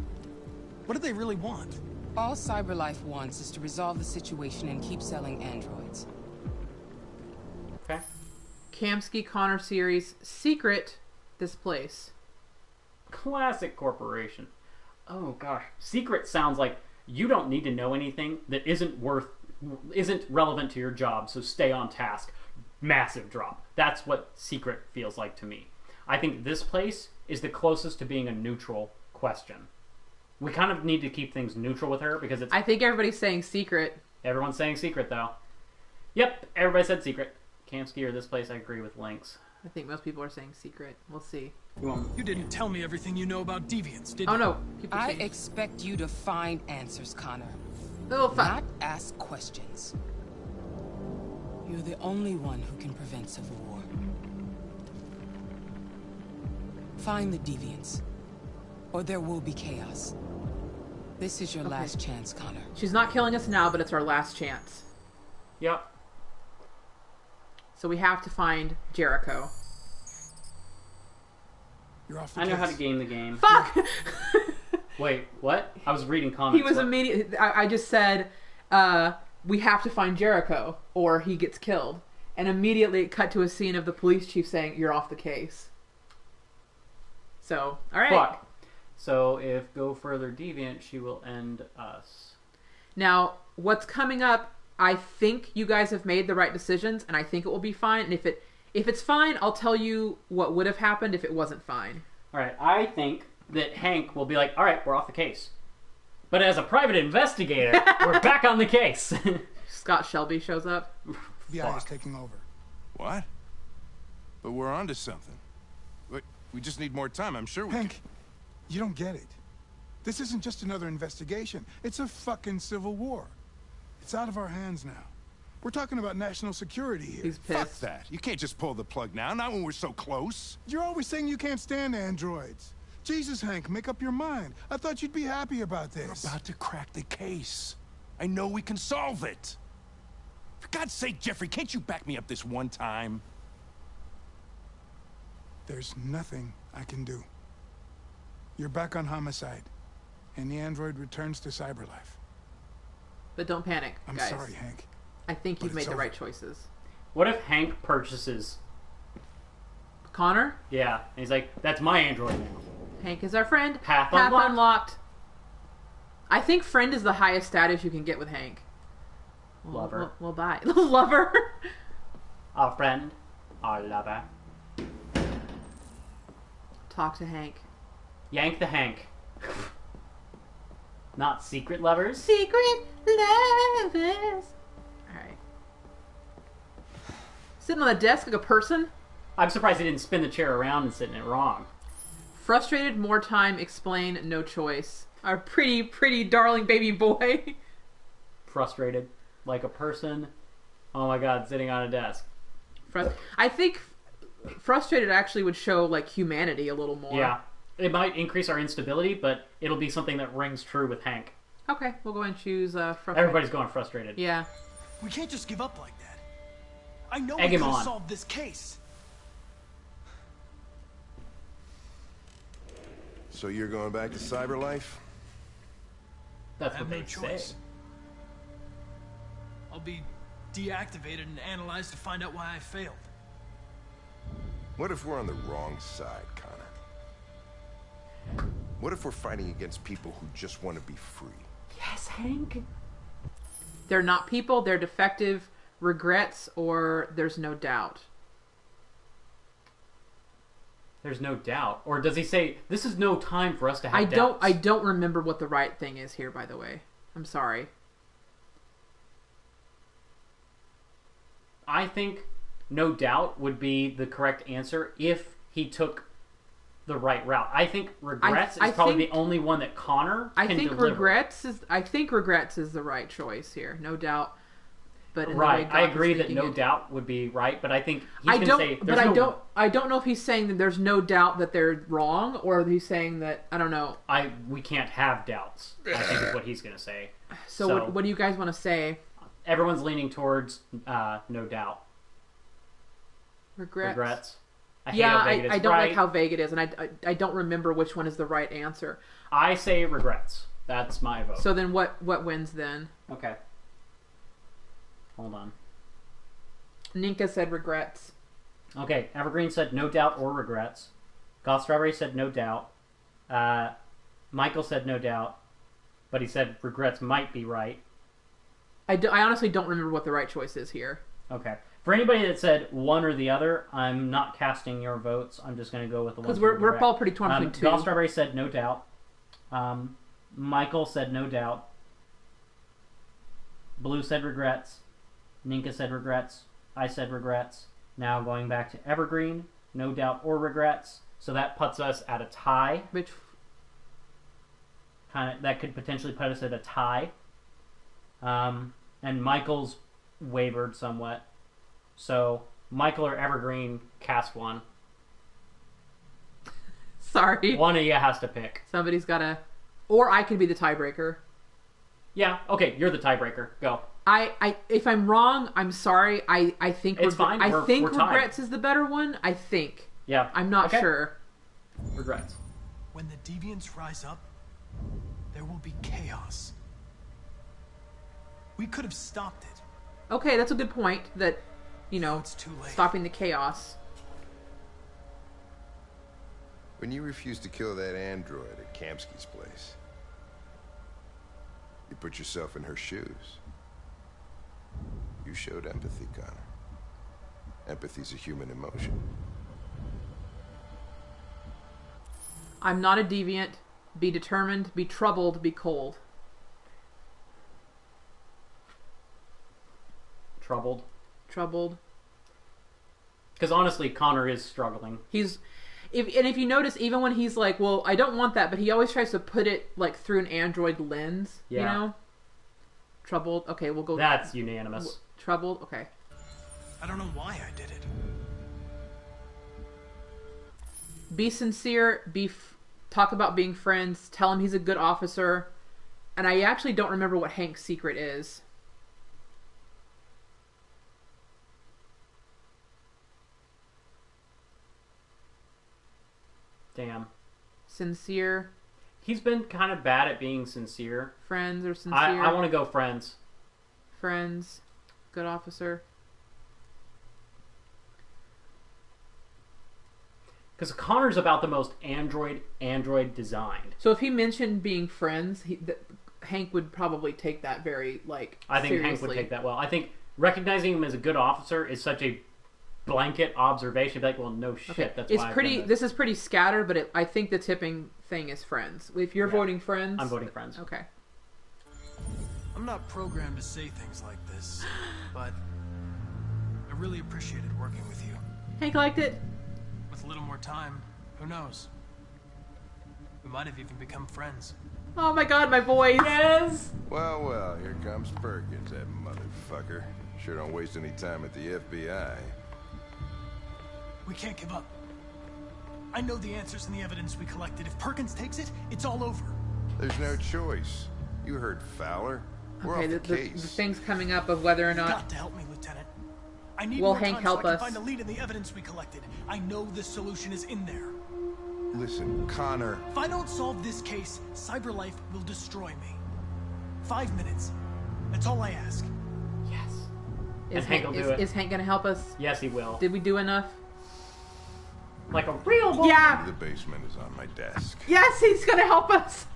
What do they really want? All Cyberlife wants is to resolve the situation and keep selling androids. Okay. Kamsky, Connor series, Secret, this place. Classic corporation. Oh gosh. Secret sounds like you don't need to know anything that isn't relevant to your job, so stay on task. Massive drop. That's what Secret feels like to me. I think this place is the closest to being a neutral question. We kind of need to keep things neutral with her because it's... I think everybody's saying Secret. Everyone's saying Secret, though. Yep, everybody said Secret. Kamsky or this place, I agree with Lynx. I think most people are saying Secret. We'll see. You didn't tell me everything you know about Deviants, did you? Oh, no. I expect you to find answers, Connor. Oh, not ask questions. You're the only one who can prevent civil war. Find the Deviants, or there will be chaos. This is your last chance, Connor. She's not killing us now, but it's our last chance. Yep. So we have to find Jericho. You're off the I know case. how to game the game. Fuck! Wait, what? I was reading comments. He was immediate. I just said, we have to find Jericho, or he gets killed. And immediately it cut to a scene of the police chief saying, you're off the case. So, alright. Fuck. So, if go further deviant, she will end us. Now, what's coming up, I think you guys have made the right decisions, and I think it will be fine. And if it's fine, I'll tell you what would have happened if it wasn't fine. Alright, I think that Hank will be like, alright, we're off the case. But as a private investigator, we're back on the case. Scott Shelby shows up. FBI is taking over. What? But we're onto something. We just need more time, I'm sure we Hank, you don't get it. This isn't just another investigation. It's a fucking civil war. It's out of our hands now. We're talking about national security here. He's pissed. Fuck that. You can't just pull the plug now, not when we're so close. You're always saying you can't stand androids. Jesus, Hank, make up your mind. I thought you'd be happy about this. We're about to crack the case. I know we can solve it. For God's sake, Jeffrey, can't you back me up this one time? There's nothing I can do. You're back on homicide, and the android returns to Cyberlife. But don't panic, guys. I'm sorry, Hank. I think you've But made it's the over. right choices. What if Hank purchases Connor? Yeah, and he's like, that's my android now. Hank is our friend. Path unlocked. I think friend is the highest status you can get with Hank. Lover. We'll buy. Lover. Our friend. Our lover. Talk to Hank. Yank the Hank. Not secret lovers. Secret lovers. Alright. Sitting on the desk like a person. I'm surprised he didn't spin the chair around and sit in it wrong. Frustrated, more time, explain, no choice. Our pretty darling baby boy. Frustrated. Like a person. Oh my god, sitting on a desk. I think frustrated actually would show like humanity a little more. Yeah. It might increase our instability, but it'll be something that rings true with Hank. Okay, we'll go and choose frustrated. Everybody's going frustrated. Yeah. We can't just give up like that. I know Egg we him could have on. solved this case. So you're going back to Cyberlife? That's I have what no they choice. say. I'll be deactivated and analyzed to find out why I failed. What if we're on the wrong side, Connor? What if we're fighting against people who just want to be free? Yes, Hank. They're not people, they're defective regrets, or there's no doubt. There's no doubt. Or does he say, this is no time for us to have doubts? I don't remember what the right thing is here, by the way. I'm sorry. I think no doubt would be the correct answer if he took the right route. I think regrets is probably the only one that Connor can deliver. I think regrets is the right choice here, no doubt. But right, I agree that no doubt would be right, but I think he's going to say there's I don't know if he's saying that there's no doubt that they're wrong, or he's saying that I don't know. We can't have doubts. I think is what he's going to say. So what do you guys want to say? Everyone's leaning towards no doubt. Regrets. I don't like how vague it is, and I don't remember which one is the right answer. I say regrets. That's my vote. So then what wins then? Okay. Hold on. Ninka said regrets. Okay, Evergreen said no doubt or regrets. Goth Strawberry said no doubt. Michael said no doubt, but he said regrets might be right. I honestly don't remember what the right choice is here. Okay. For anybody that said one or the other, I'm not casting your votes. I'm just going to go with the ones because we're all pretty torn between two. Goth Strawberry said no doubt. Michael said no doubt. Blue said regrets. Ninka said regrets. I said regrets. Now going back to Evergreen, no doubt or regrets. So that puts us at a tie. That could potentially put us at a tie. And Michael's wavered somewhat. So Michael or Evergreen, cast one. Sorry. One of you has to pick. Somebody's got to... Or I could be the tiebreaker. Yeah, okay, you're the tiebreaker. Go. If I'm wrong, I'm sorry. I think it's fine. I think regrets is the better one. I think. Yeah. I'm not sure. Regrets. When the deviants rise up, there will be chaos. We could have stopped it. Okay, that's a good point. That, it's too late. Stopping the chaos. When you refused to kill that android at Kamsky's place, you put yourself in her shoes. You showed empathy, Connor. Empathy's a human emotion. I'm not a deviant. Be determined, be troubled, be cold. Troubled. Because honestly, Connor is struggling. If you notice, even when he's like, well, I don't want that, but he always tries to put it like through an android lens, Troubled. Okay, we'll go. That's unanimous. Troubled. Okay. I don't know why I did it. Be sincere. Talk about being friends. Tell him he's a good officer. And I actually don't remember what Hank's secret is. Damn. Sincere. He's been kind of bad at being sincere. Friends or sincere? I want to go friends. Friends. Good officer. Because Connor's about the most android designed. So if he mentioned being friends, Hank would probably take that very, I think seriously. Hank would take that well. I think recognizing him as a good officer is such a blanket observation. Like, well, no shit. Okay. That's it's why pretty. This is pretty scattered, but I think the tipping thing is friends. If you're voting friends, I'm voting friends. Okay. I'm not programmed to say things like this, but I really appreciated working with you. Hank liked it. With a little more time, who knows? We might have even become friends. Oh my god, my voice! Yes! Well, here comes Perkins, that motherfucker. Sure don't waste any time at the FBI. We can't give up. I know the answers and the evidence we collected. If Perkins takes it, it's all over. There's no choice. You heard Fowler. We're okay, off the case. The thing's coming up of whether or not... You've got to help me, Lieutenant. I need Will more Hank time help so I us? can find a lead in the evidence we collected. I know the solution is in there. Listen, Connor... If I don't solve this case, CyberLife will destroy me. 5 minutes. That's all I ask. Yes. Is Hank will do it. Is Hank going to help us? Yes, he will. Did we do enough? Like a real boy. Yeah. The basement is on my desk. Yes, he's going to help us.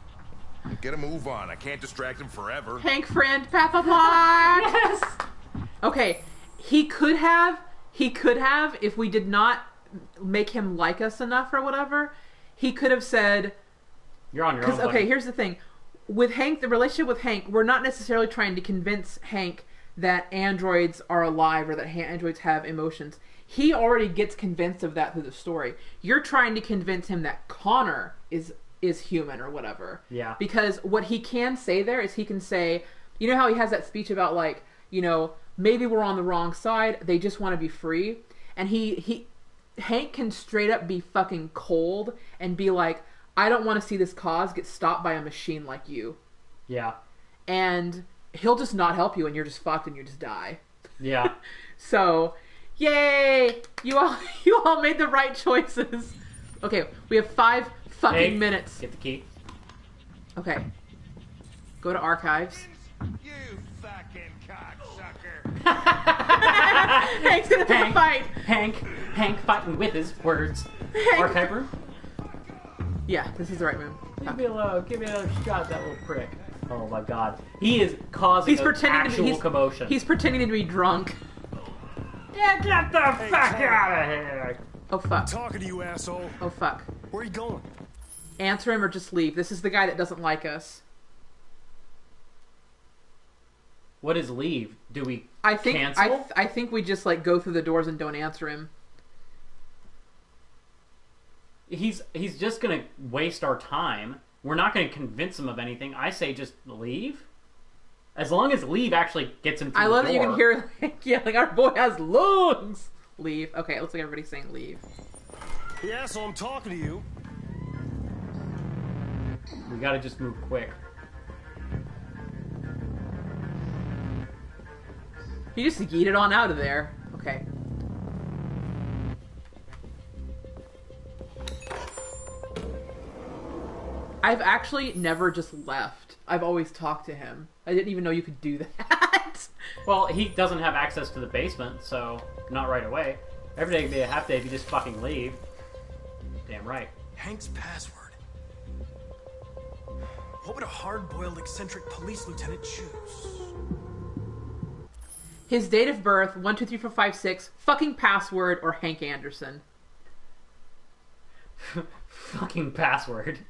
Get a move on. I can't distract him forever. Hank, friend, path of life. Yes. Okay, he could have, if we did not make him like us enough or whatever, he could have said... You're on your own, buddy. Okay, here's the thing. With Hank, the relationship with Hank, we're not necessarily trying to convince Hank that androids are alive or that androids have emotions. he already gets convinced of that through the story. You're trying to convince him that Connor is human or whatever. Yeah. Because what he can say there is he can say, you know how he has that speech about like, you know, maybe we're on the wrong side. They just want to be free. And Hank can straight up be fucking cold and be like, I don't want to see this cause get stopped by a machine like you. Yeah. And he'll just not help you and you're just fucked and you just die. Yeah. So, yay! You all made the right choices. Okay, we have 5 fucking minutes. Get the key. Okay. Go to archives. You fucking cocksucker. Hank's gonna pick a fight. Hank fighting with his words. Archive room? Yeah, this is the right room. Give me another shot, that little prick. Oh my god. He is causing actual commotion. He's pretending to be drunk. Yeah, get the fuck out of here! Oh fuck. I'm talking to you, asshole. Oh fuck. Where are you going? Answer him or just leave. This is the guy that doesn't like us. What is leave? Do we cancel? I think we just like go through the doors and don't answer him. He's just gonna waste our time. We're not gonna convince him of anything. I say just leave. As long as leave actually gets him through I love the that door. you can hear like, yeah, like our boy has lungs. Leave. Okay, it looks like everybody's saying leave. The asshole, I'm talking to you. We gotta just move quick. He just yeeted on out of there. Okay. I've actually never just left. I've always talked to him. I didn't even know you could do that. Well, he doesn't have access to the basement, so not right away. Every day could be a half day if you just fucking leave. Damn right. Hank's password. What would a hard-boiled, eccentric police lieutenant choose? His date of birth, 123456, fucking password, or Hank Anderson. Fucking password.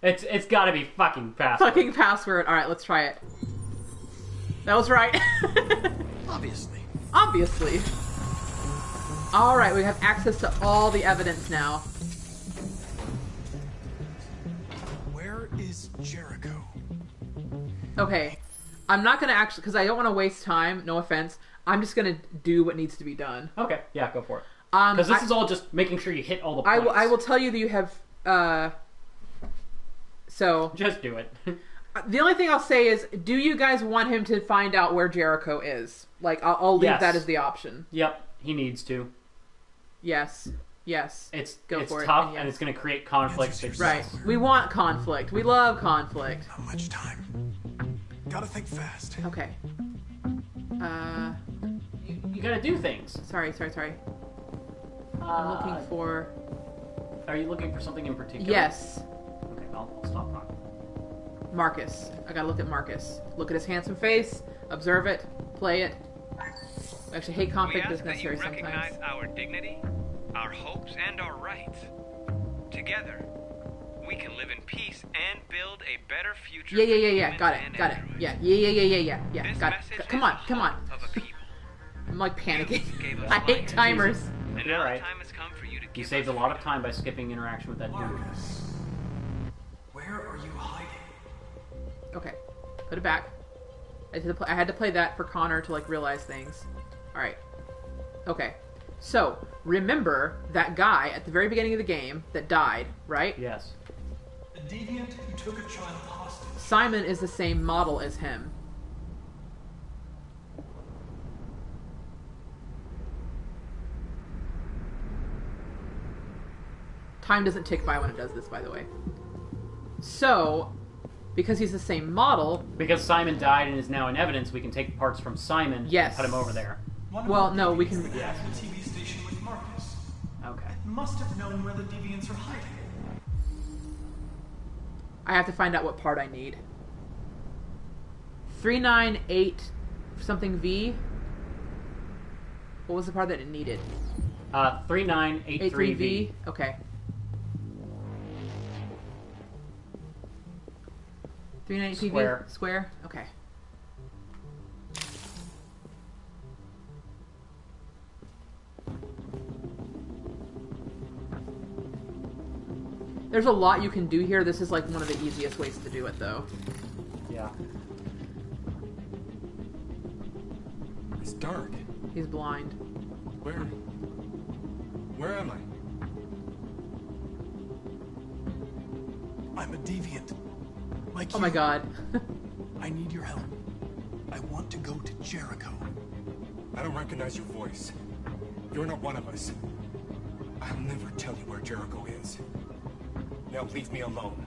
It's gotta be fucking password. Fucking password. Alright, let's try it. That was right. Obviously. Obviously. Alright, we have access to all the evidence now. Where is Jericho? Okay. I'm not gonna actually, because I don't want to waste time, no offense. I'm just gonna do what needs to be done. Okay, yeah, go for it. Because this is all just making sure you hit all the points. I will tell you that you have, so... Just do it. The only thing I'll say is, do you guys want him to find out where Jericho is? Like, I'll leave that as the option. Yep, he needs to. Yes. Yes. It's for tough, it, and it's going to create conflict. Right. We want conflict. We love conflict. Not much time. Gotta think fast. Okay. You gotta do things. Sorry. I'm looking for... Are you looking for something in particular? Yes. Okay, I'll stop talking. Marcus. I gotta look at Marcus. Look at his handsome face, observe it, play it. I actually hate conflict, but it's necessary sometimes. We ask that you recognize our dignity, our hopes, and our rights. Together, we can live in peace and build a better future. Yeah. Got it. Yeah. Got it. Come on. I'm like panicking. I hate timers. And now the time has come for you to You saved a lot of time by skipping interaction with that dude. Where are you hiding? Okay. Put it back. I had to play that for Connor to like realize things. Alright. Okay. So, remember that guy at the very beginning of the game that died, right? Yes. A deviant who took a child hostage. Simon is the same model as him. Time doesn't tick by when it does this, by the way. So, because he's the same model... Because Simon died and is now in evidence, we can take parts from Simon and put him over there. Well, no, we can... Yes. The TV station with Marcus. Okay. It must have known where the deviants are hiding. I have to find out what part I need. 398 something V. What was the part that it needed? 3983V. Okay. 398 Square. Okay. There's a lot you can do here. This is like one of the easiest ways to do it, though. Yeah. It's dark. He's blind. Where am I? I'm a deviant. Like Oh my god. I need your help. I want to go to Jericho. I don't recognize your voice. You're not one of us. I'll never tell you where Jericho is. Now leave me alone.